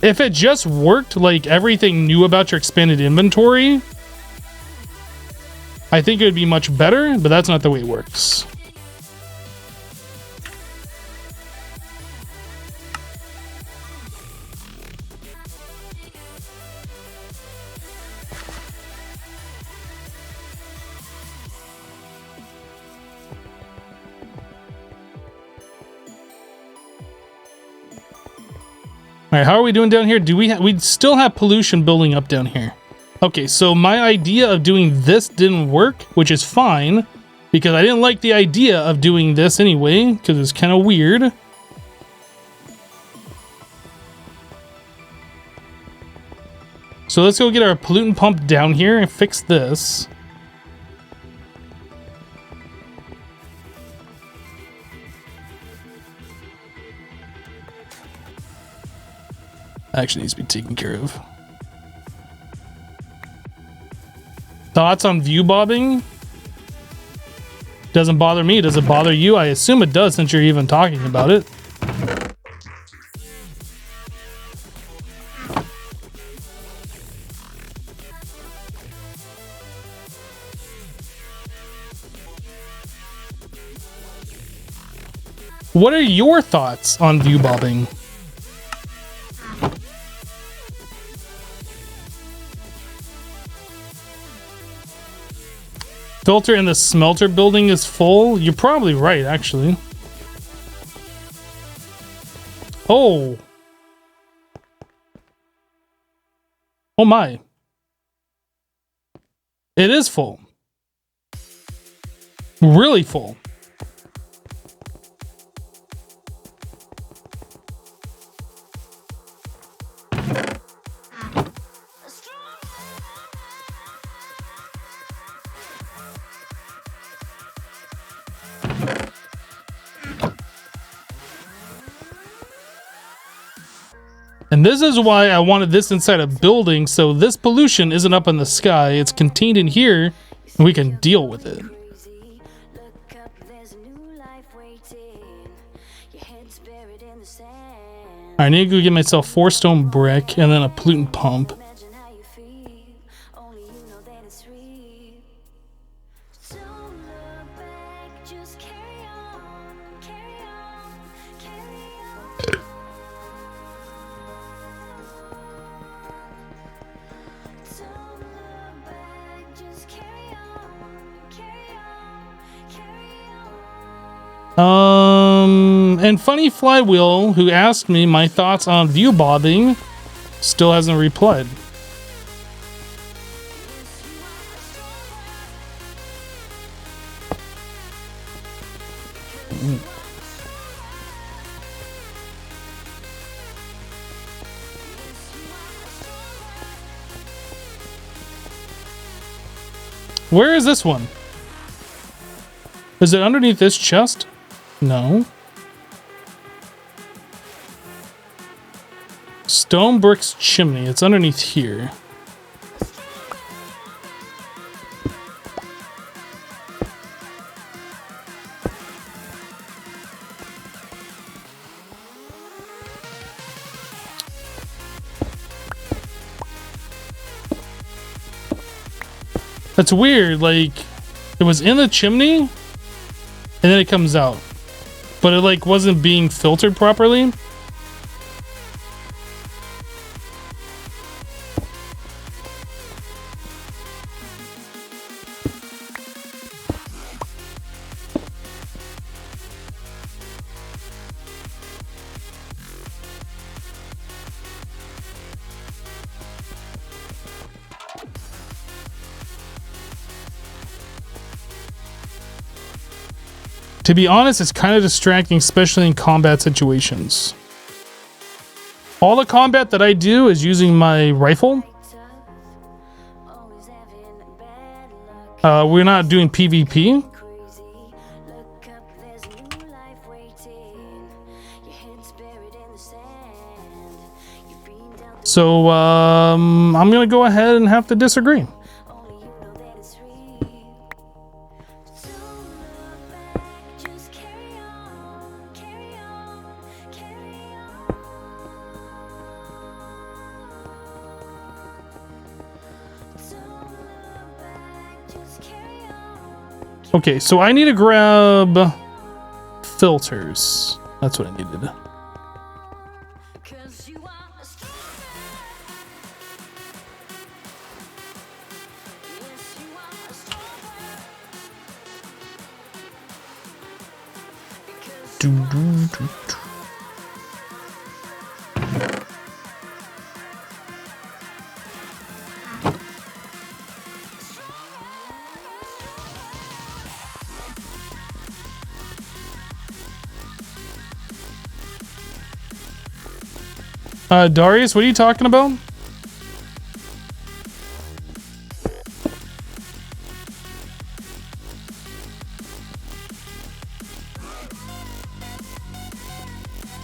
If it just worked like everything new about your expanded inventory, I think it would be much better, but that's not the way it works. All right, how are we doing down here? Do we still have pollution building up down here? Okay, so my idea of doing this didn't work, which is fine, because I didn't like the idea of doing this anyway, because it's kind of weird. So let's go get our pollutant pump down here and fix this. Actually needs to be taken care of. Thoughts on view bobbing? Doesn't bother me. Does it bother you? I assume it does since you're even talking about it. What are your thoughts on view bobbing? Filter in the smelter building is full? You're probably right, actually. Oh. Oh my. It is full. Really full. And this is why I wanted this inside a building, so this pollution isn't up in the sky. It's contained in here, and we can deal with it. I need to go get myself 4 stone brick and then a pollutant pump. And Funny Flywheel, who asked me my thoughts on view bobbing, still hasn't replied. Where is this one? Is it underneath this chest? No. Stone bricks chimney. It's underneath here. That's weird. Like, it was in the chimney and then it comes out, but it like wasn't being filtered properly. To be honest, it's kind of distracting, especially in combat situations. All the combat that I do is using my rifle. We're not doing PvP. So, I'm gonna go ahead and have to disagree. Okay, so I need to grab filters. That's what I needed. Darius, what are you talking about?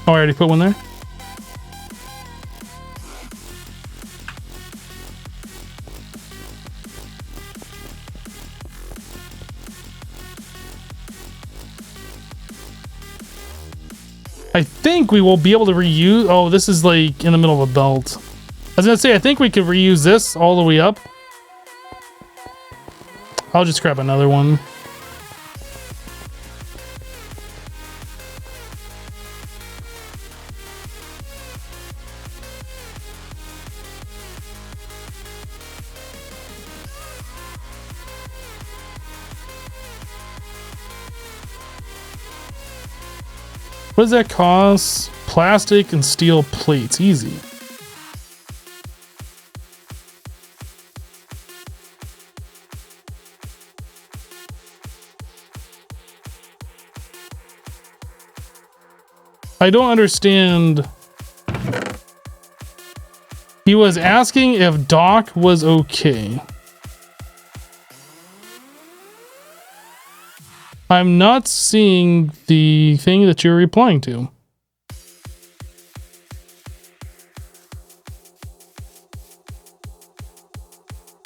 Oh, I already put one there. I think we will be able to reuse. Oh, this is like in the middle of a belt. I was gonna say, I think we could reuse this all the way up. I'll just grab another one. What does that cost? Plastic and steel plates. Easy. I don't understand. He was asking if Doc was okay. I'm not seeing the thing that you're replying to.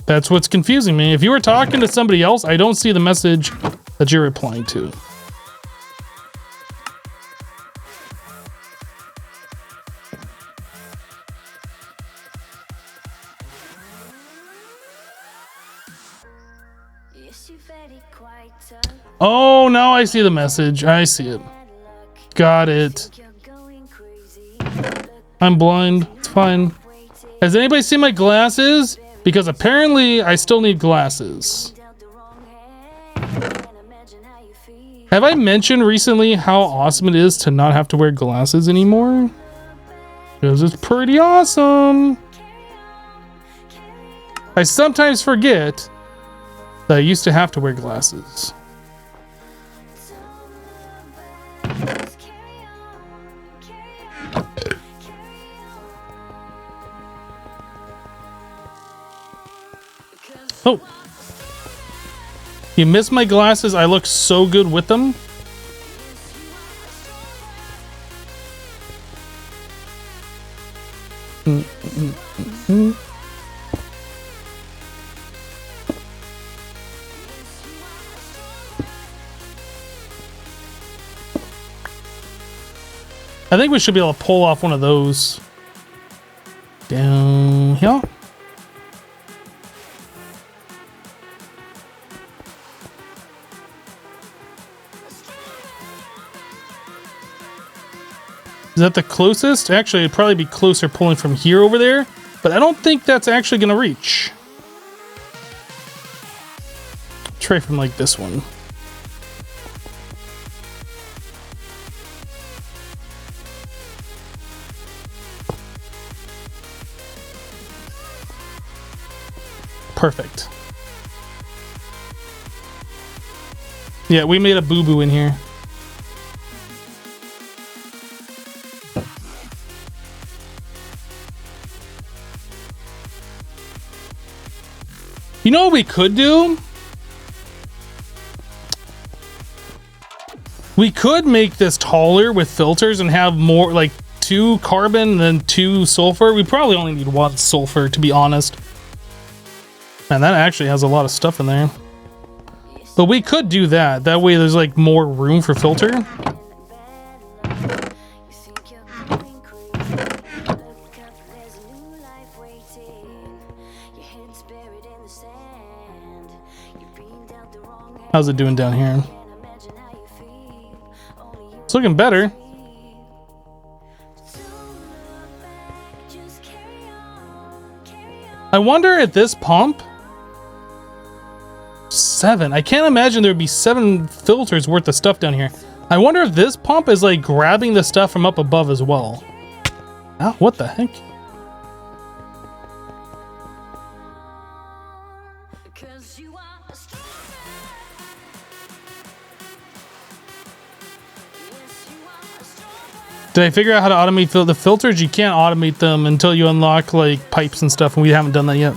That's what's confusing me. If you were talking to somebody else, I don't see the message that you're replying to. Oh, now I see the message. I see it. Got it. I'm blind. It's fine. Has anybody seen my glasses? Because apparently I still need glasses. Have I mentioned recently how awesome it is to not have to wear glasses anymore? Because it's pretty awesome. I sometimes forget that I used to have to wear glasses. Oh. You missed my glasses. I look so good with them. I think we should be able to pull off one of those. Down here. Is that the closest? Actually, it'd probably be closer pulling from here over there, but I don't think that's actually going to reach. Try from like this one. Perfect. Yeah, we made a boo-boo in here. You know what we could do? We could make this taller with filters and have more, like 2 carbon and then 2 sulfur. We probably only need 1 sulfur, to be honest. Man, that actually has a lot of stuff in there. But we could do that. That way there's like more room for filter. How's it doing down here? It's looking better. I wonder at this pump. 7. I can't imagine there'd be 7 filters worth of stuff down here. I wonder if this pump is like grabbing the stuff from up above as well. Ah, what the heck? Did I figure out how to automate the filters? You can't automate them until you unlock like pipes and stuff, and we haven't done that yet.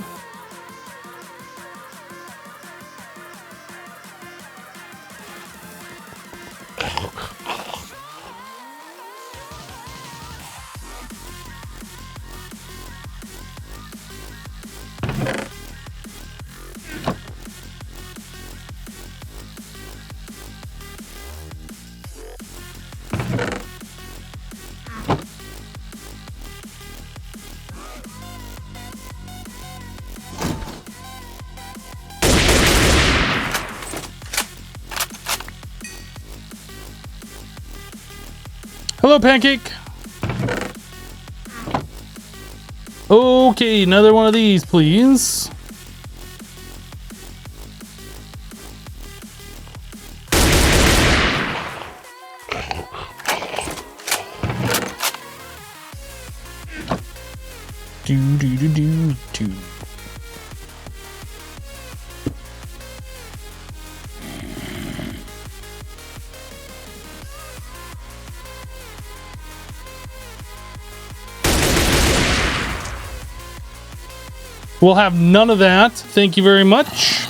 Hello, Pancake. Okay, another one of these, please. Do do do do do. We'll have none of that. Thank you very much.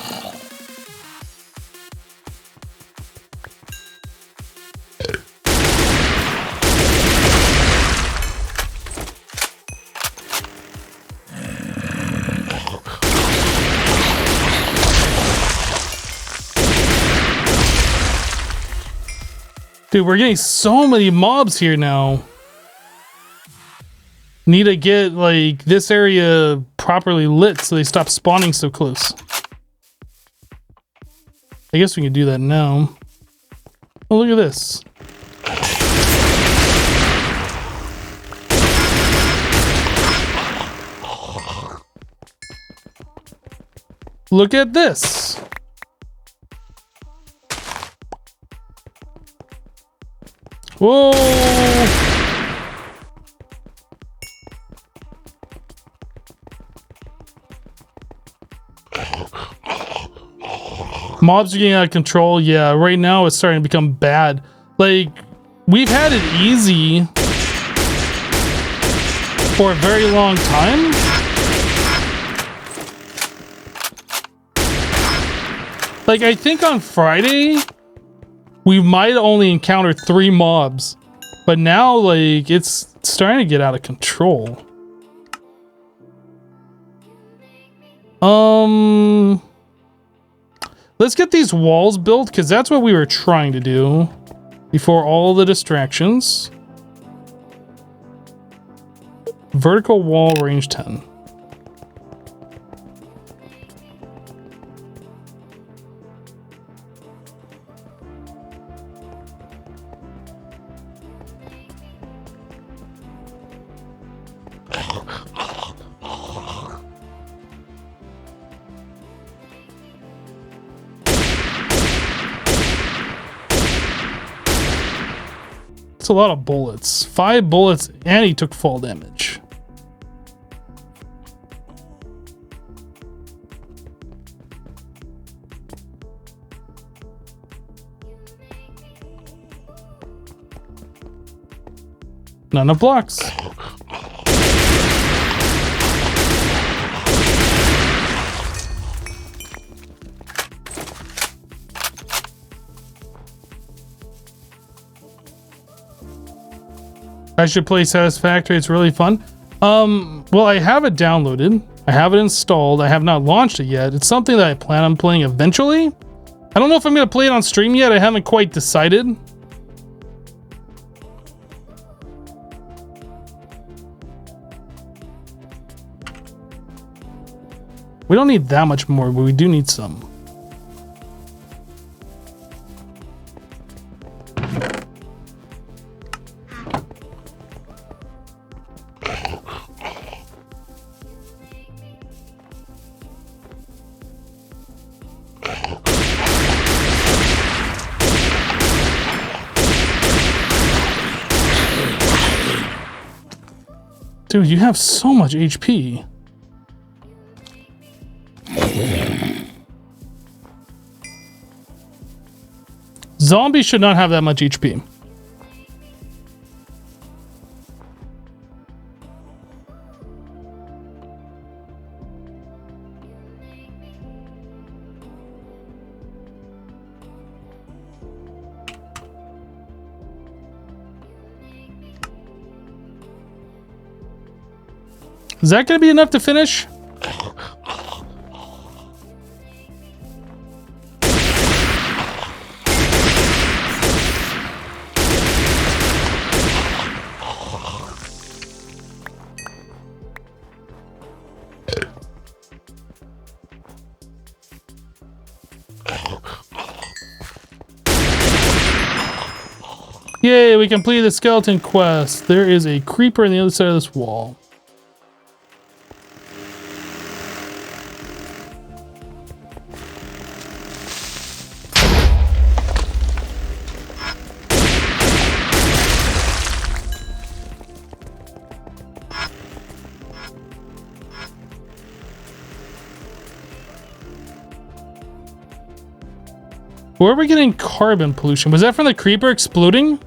Dude, we're getting so many mobs here now. Need to get like this area properly lit so they stop spawning so close. I guess we can do that now. Oh, look at this. Look at this. Whoa. Mobs are getting out of control. Yeah, right now it's starting to become bad. Like, we've had it easy for a very long time. Like, I think on Friday, we might only encounter 3 mobs. But now, like, it's starting to get out of control. Let's get these walls built, because that's what we were trying to do before all the distractions. Vertical wall, range 10. That's a lot of bullets. 5 bullets, and he took fall damage. Not enough blocks. I should play Satisfactory. It's really fun. Well, I have it downloaded. I have it installed. I have not launched it yet. It's something that I plan on playing eventually. I don't know if I'm going to play it on stream yet. I haven't quite decided. We don't need that much more, but we do need some. Dude, you have so much HP. Zombies should not have that much HP. Is that going to be enough to finish? Yay, we completed the skeleton quest. There is a creeper on the other side of this wall. Where are we getting carbon pollution? Was that from the creeper exploding?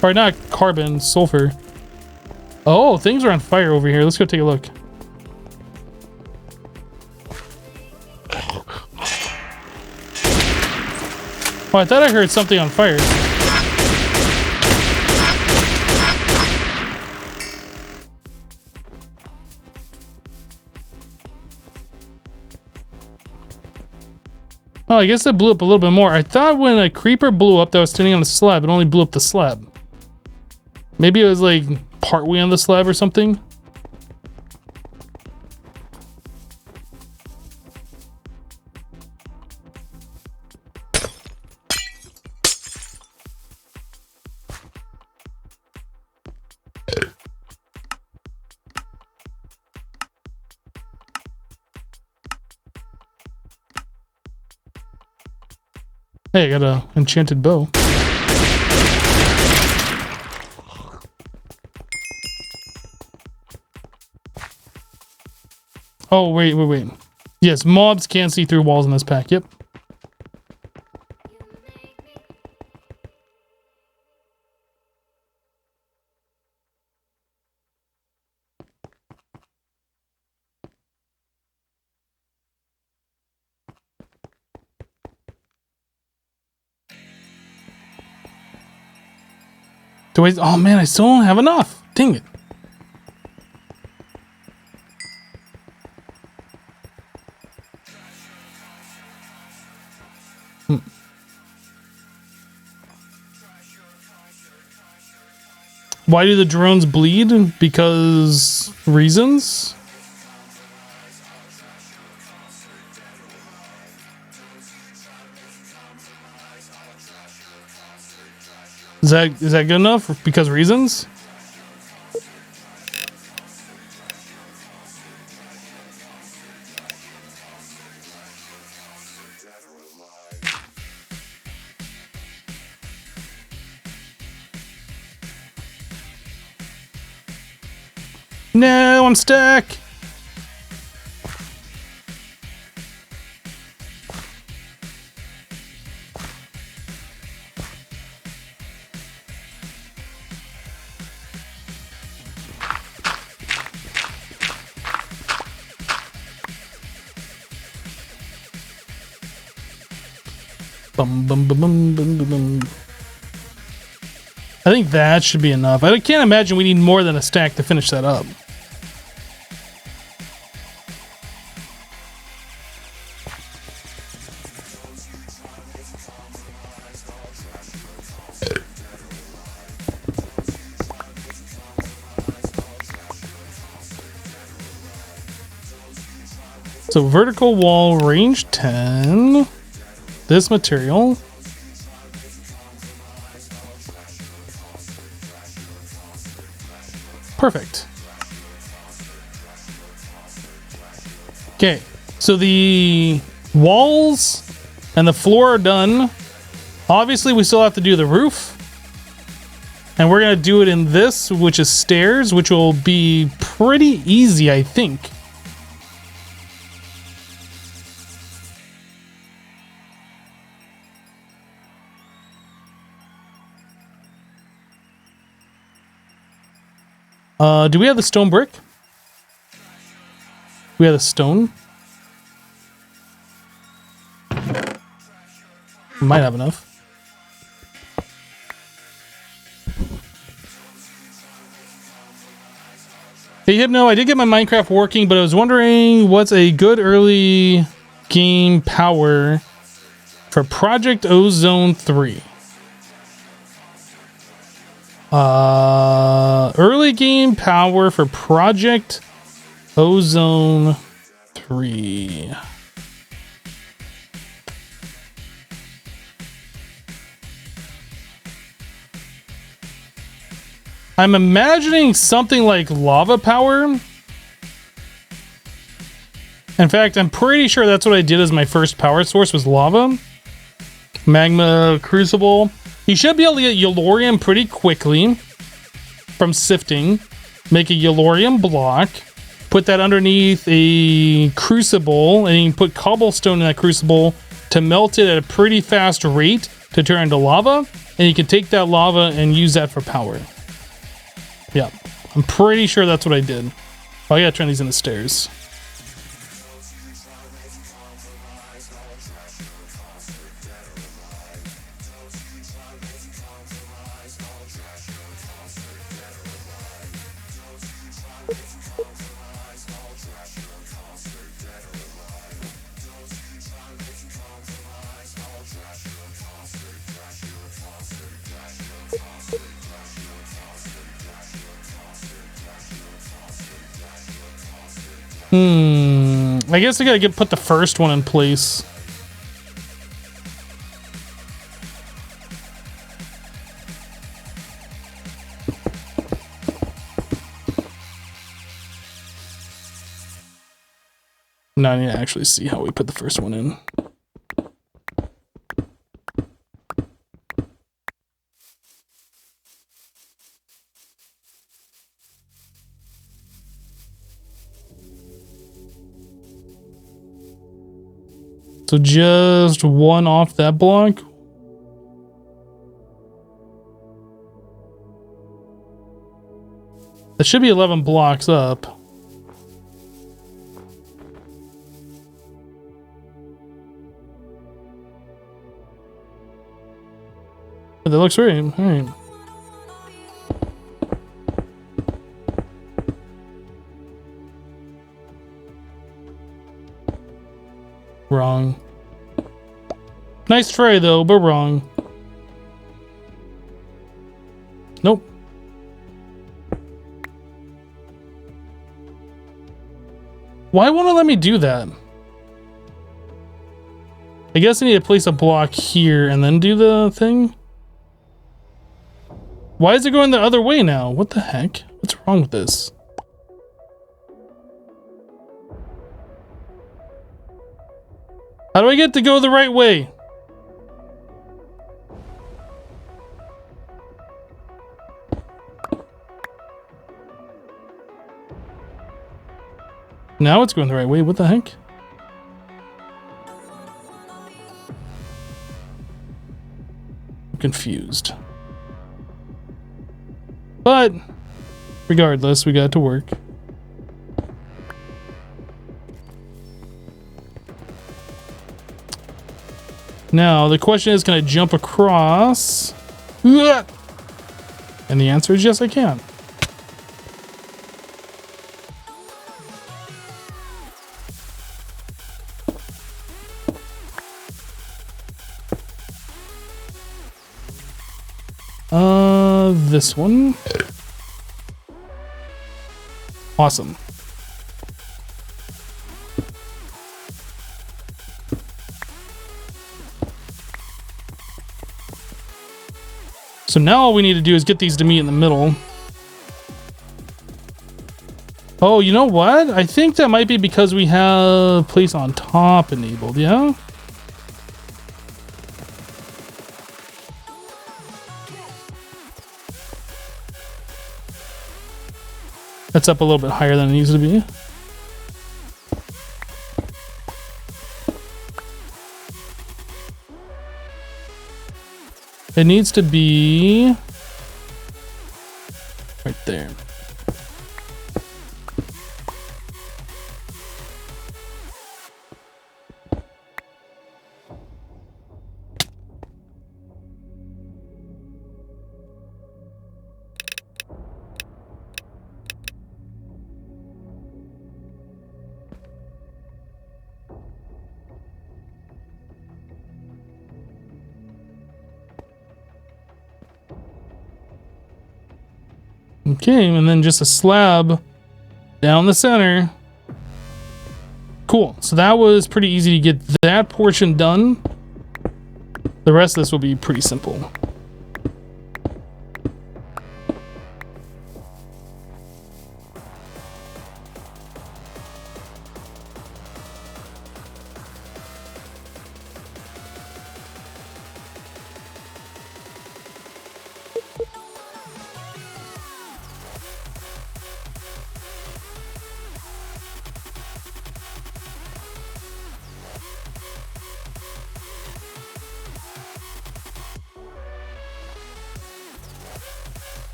Or not carbon, sulfur. Oh, things are on fire over here. Let's go take a look. Oh, I thought I heard something on fire. Oh, I guess it blew up a little bit more. I thought when a creeper blew up that was standing on a slab, it only blew up the slab. Maybe it was like partway on the slab or something. Hey, I got a enchanted bow. Oh, wait. Yes, mobs can't see through walls in this pack. Yep. Oh man, I still don't have enough. Dang it. Why do the drones bleed? Because reasons? Is that good enough? Because reasons? No, I'm stuck. Bum, bum, bum, bum, bum, bum, bum. I think that should be enough. I can't imagine we need more than a stack to finish that up. So vertical wall, range 10. This material. Perfect. Okay, so the walls and the floor are done. Obviously, we still have to do the roof. And we're gonna do it in this, which is stairs, which will be pretty easy, I think. Do we have the stone brick? We have the stone. Might have enough. Hey Hypno, I did get my Minecraft working, but I was wondering what's a good early game power for Project Ozone 3. Early game power for Project Ozone 3. I'm imagining something like lava power. In fact, I'm pretty sure that's what I did as my first power source was lava. Magma crucible. You should be able to get Yellorium pretty quickly from sifting. Make a Yellorium block. Put that underneath a crucible, and you can put cobblestone in that crucible to melt it at a pretty fast rate to turn into lava. And you can take that lava and use that for power. Yeah, I'm pretty sure that's what I did. Oh, I gotta turn these into stairs. I guess I gotta put the first one in place. Now I need to actually see how we put the first one in. So just one off that block. That should be 11 blocks up. That looks right. All right. Wrong. Nice try though, but wrong. Nope. Why won't it let me do that? I guess I need to place a block here and then do the thing. Why is it going the other way now? What the heck? What's wrong with this? How do I get to go the right way? Now it's going the right way. What the heck? I'm confused. But regardless, we got it to work. Now, the question is, can I jump across? And the answer is yes, I can. This one. Awesome. So now all we need to do is get these to meet in the middle. Oh, you know what? I think that might be because we have place on top enabled, yeah? That's up a little bit higher than it needs to be. It needs to be right there. Okay, and then just a slab down the center. Cool. So that was pretty easy to get that portion done. The rest of this will be pretty simple.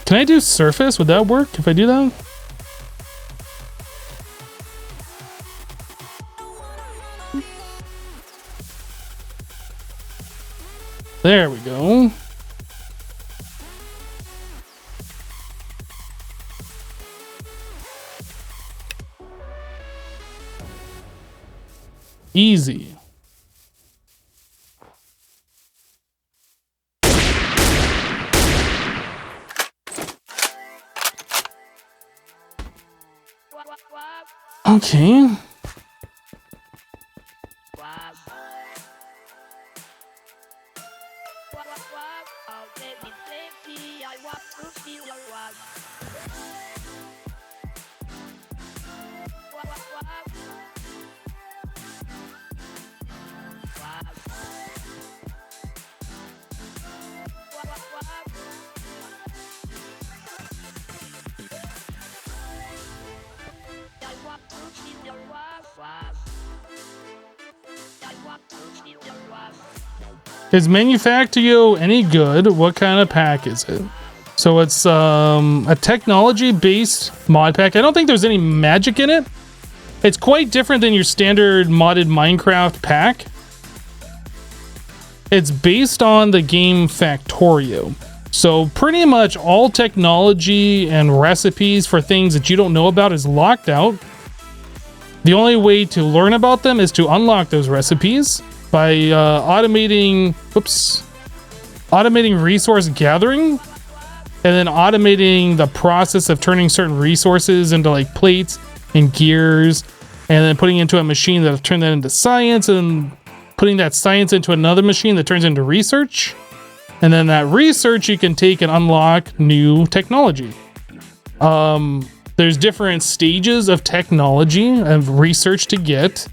Can I do surface? Would that work if I do that? There we go. Easy. Okay. Is Manufactio any good? What kind of pack is it? So it's a technology-based mod pack. I don't think there's any magic in it. It's quite different than your standard modded Minecraft pack. It's based on the game Factorio. So pretty much all technology and recipes for things that you don't know about is locked out. The only way to learn about them is to unlock those recipes by automating resource gathering, and then automating the process of turning certain resources into like plates and gears, and then putting into a machine that'll turn that into science, and putting that science into another machine that turns into research. And then that research you can take and unlock new technology. There's different stages of technology and research to get.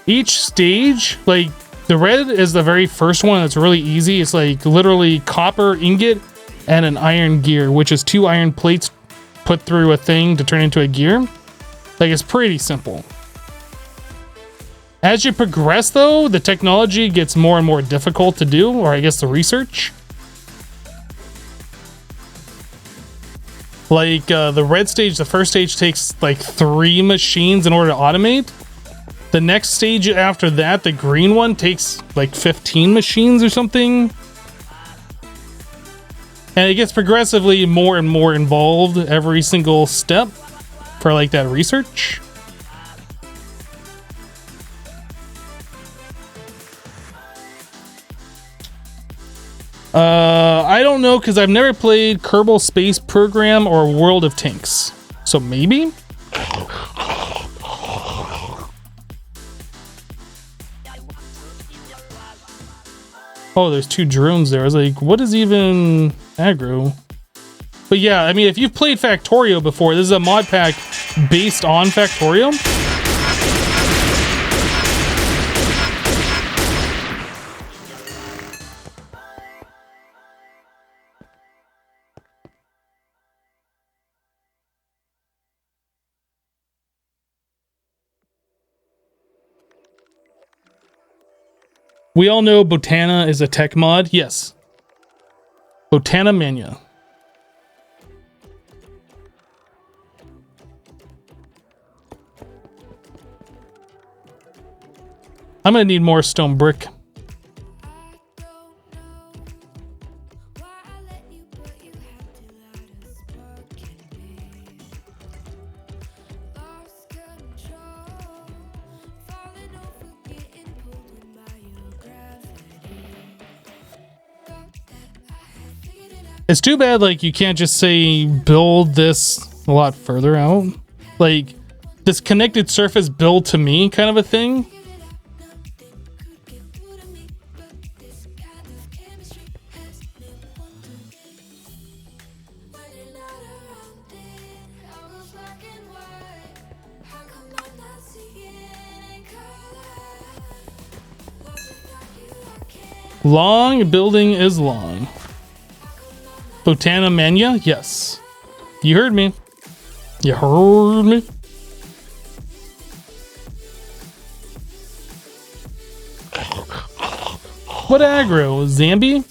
Each stage, like the red is the very first one. It's really easy. It's like literally copper ingot and an iron gear, which is 2 iron plates put through a thing to turn into a gear. Like, it's pretty simple. As you progress though, the technology gets more and more difficult to do, or I guess the research. Like the red stage, the first stage takes like 3 machines in order to automate. The next stage after that, the green one, takes like 15 machines or something. And it gets progressively more and more involved every single step for like that research. I don't know, because I've never played Kerbal Space Program or World of Tanks. So maybe? Oh, there's 2 drones there. I was like, what is even aggro? But yeah, I mean, if you've played Factorio before, this is a mod pack based on Factorio. We all know Botana is a tech mod. Yes. Botana Mania. I'm gonna need more stone brick. It's too bad, like, you can't just say build this a lot further out. Like, this connected surface build to me kind of a thing. Long building is long. Botana Mania? Yes. You heard me. You heard me. What aggro? Zambi?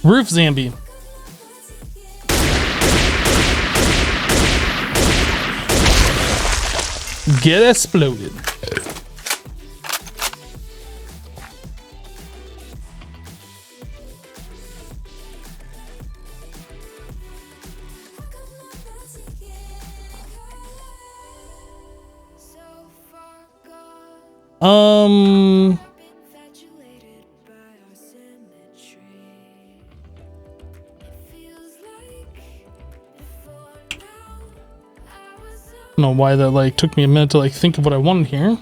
Roof Zambi. Get exploded. I don't know why that like took me a minute to like think of what I wanted here.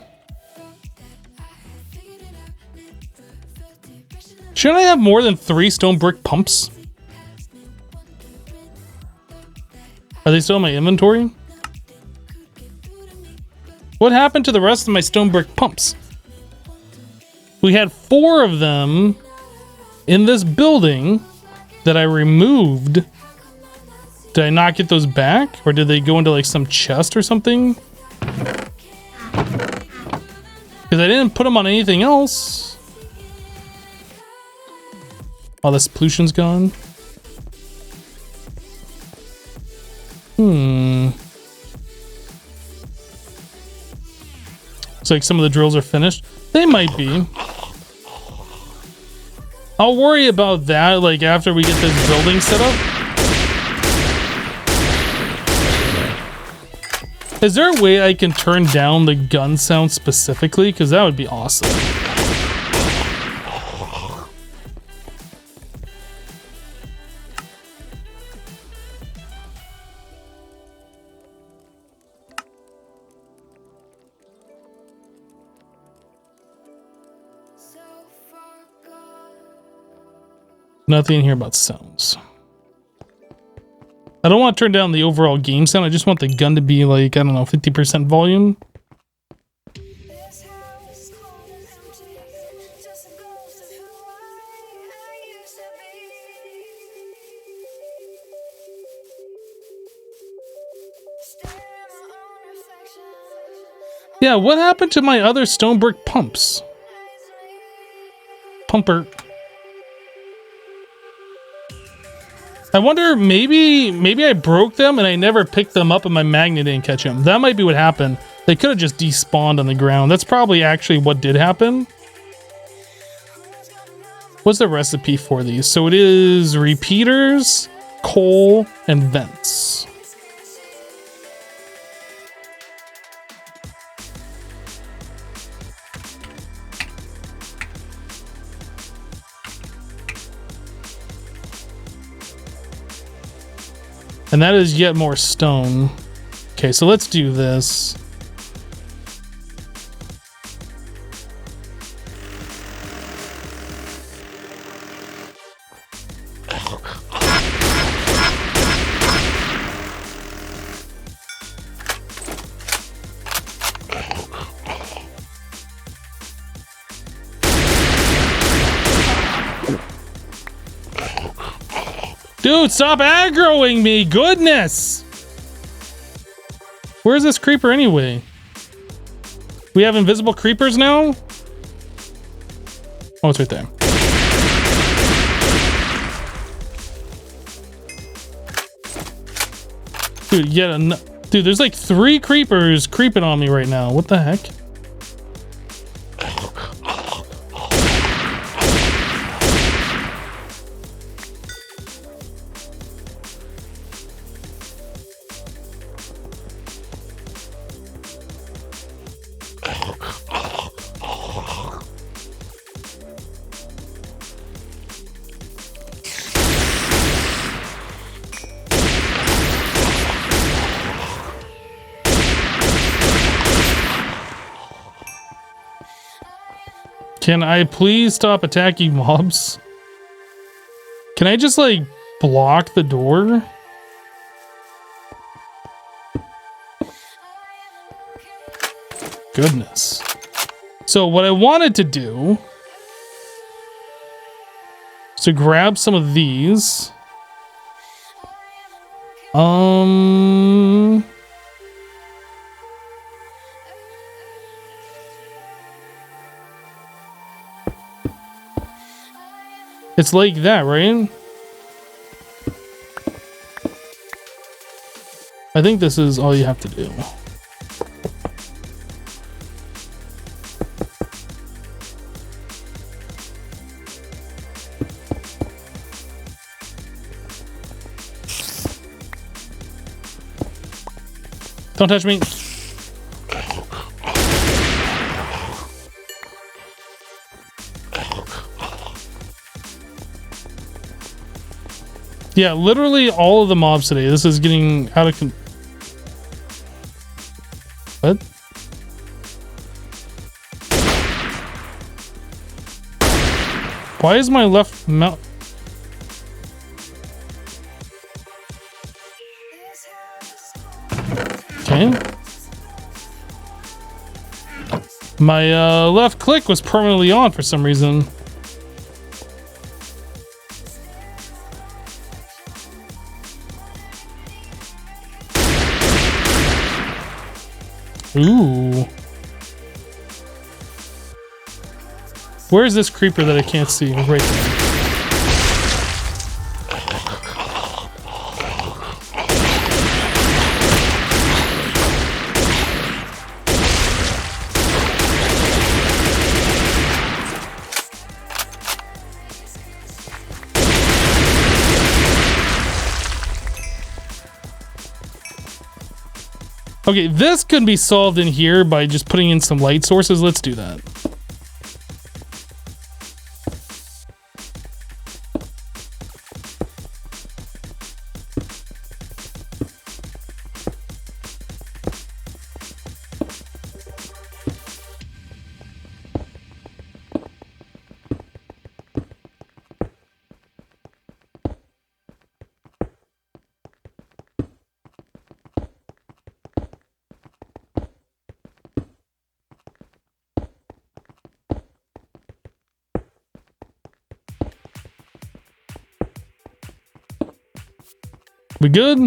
Shouldn't I have more than 3 stone brick pumps? Are they still in my inventory? What happened to the rest of my stone brick pumps? We had 4 of them in this building that I removed. Did I not get those back? Or did they go into like some chest or something? Because I didn't put them on anything else. Oh, this pollution's gone. Looks like some of the drills are finished. They might be. I'll worry about that like after we get this building set up. Is there a way I can turn down the gun sound specifically? Because that would be awesome. Nothing here about sounds. I don't want to turn down the overall game sound. I just want the gun to be like, I don't know, 50% volume. Yeah, what happened to my other stone brick pumps? Pumper. I wonder, maybe I broke them and I never picked them up and my magnet didn't catch them. That might be what happened. They could have just despawned on the ground. That's probably actually what did happen. What's the recipe for these? So it is repeaters, coal, and vents. And that is yet more stone. Okay, so let's do this. Dude, stop aggroing me! Goodness! Where's this creeper anyway? We have invisible creepers now? Oh, it's right there. Dude, dude, there's like 3 creepers creeping on me right now. What the heck? Can I please stop attacking mobs? Can I just like block the door? Goodness. So what I wanted to do is to grab some of these. It's like that, right? I think this is all you have to do. Don't touch me. Yeah, literally all of the mobs today. This is getting out of what? Why is my left mouse? Okay. My left click was permanently on for some reason. Ooh. Where is this creeper that I can't see? Right there. Okay, this could be solved in here by just putting in some light sources. Let's do that. We good?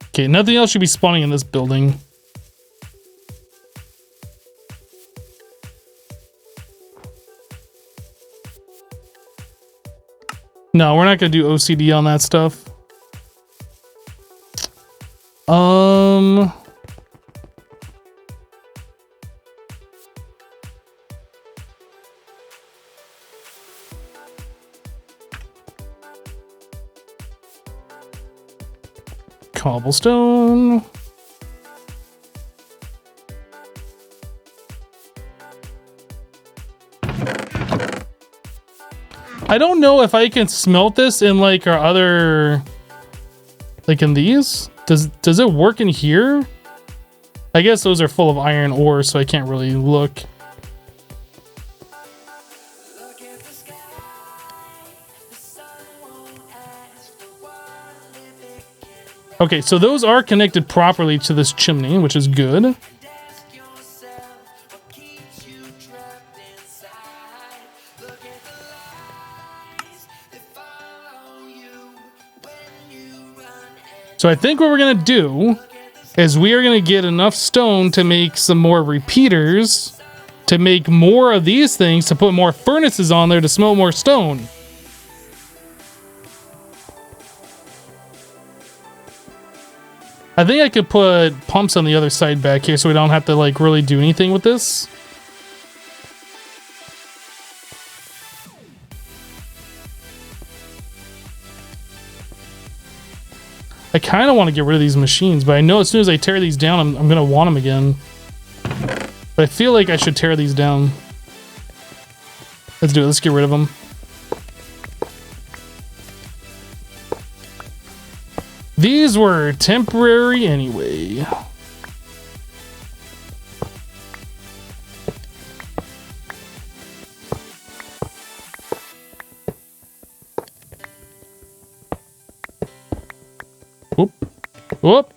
Okay, nothing else should be spawning in this building. No, we're not gonna do OCD on that stuff. Cobblestone. I don't know if I can smelt this in like our other, like in these. Does it work in here? I guess those are full of iron ore, so I can't really look. Okay, so those are connected properly to this chimney, which is good. So I think what we're gonna do is we are gonna get enough stone to make some more repeaters, to make more of these things, to put more furnaces on there to smelt more stone. I think I could put pumps on the other side back here so we don't have to like really do anything with this. I kind of want to get rid of these machines, but I know as soon as I tear these down, I'm going to want them again. But I feel like I should tear these down. Let's do it. Let's get rid of them. These were temporary anyway. Whoop.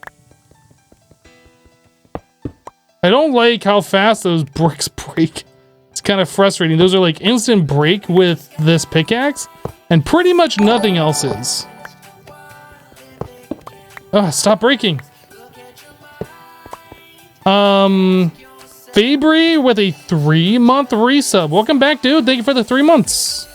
I don't like how fast those bricks break. It's kind of frustrating. Those are like instant break with this pickaxe, and pretty much nothing else is. Ah, stop breaking. Fabry with a 3-month resub. Welcome back, dude. Thank you for the 3 months.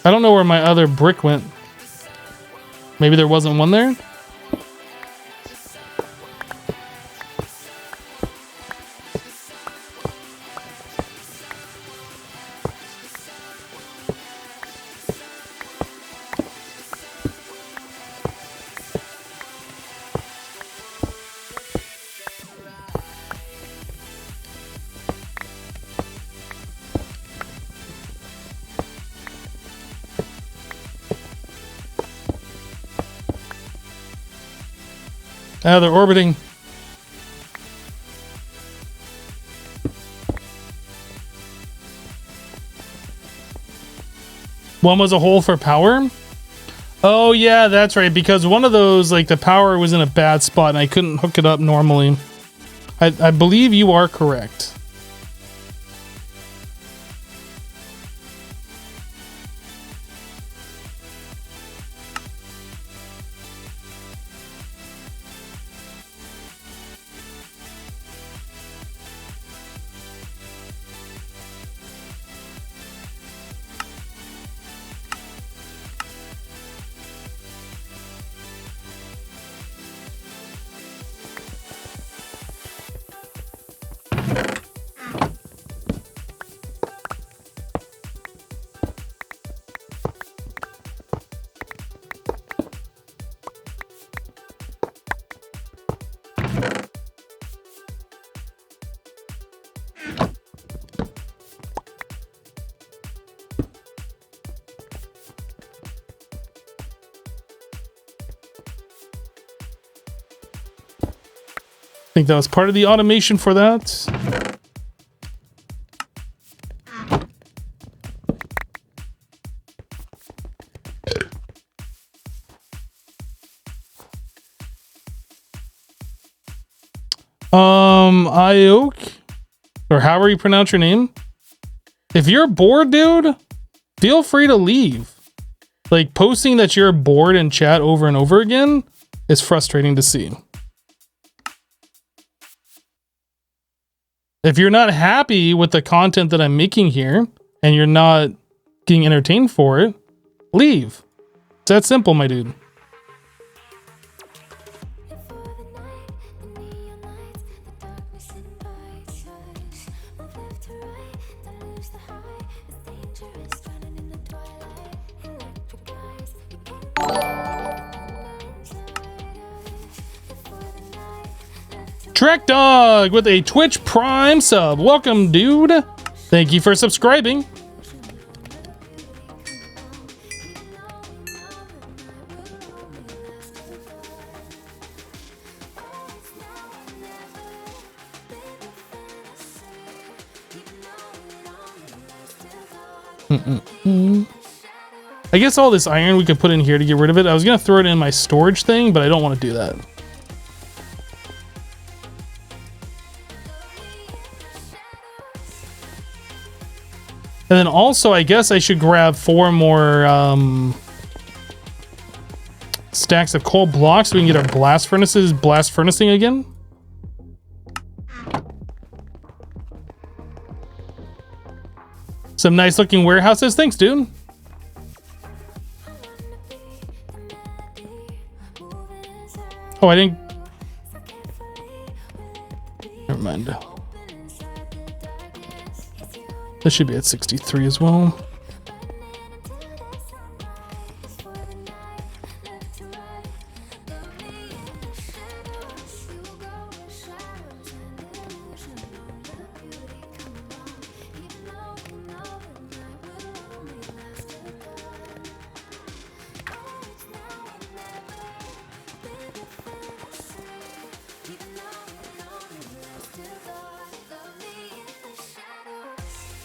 I don't know where my other brick went. Maybe there wasn't one there? Ah, they're orbiting. One was a hole for power? Oh yeah, that's right, because one of those, like the power was in a bad spot and I couldn't hook it up normally. I believe you are correct. I think that was part of the automation for that. Ioke, or however you pronounce your name. If you're bored, dude, feel free to leave. Like, posting that you're bored in chat over and over again is frustrating to see. If you're not happy with the content that I'm making here and you're not getting entertained for it, leave. It's that simple, my dude. Trek Dog with a Twitch Prime sub. Welcome, dude. Thank you for subscribing. I guess all this iron we could put in here to get rid of it. I was gonna throw it in my storage thing, but I don't want to do that. And then also, I guess I should grab 4 more stacks of coal blocks so we can get our blast furnacing again. Some nice looking warehouses. Thanks, dude. Oh, I didn't. Never mind. This should be at 63 as well.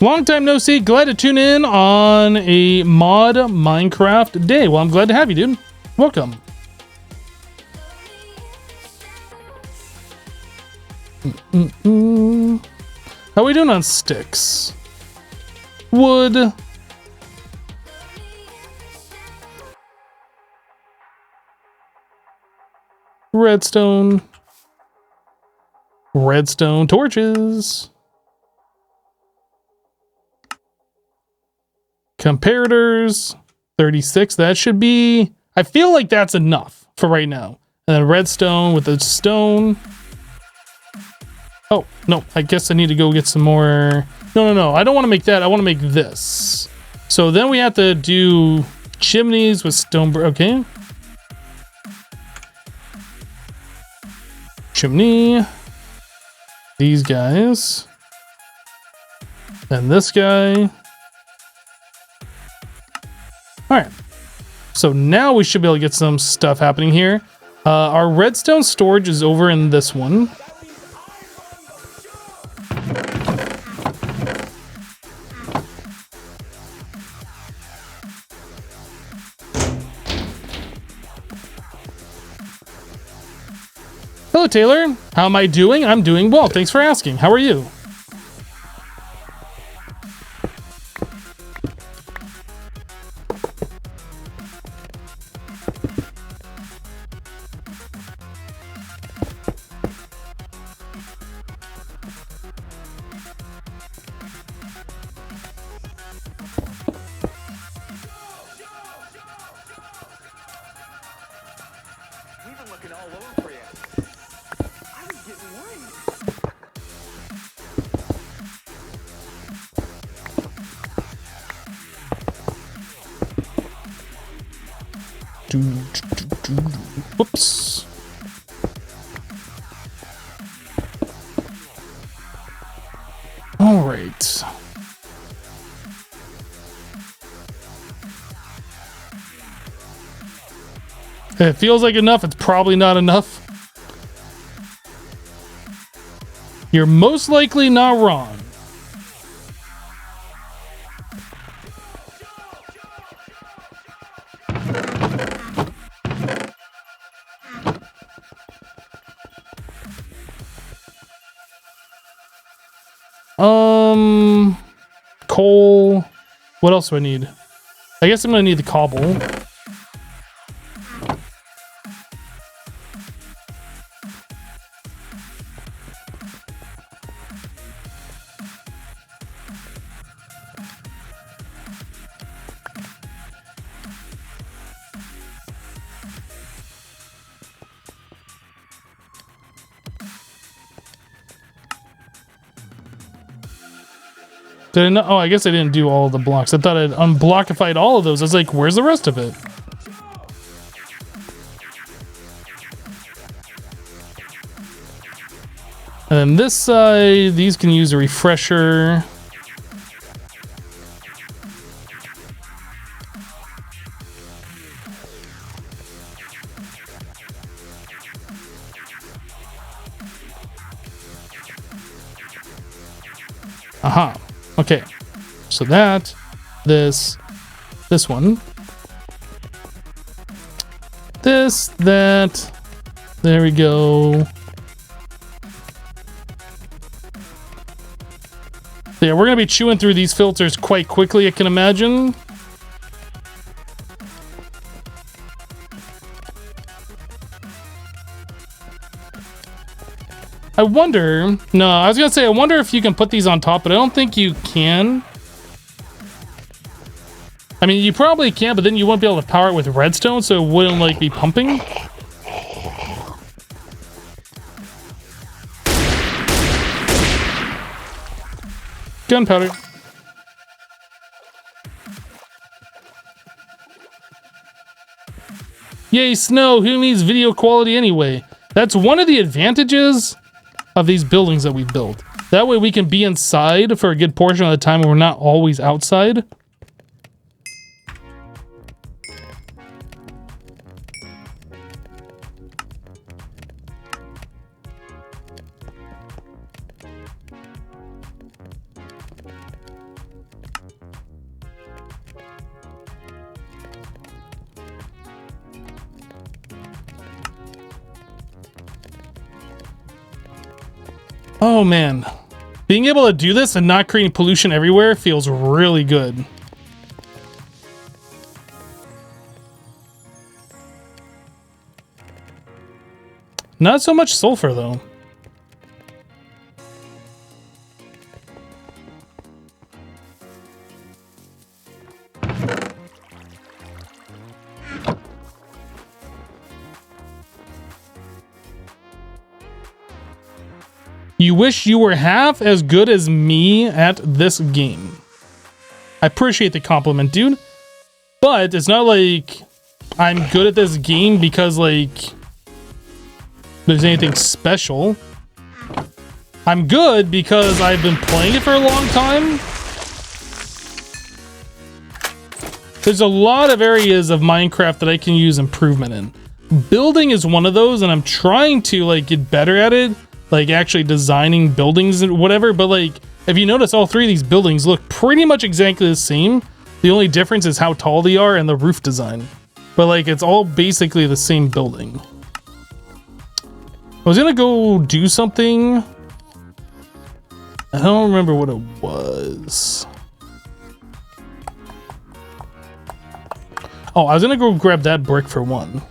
Long time no see. Glad to tune in on a mod Minecraft day. Well, I'm glad to have you, dude. Welcome. How are we doing on sticks? Wood. Redstone. Redstone torches. Comparators. 36. That should be... I feel like that's enough for right now. And then redstone with the stone. Oh, no. I guess I need to go get some more... No. I don't want to make that. I want to make this. So then we have to do chimneys with stone... Okay. Chimney. These guys. And this guy. Alright. So now we should be able to get some stuff happening here. Our redstone storage is over in this one. Hello, Taylor. How am I doing? I'm doing well. Thanks for asking. How are you? We've been looking all over for you. I was getting worried. Whoops. All right. It feels like enough. It's probably not enough. You're most likely not wrong. Coal. What else do I need? I guess I'm gonna need the cobble. Did I not? Oh, I guess I didn't do all of the blocks. I thought I'd unblockified all of those. I was like, where's the rest of it? And then this side, these can use a refresher. Aha. Okay, so that, this one, this, that, there we go. Yeah, we're gonna be chewing through these filters quite quickly, I can imagine. I wonder... No, I was gonna say, I wonder if you can put these on top, but I don't think you can. I mean, you probably can, but then you won't be able to power it with redstone, so it wouldn't, like, be pumping. Gunpowder. Yay, snow! Who needs video quality anyway? That's one of the advantages of these buildings that we built. That way we can be inside for a good portion of the time when we're not always outside. Oh man. Being able to do this and not creating pollution everywhere feels really good. Not so much sulfur though. You wish you were half as good as me at this game. I appreciate the compliment, dude. But it's not like I'm good at this game because, like, there's anything special. I'm good because I've been playing it for a long time. There's a lot of areas of Minecraft that I can use improvement in. Building is one of those, and I'm trying to, like, get better at it. Like actually designing buildings and whatever, but like if you notice, all three of these buildings look pretty much exactly the same. The only difference is how tall they are and the roof design, but like it's all basically the same building. I was gonna go do something. I don't remember what it was. Oh, I was gonna go grab that brick for one.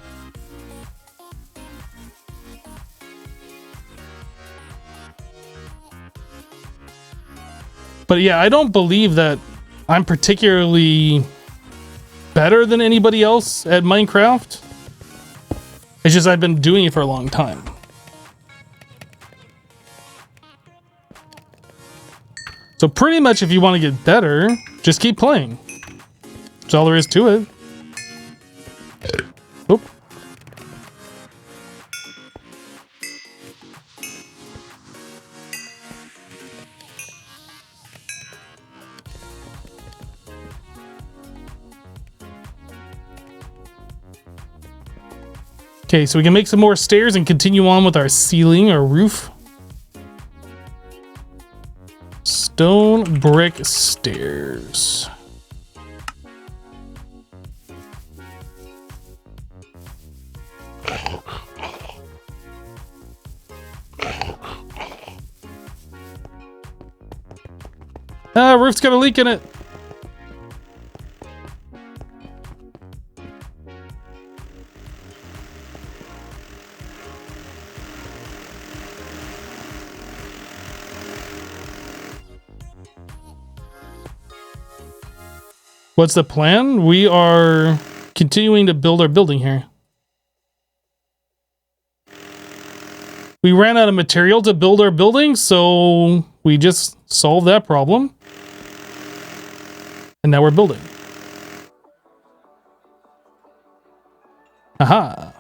But yeah, I don't believe that I'm particularly better than anybody else at Minecraft. It's just I've been doing it for a long time. So pretty much if you want to get better, just keep playing. That's all there is to it. Oop. Okay, so we can make some more stairs and continue on with our ceiling or roof. Stone brick stairs. Ah, roof's got a leak in it. What's the plan? We are continuing to build our building here. We ran out of material to build our building, so we just solved that problem. And now we're building. Aha.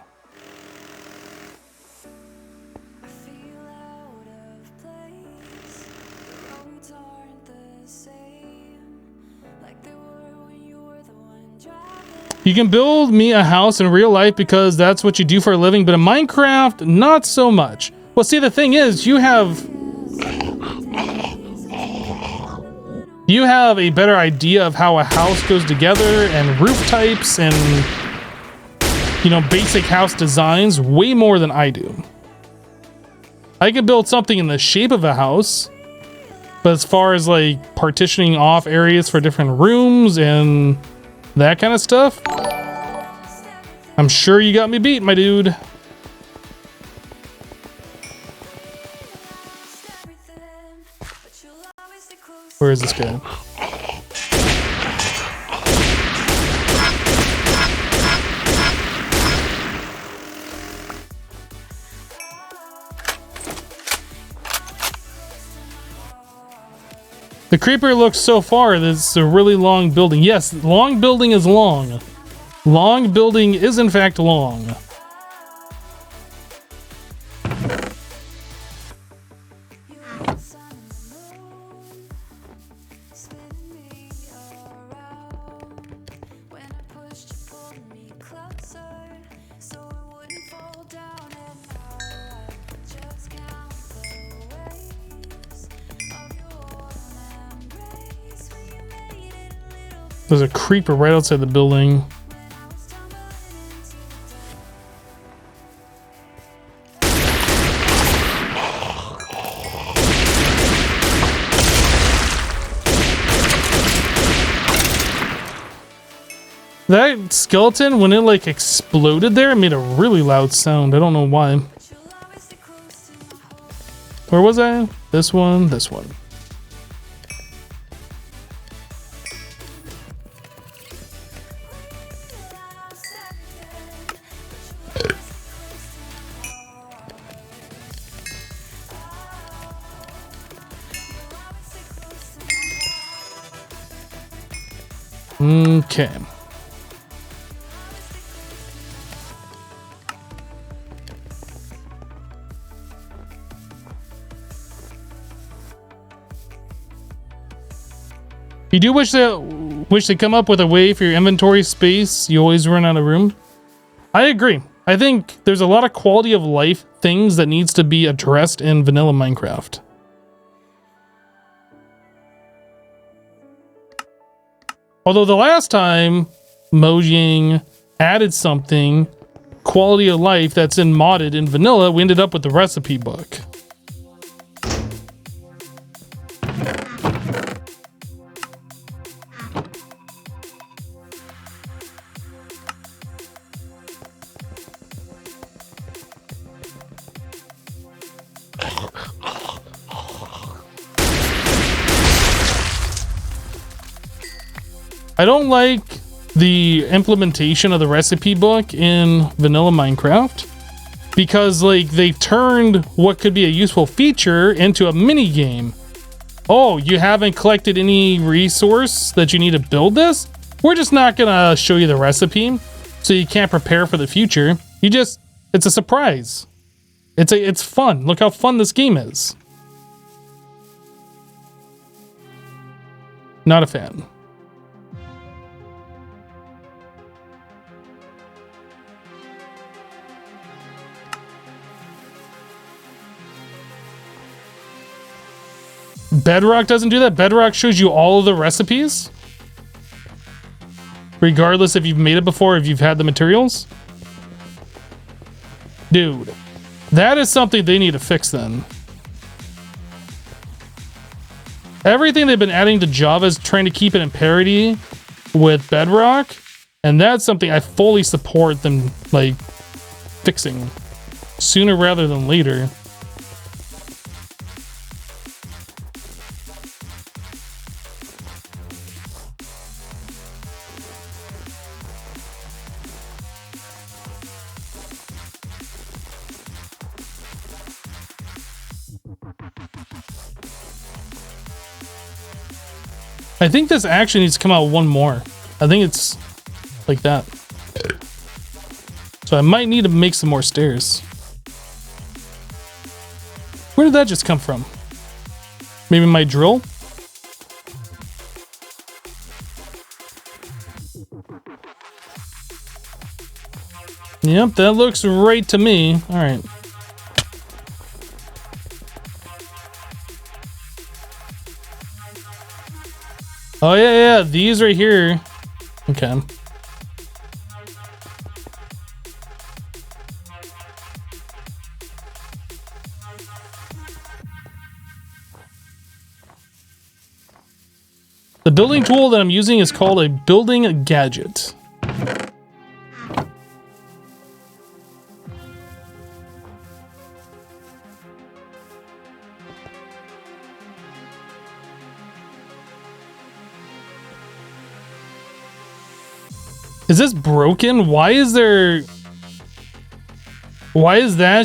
You can build me a house in real life because that's what you do for a living, but in Minecraft, not so much. Well, see, the thing is, you have a better idea of how a house goes together and roof types and, you know, basic house designs way more than I do. I could build something in the shape of a house, but as far as like partitioning off areas for different rooms and that kind of stuff, I'm sure you got me beat, my dude. Where is this guy? The creeper looks so far, this is a really long building. Yes, long building is long. Long building is in fact long. There's a creeper right outside the building. That skeleton, when it like exploded there, it made a really loud sound. I don't know why. Where was I? This one, this one. Okay. You do wish they come up with a way for your inventory space. You always run out of room. I agree. I think there's a lot of quality of life things that needs to be addressed in vanilla Minecraft. Although the last time Mojang added something, quality of life that's in modded in vanilla, we ended up with the recipe book. I don't like the implementation of the recipe book in vanilla Minecraft because like they've turned what could be a useful feature into a mini game. Oh, you haven't collected any resource that you need to build this? We're just not gonna show you the recipe so you can't prepare for the future. It's a surprise. It's fun. Look how fun this game is. Not a fan. Bedrock doesn't do that. Bedrock shows you all of the recipes, regardless if you've made it before, if you've had the materials. Dude, that is something they need to fix then. Everything they've been adding to Java is trying to keep it in parity with Bedrock, and that's something I fully support them like fixing sooner rather than later. I think this actually needs to come out one more. I think it's like that. So I might need to make some more stairs. Where did that just come from? Maybe my drill? Yep, that looks right to me. All right. Oh, yeah, these right here. Okay. The building tool that I'm using is called a building gadget. Is this broken? Why is that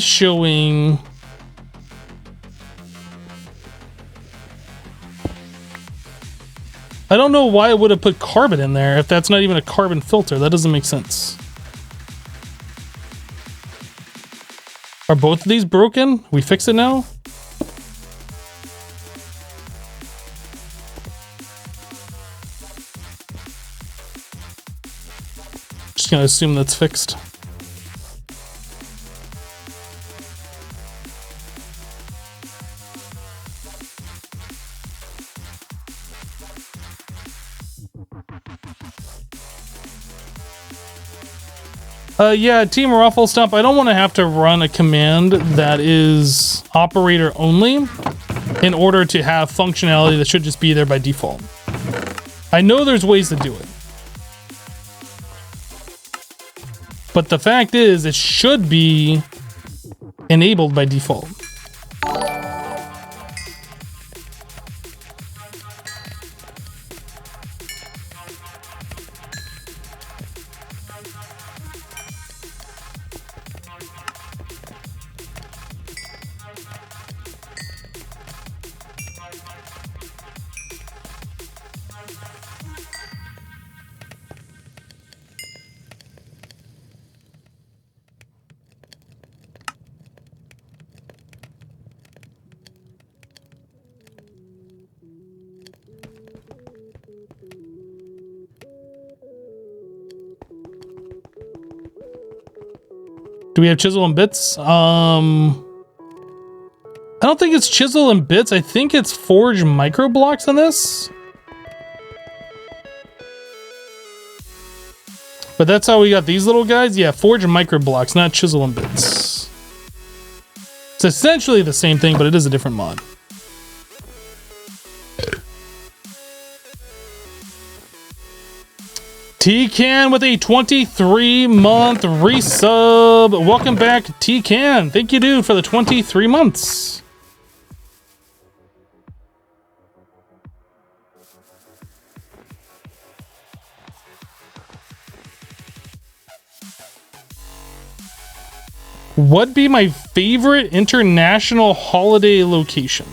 showing? I don't know why I would have put carbon in there if that's not even a carbon filter. That doesn't make sense. Are both of these broken? We fix it now? Just gonna assume that's fixed. Yeah, Team Ruffle Stump, I don't want to have to run a command that is operator only in order to have functionality that should just be there by default. I know there's ways to do it. But the fact is, it should be enabled by default. Do we have chisel and bits? I don't think it's chisel and bits. I think it's forge micro blocks on this. But that's how we got these little guys. Yeah, forge micro blocks, not chisel and bits. It's essentially the same thing, but it is a different mod. T-Can with a 23-month resub. Welcome back, T-Can. Thank you, dude, for the 23 months. What'd be my favorite international holiday location?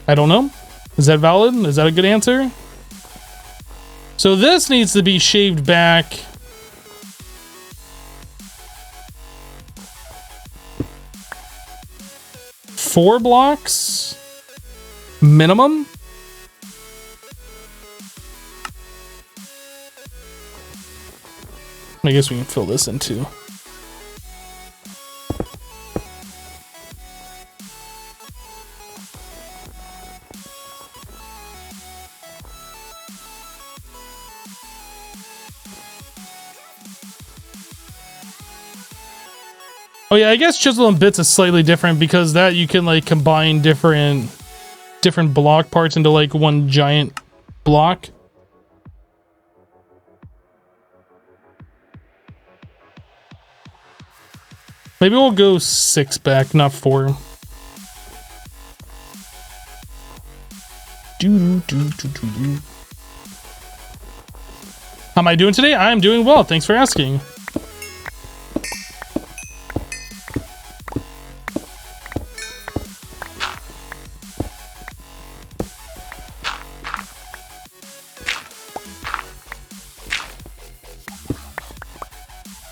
I don't know. Is that valid? Is that a good answer? So this needs to be shaved back. Four blocks minimum. I guess we can fill this in too. Oh yeah, I guess chisel and bits is slightly different because that you can like combine different block parts into like one giant block. Maybe we'll go 6 back, not 4. How am I doing today? I'm doing well. Thanks for asking.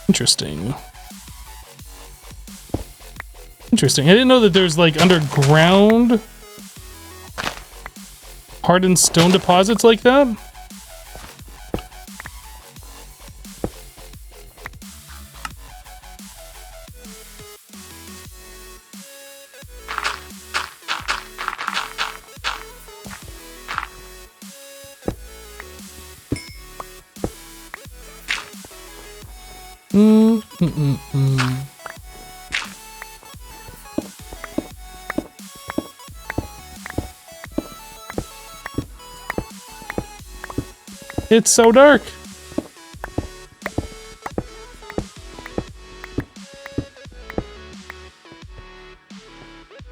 Interesting. Interesting. I didn't know that there's like underground hardened stone deposits like that. It's so dark.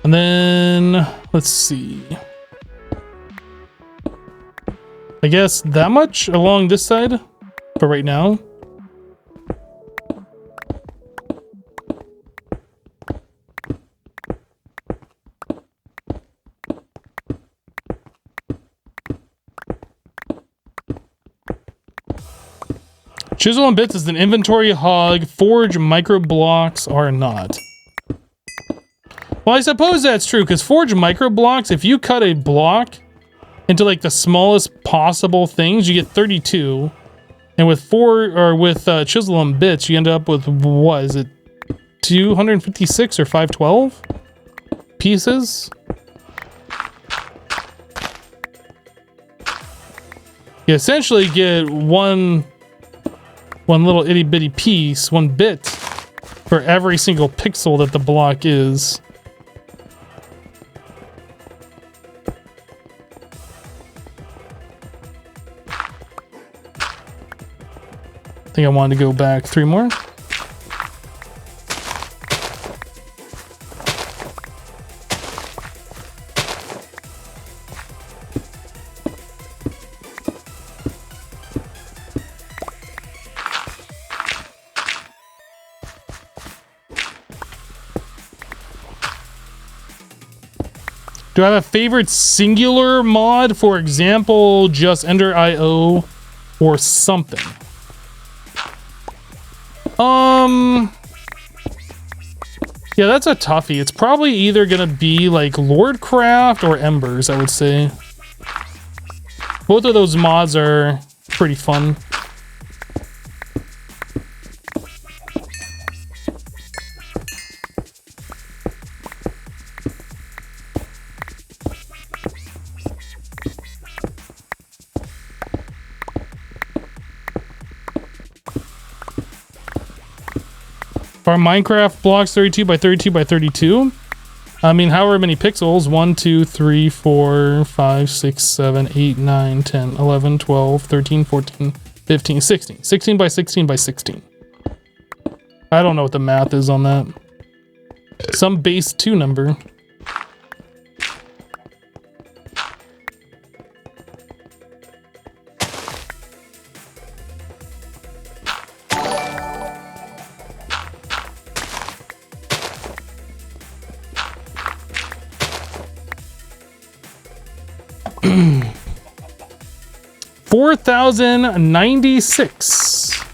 And then let's see. I guess that much along this side for right now. Chisel and bits is an inventory hog. Forge micro blocks are not. Well, I suppose that's true because forge micro blocks, if you cut a block into like the smallest possible things, you get 32. And with chisel and bits, you end up with, what is it, 256 or 512 pieces? You essentially get one little itty bitty piece, one bit for every single pixel that the block is. think I wanted to go back 3 more. Do I have a favorite singular mod? For example, just Ender IO or something. Yeah, that's a toughie. It's probably either gonna be like Lordcraft or Embers, I would say. Both of those mods are pretty fun. Are Minecraft blocks 32 by 32 by 32? I mean, however many pixels. 1, 2, 3, 4, 5, 6, 7, 8, 9, 10, 11, 12, 13, 14, 15, 16. 16 by 16 by 16. I don't know what the math is on that. Some base 2 number. $4,096.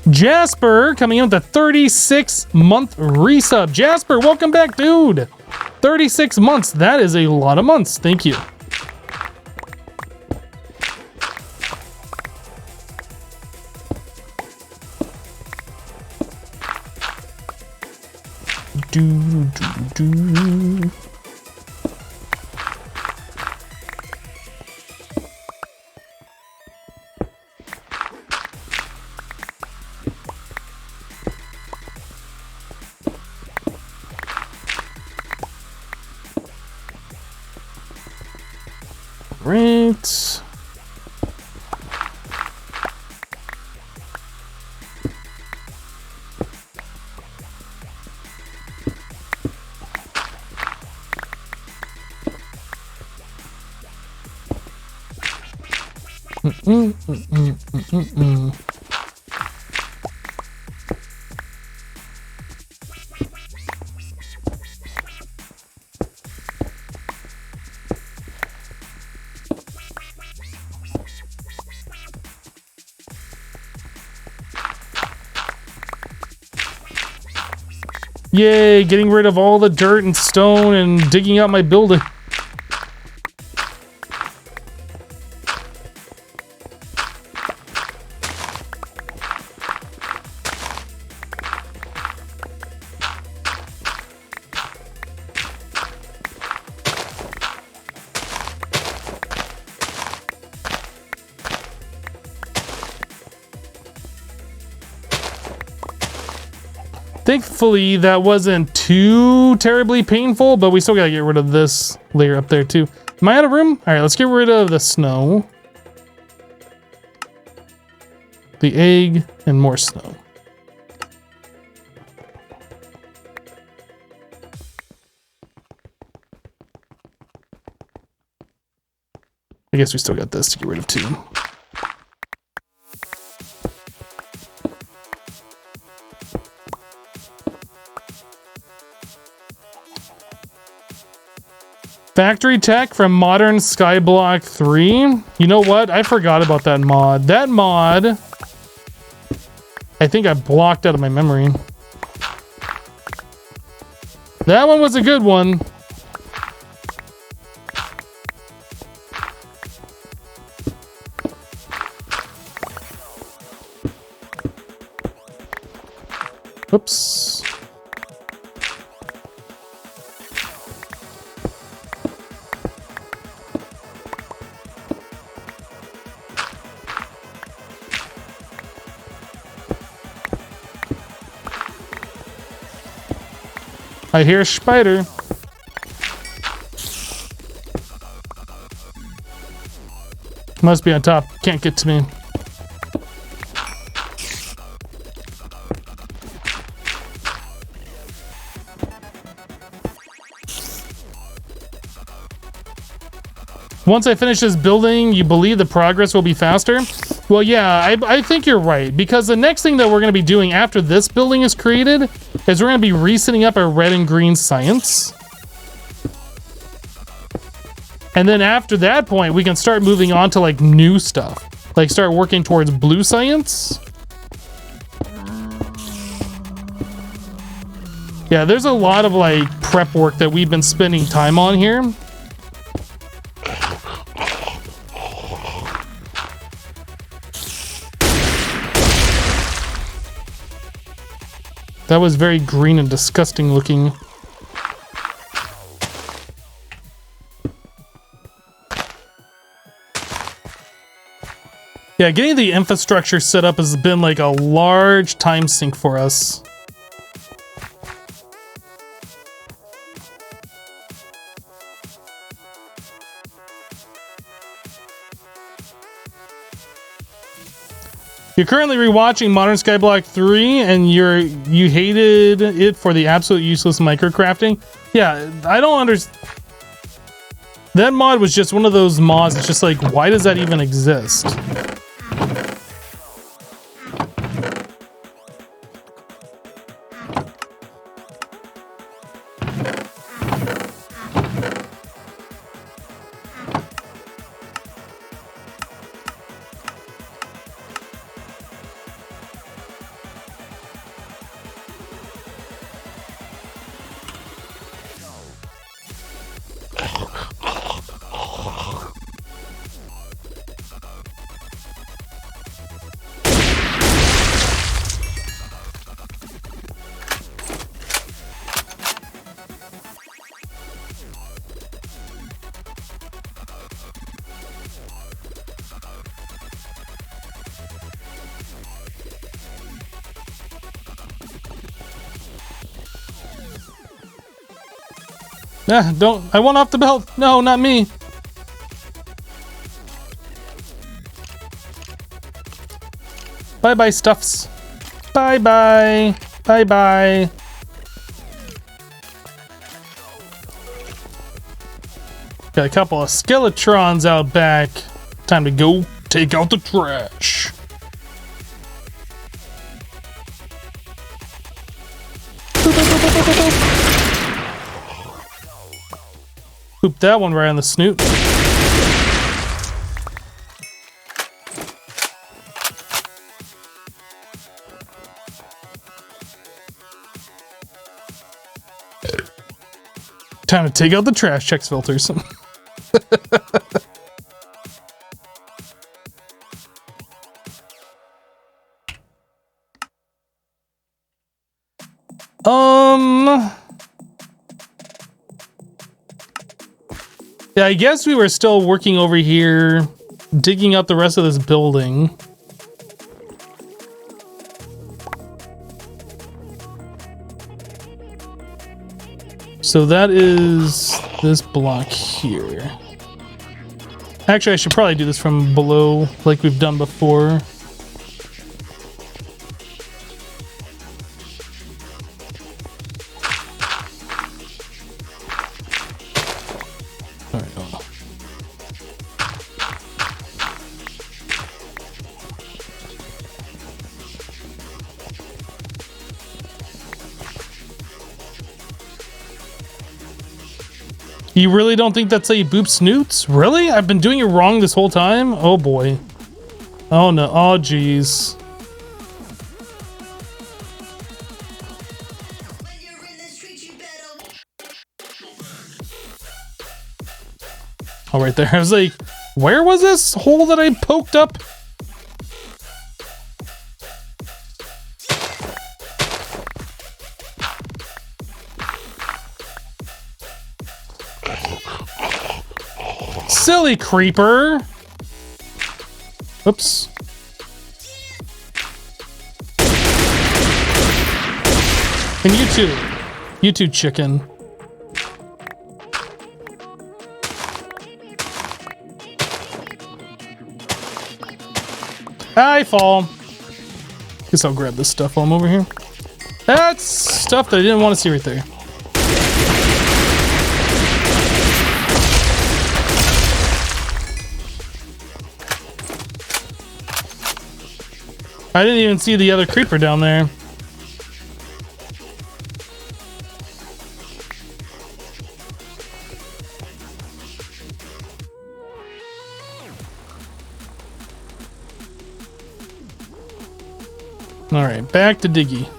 Jasper coming in with a 36-month resub. Jasper, welcome back, dude. 36 months. That is a lot of months. Thank you. Do. Right. Yay, getting rid of all the dirt and stone and digging out my building. Thankfully, that wasn't too terribly painful, but we still gotta get rid of this layer up there too. Am I out of room? All right, let's get rid of the snow, the egg, and more snow. I guess we still got this to get rid of too. Factory Tech from Modern Skyblock 3. You know what? I forgot about that mod. That mod, I think I blocked out of my memory. That one was a good one. Whoops. I hear a spider. Must be on top. Can't get to me. Once I finish this building, you believe the progress will be faster? Well, yeah, I think you're right, because the next thing that we're going to be doing after this building is created is we're going to be resetting up our red and green science. And then after that point, we can start moving on to like new stuff. Like start working towards blue science. Yeah, there's a lot of like prep work that we've been spending time on here. That was very green and disgusting looking. Yeah, getting the infrastructure set up has been like a large time sink for us. You're currently rewatching Modern Skyblock 3 and you hated it for the absolute useless microcrafting. Yeah, I don't understand. That mod was just one of those mods. It's just like, why does that even exist? Ah, don't. I want off the belt. No, not me. Bye-bye, stuffs. Bye-bye. Bye-bye. Got a couple of skeletrons out back. Time to go take out the trash. Poop that one right on the snoot. Time to take out the trash checks filters. Yeah, I guess we were still working over here, digging out the rest of this building. So that is this block here. Actually, I should probably do this from below, like we've done before. You really don't think that's a boop snoots? Really? I've been doing it wrong this whole time? Oh boy. Oh no. Oh geez. Oh, right there. I was like, where was this hole that I poked up? Silly creeper. Oops. And you too. You too, chicken. I fall. Guess I'll grab this stuff while I'm over here. That's stuff that I didn't want to see right there. I didn't even see the other creeper down there. Alright, back to Diggy.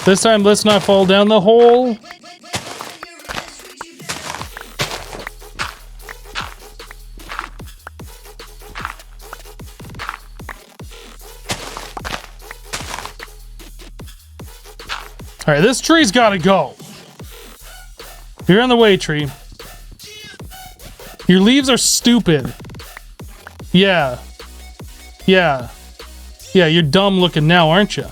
This time, let's not fall down the hole. Alright, this tree's gotta go. You're in the way, tree. Your leaves are stupid. Yeah. Yeah. Yeah, you're dumb looking now, aren't you?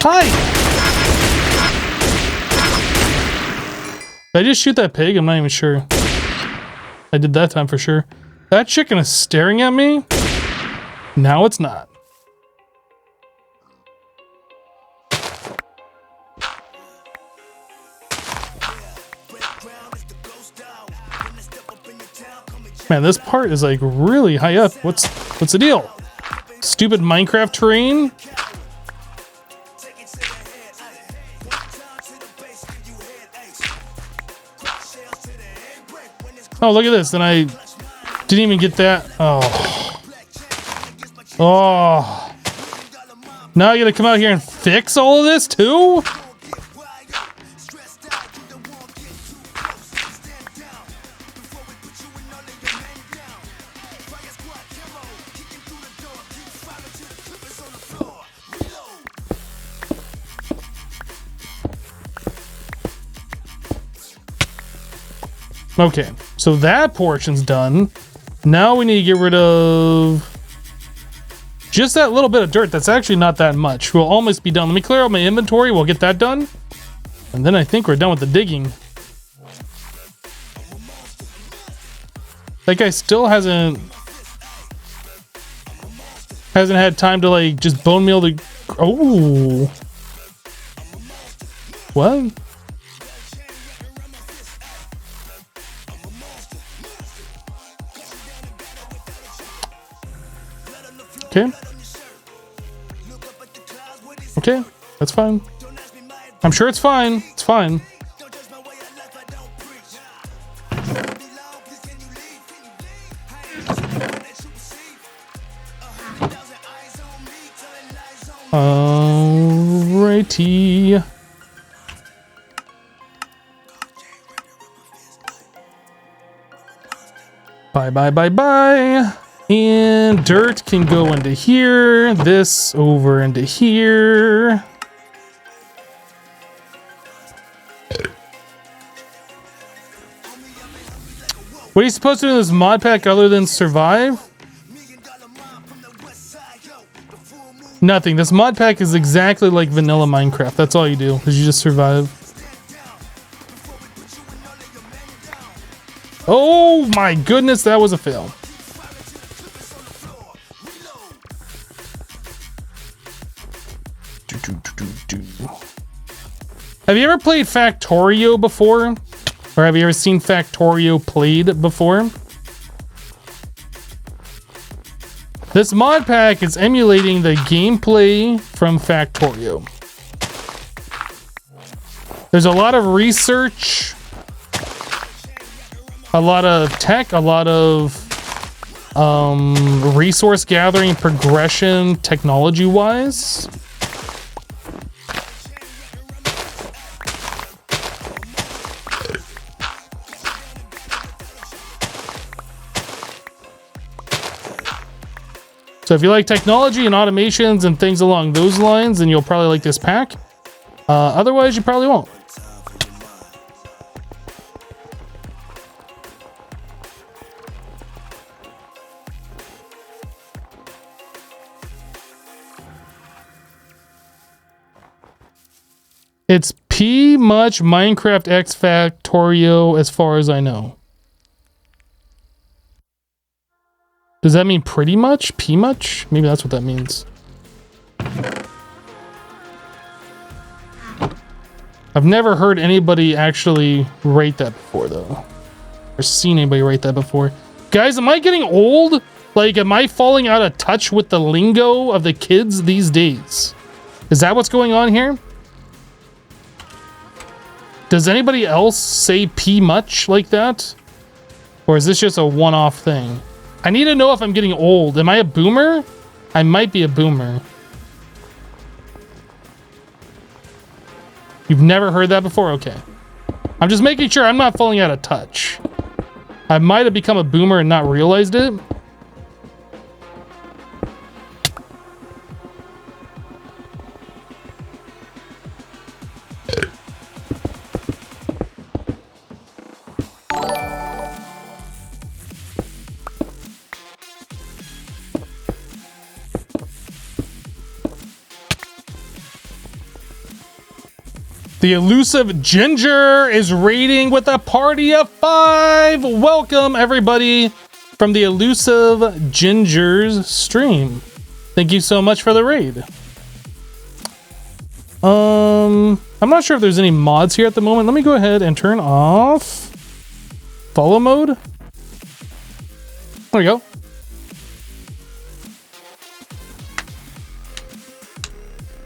Hi! Did I just shoot that pig? I'm not even sure. I did that time for sure. That chicken is staring at me? Now it's not. Man, this part is like really high up. What's the deal? Stupid Minecraft terrain? Oh, look at this. Then I didn't even get that. Oh. Oh. Now I gotta come out here and fix all of this too? Okay, so that portion's done. Now we need to get rid of just that little bit of dirt. That's actually not that much. We'll almost be done. Let me clear out my inventory. We'll get that done. And then I think we're done with the digging. That guy still hasn't had time to like just bone meal the... Oh. What? Okay. Okay, that's fine. I'm sure it's fine. It's fine. Alrighty. Bye, bye, bye, bye. And dirt can go into here. This over into here. What are you supposed to do in this mod pack other than survive? Nothing. This mod pack is exactly like vanilla Minecraft. That's all you do, is you just survive. Oh my goodness, that was a fail. Have you ever played Factorio before? Or have you ever seen Factorio played before? This mod pack is emulating the gameplay from Factorio. There's a lot of research, a lot of tech, a lot of resource gathering, progression, technology-wise. So if you like technology and automations and things along those lines, then you'll probably like this pack. Otherwise, you probably won't. It's P much Minecraft X Factorio as far as I know. Does that mean pretty much? P much? Maybe that's what that means. I've never heard anybody actually rate that before, though. Or seen anybody rate that before. Guys, am I getting old? Like, am I falling out of touch with the lingo of the kids these days? Is that what's going on here? Does anybody else say P much like that? Or is this just a one-off thing? I need to know if I'm getting old. Am I a boomer? I might be a boomer. You've never heard that before? Okay. I'm just making sure I'm not falling out of touch. I might have become a boomer and not realized it. The elusive Ginger is raiding with a party of 5. Welcome everybody from the elusive Ginger's stream. Thank you so much for the raid. I'm not sure if there's any mods here at the moment. Let me go ahead and turn off follow mode. There we go.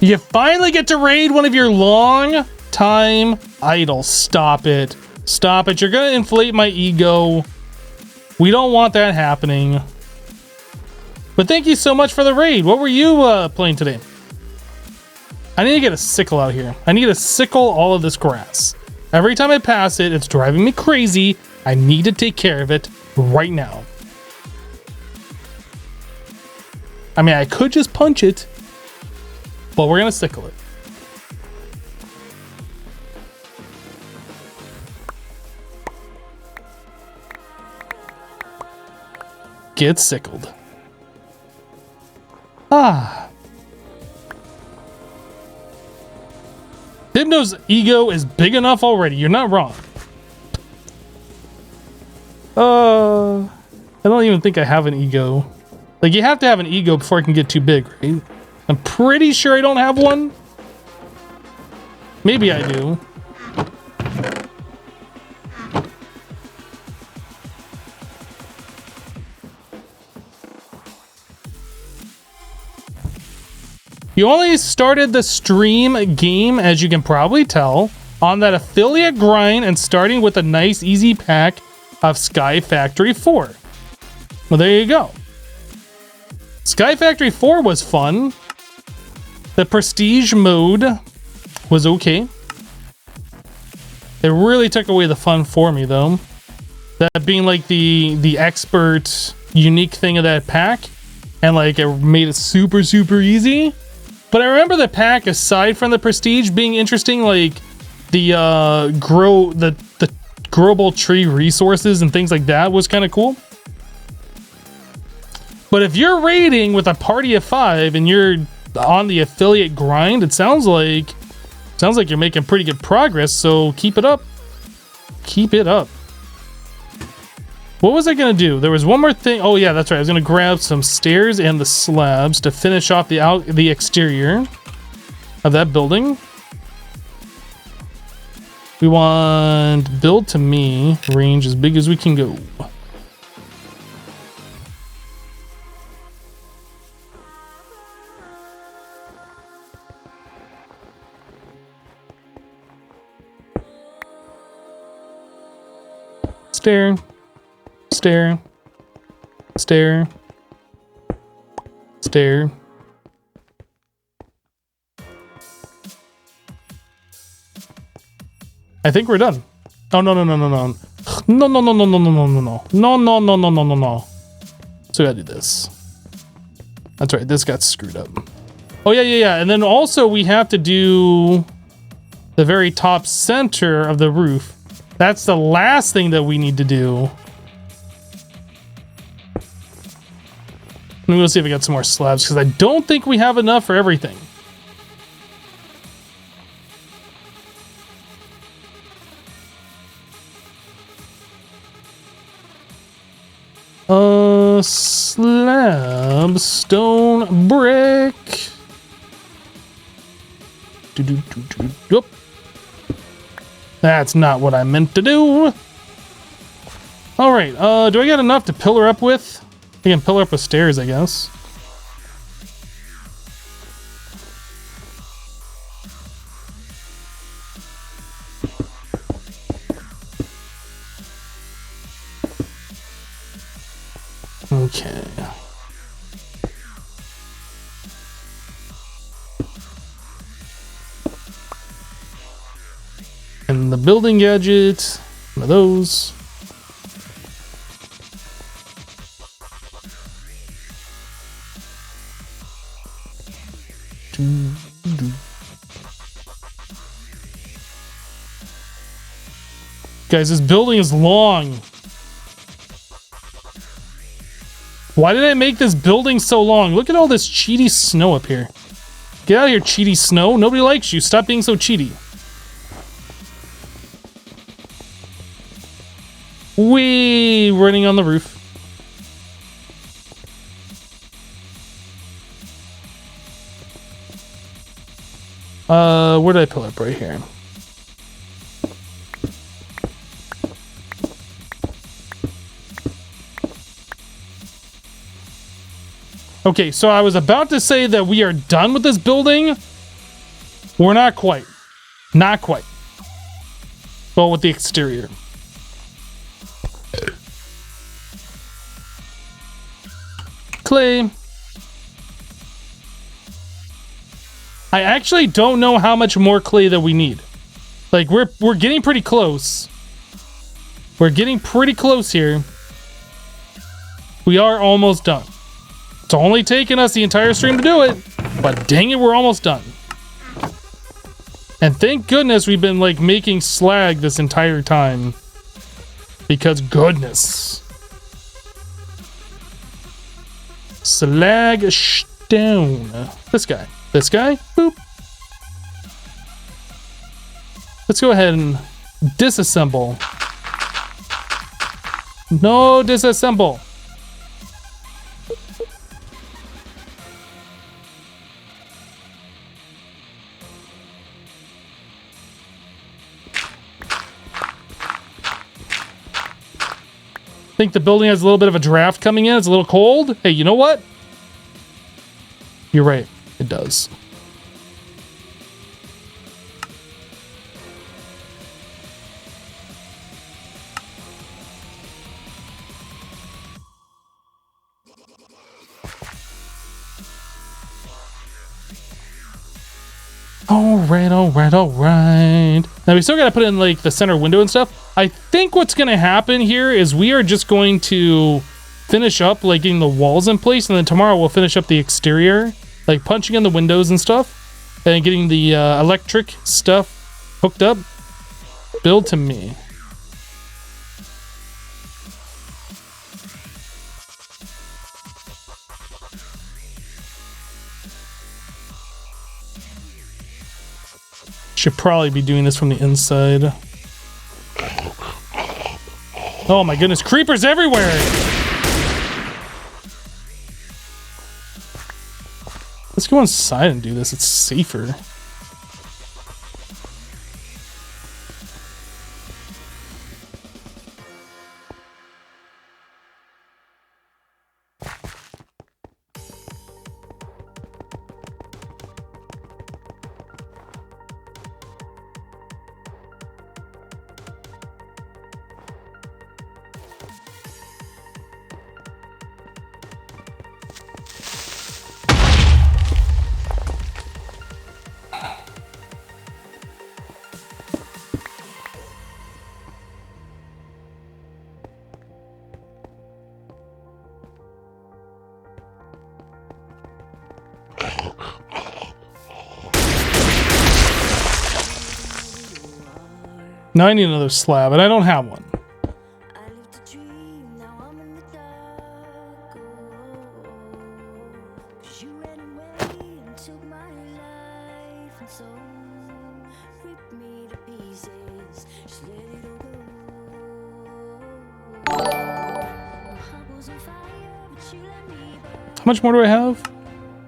You finally get to raid one of your long time idols. Stop it. Stop it. You're gonna inflate my ego. We don't want that happening. But thank you so much for the raid. What were you playing today? I need to get a sickle out here. I need to sickle all of this grass. Every time I pass it, it's driving me crazy. I need to take care of it right now. I mean, I could just punch it, but we're gonna sickle it. Get sickled. Ah. Dibno's ego is big enough already. You're not wrong. I don't even think I have an ego. Like, you have to have an ego before it can get too big, right? I'm pretty sure I don't have one. Maybe I do. You only started the stream game, as you can probably tell, on that affiliate grind and starting with a nice easy pack of Sky Factory 4. Well, there you go. Sky Factory 4 was fun. The prestige mode was okay. It really took away the fun for me, though. That being like the expert unique thing of that pack, and like it made it super easy. But I remember the pack, aside from the prestige being interesting, like the growable tree resources and things like that was kind of cool. But if you're raiding with a party of 5 and you're on the affiliate grind, it sounds like you're making pretty good progress. So keep it up. Keep it up. What was I gonna do? There was one more thing. Oh yeah, that's right. I was gonna grab some stairs and the slabs to finish off the exterior of that building. We want build to me range as big as we can go. Stair. Stair. Stair. Stair. I think we're done. Oh, no. No. So we gotta do this. That's right, this got screwed up. Oh, yeah. And then also we have to do the very top center of the roof. That's the last thing that we need to do. Let me go see if I got some more slabs, because I don't think we have enough for everything. Slab, stone, brick. Whoop. That's not what I meant to do. All right, do I got enough to pillar up with? I can pillar up with stairs, I guess. Okay. And the building gadget, one of those. Guys, this building is long. Why did I make this building so long? Look at all this cheaty snow up here. Get out of here, cheaty snow. Nobody likes you. Stop being so cheaty. Whee! Running on the roof. Where did I pull up? Right here. Okay, so I was about to say that we are done with this building. We're not quite. Not quite. Well, with the exterior. Clay. I actually don't know how much more clay that we need. Like, we're getting pretty close. We're getting pretty close here. We are almost done. It's only taken us the entire stream to do it, but dang it, we're almost done. And thank goodness we've been, like, making slag this entire time. Because goodness. Slag stone. This guy. This guy. Boop. Let's go ahead and disassemble. No, disassemble. I think the building has a little bit of a draft coming in. It's a little cold. Hey, you know what? You're right. It does. All right. Now we still got to put in like the center window and stuff. I think what's going to happen here is we are just going to finish up like getting the walls in place, and then tomorrow we'll finish up the exterior, like punching in the windows and stuff, and getting the electric stuff hooked up. Build to me. Should probably be doing this from the inside. Oh my goodness, creepers everywhere! Let's go inside and do this, it's safer. Now I need another slab, and I don't have one. I lived a dream, now I'm in the dark. Oh, 'cause you ran away and took my life, and so ripped me to pieces. Just let it all go. My heart was on fire, How much more do I have?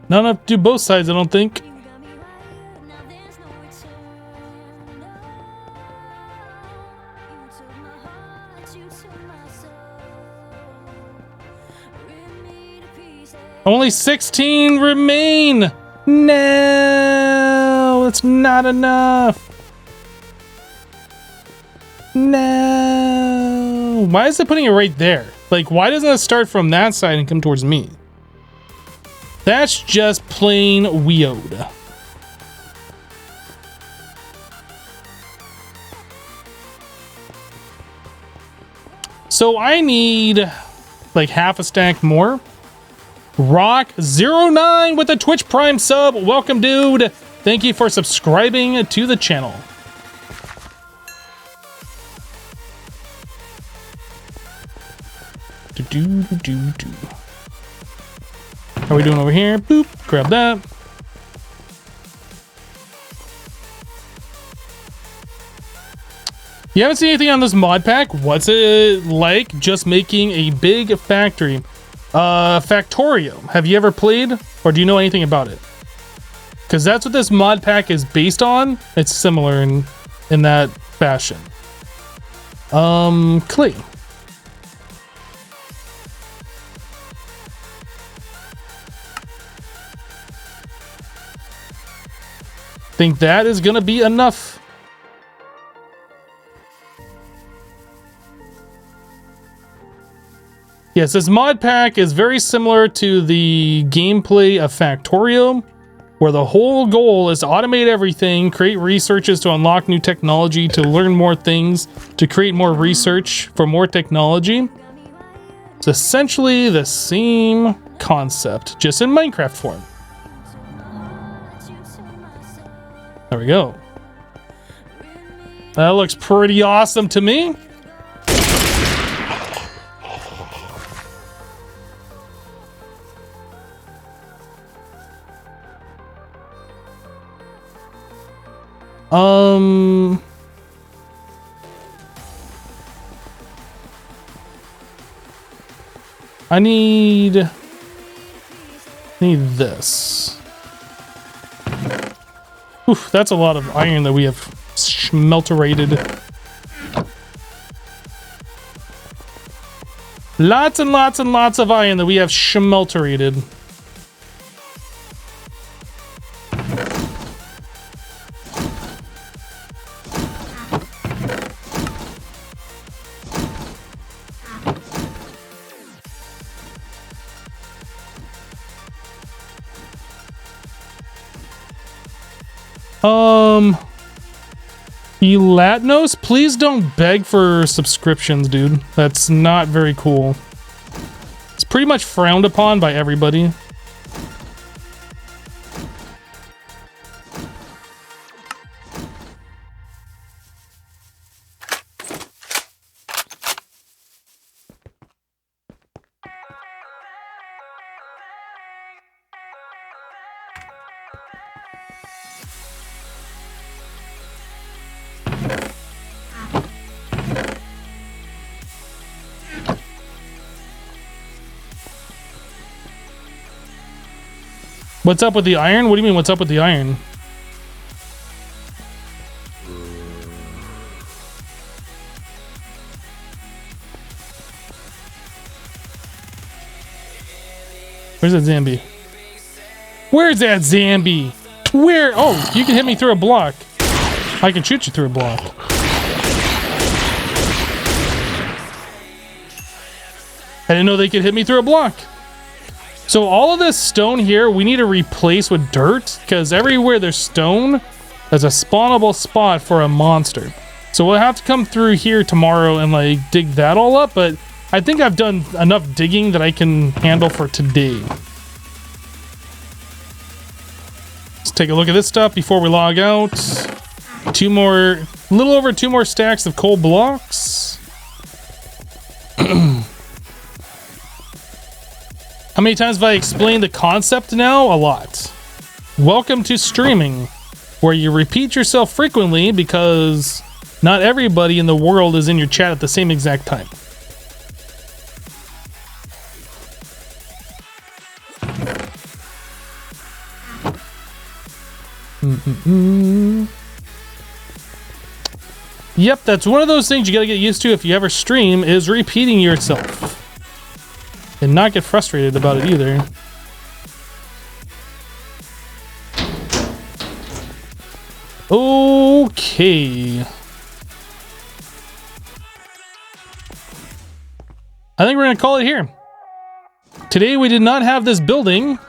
Not enough to do both sides, I don't think. Only 16 remain! No! That's not enough! No! Why is it putting it right there? Like, why doesn't it start from that side and come towards me? That's just plain weird. So I need like half a stack more. Rock09 with a Twitch Prime sub. Welcome, dude. Thank you for subscribing to the channel. How are we doing over here? Boop. Grab that. You haven't seen anything on this mod pack? What's it like just making a big factory? Factorio. Have you ever played or do you know anything about it? Because that's what this mod pack is based on. It's similar in that fashion. Clay. Think that is gonna be enough. Yes, this mod pack is very similar to the gameplay of Factorio, where the whole goal is to automate everything, create researches to unlock new technology, to learn more things, to create more research for more technology. It's essentially the same concept, just in Minecraft form. There we go. That looks pretty awesome to me. I need this. Oof, that's a lot of iron that we have smelterated. Lots and lots and lots of iron that we have smelterated. Elatnos, please don't beg for subscriptions, dude. That's not very cool. It's pretty much frowned upon by everybody. What's up with the iron? What do you mean, what's up with the iron? Where's that Zambi? Where's that Zambi? Where? Oh, you can hit me through a block. I can shoot you through a block. I didn't know they could hit me through a block. So all of this stone here, we need to replace with dirt, because everywhere there's stone, there's a spawnable spot for a monster. So we'll have to come through here tomorrow and like dig that all up, but I think I've done enough digging that I can handle for today. Let's take a look at this stuff before we log out. A little over 2 more stacks of coal blocks. How many times have I explained the concept now? A lot. Welcome to streaming, where you repeat yourself frequently because not everybody in the world is in your chat at the same exact time. Yep, that's one of those things you gotta get used to if you ever stream, is repeating yourself. And not get frustrated about it either. Okay. I think we're gonna call it here. Today we did not have this building.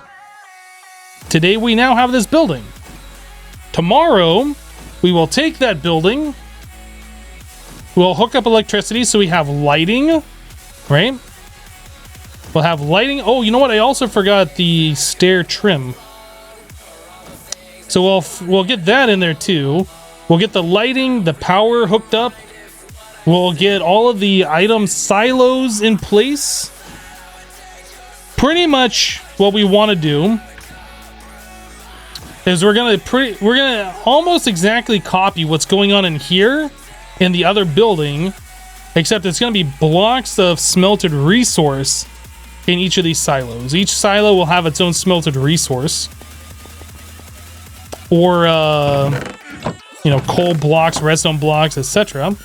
Today we now have this building. Tomorrow we will take that building. We'll hook up electricity so we have lighting, right? We'll have lighting. Oh, you know what? I also forgot the stair trim. So we'll get that in there too. We'll get the lighting, the power hooked up. We'll get all of the item silos in place. Pretty much what we want to do is we're gonna almost exactly copy what's going on in here in the other building, except it's gonna be blocks of smelted resource in each of these silos. Each silo will have its own smelted resource, or you know, coal blocks, redstone blocks, etc.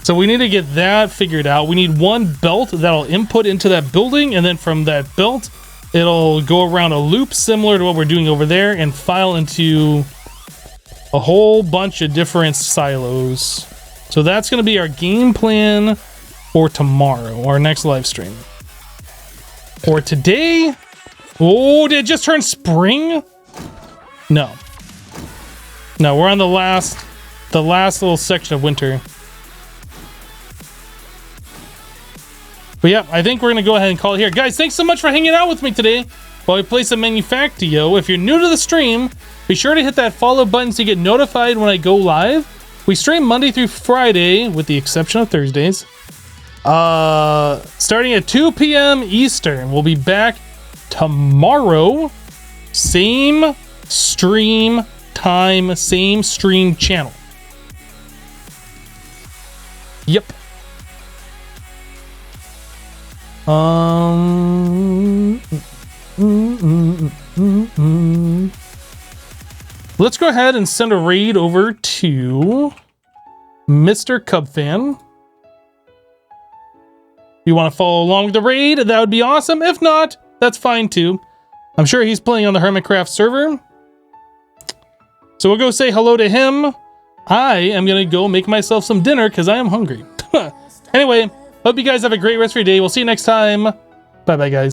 So we need to get that figured out. We need one belt that'll input into that building, and then from that belt it'll go around a loop similar to what we're doing over there and file into a whole bunch of different silos. So that's going to be our game plan for tomorrow, our next live stream. For today, oh, did it just turn spring? No, we're on the last little section of winter. But yeah, I think we're going to go ahead and call it here. Guys, thanks so much for hanging out with me today while we play some Manufactio. If you're new to the stream, be sure to hit that follow button so you get notified when I go live. We stream Monday through Friday, with the exception of Thursdays. Starting at 2 p.m. Eastern. We'll be back tomorrow. Same stream time, same stream channel. Yep. Let's go ahead and send a raid over to Mr. Cubfan. If you want to follow along with the raid, that would be awesome. If not, that's fine too. I'm sure he's playing on the Hermitcraft server. So we'll go say hello to him. I am going to go make myself some dinner because I am hungry. Anyway, hope you guys have a great rest of your day. We'll see you next time. Bye-bye, guys.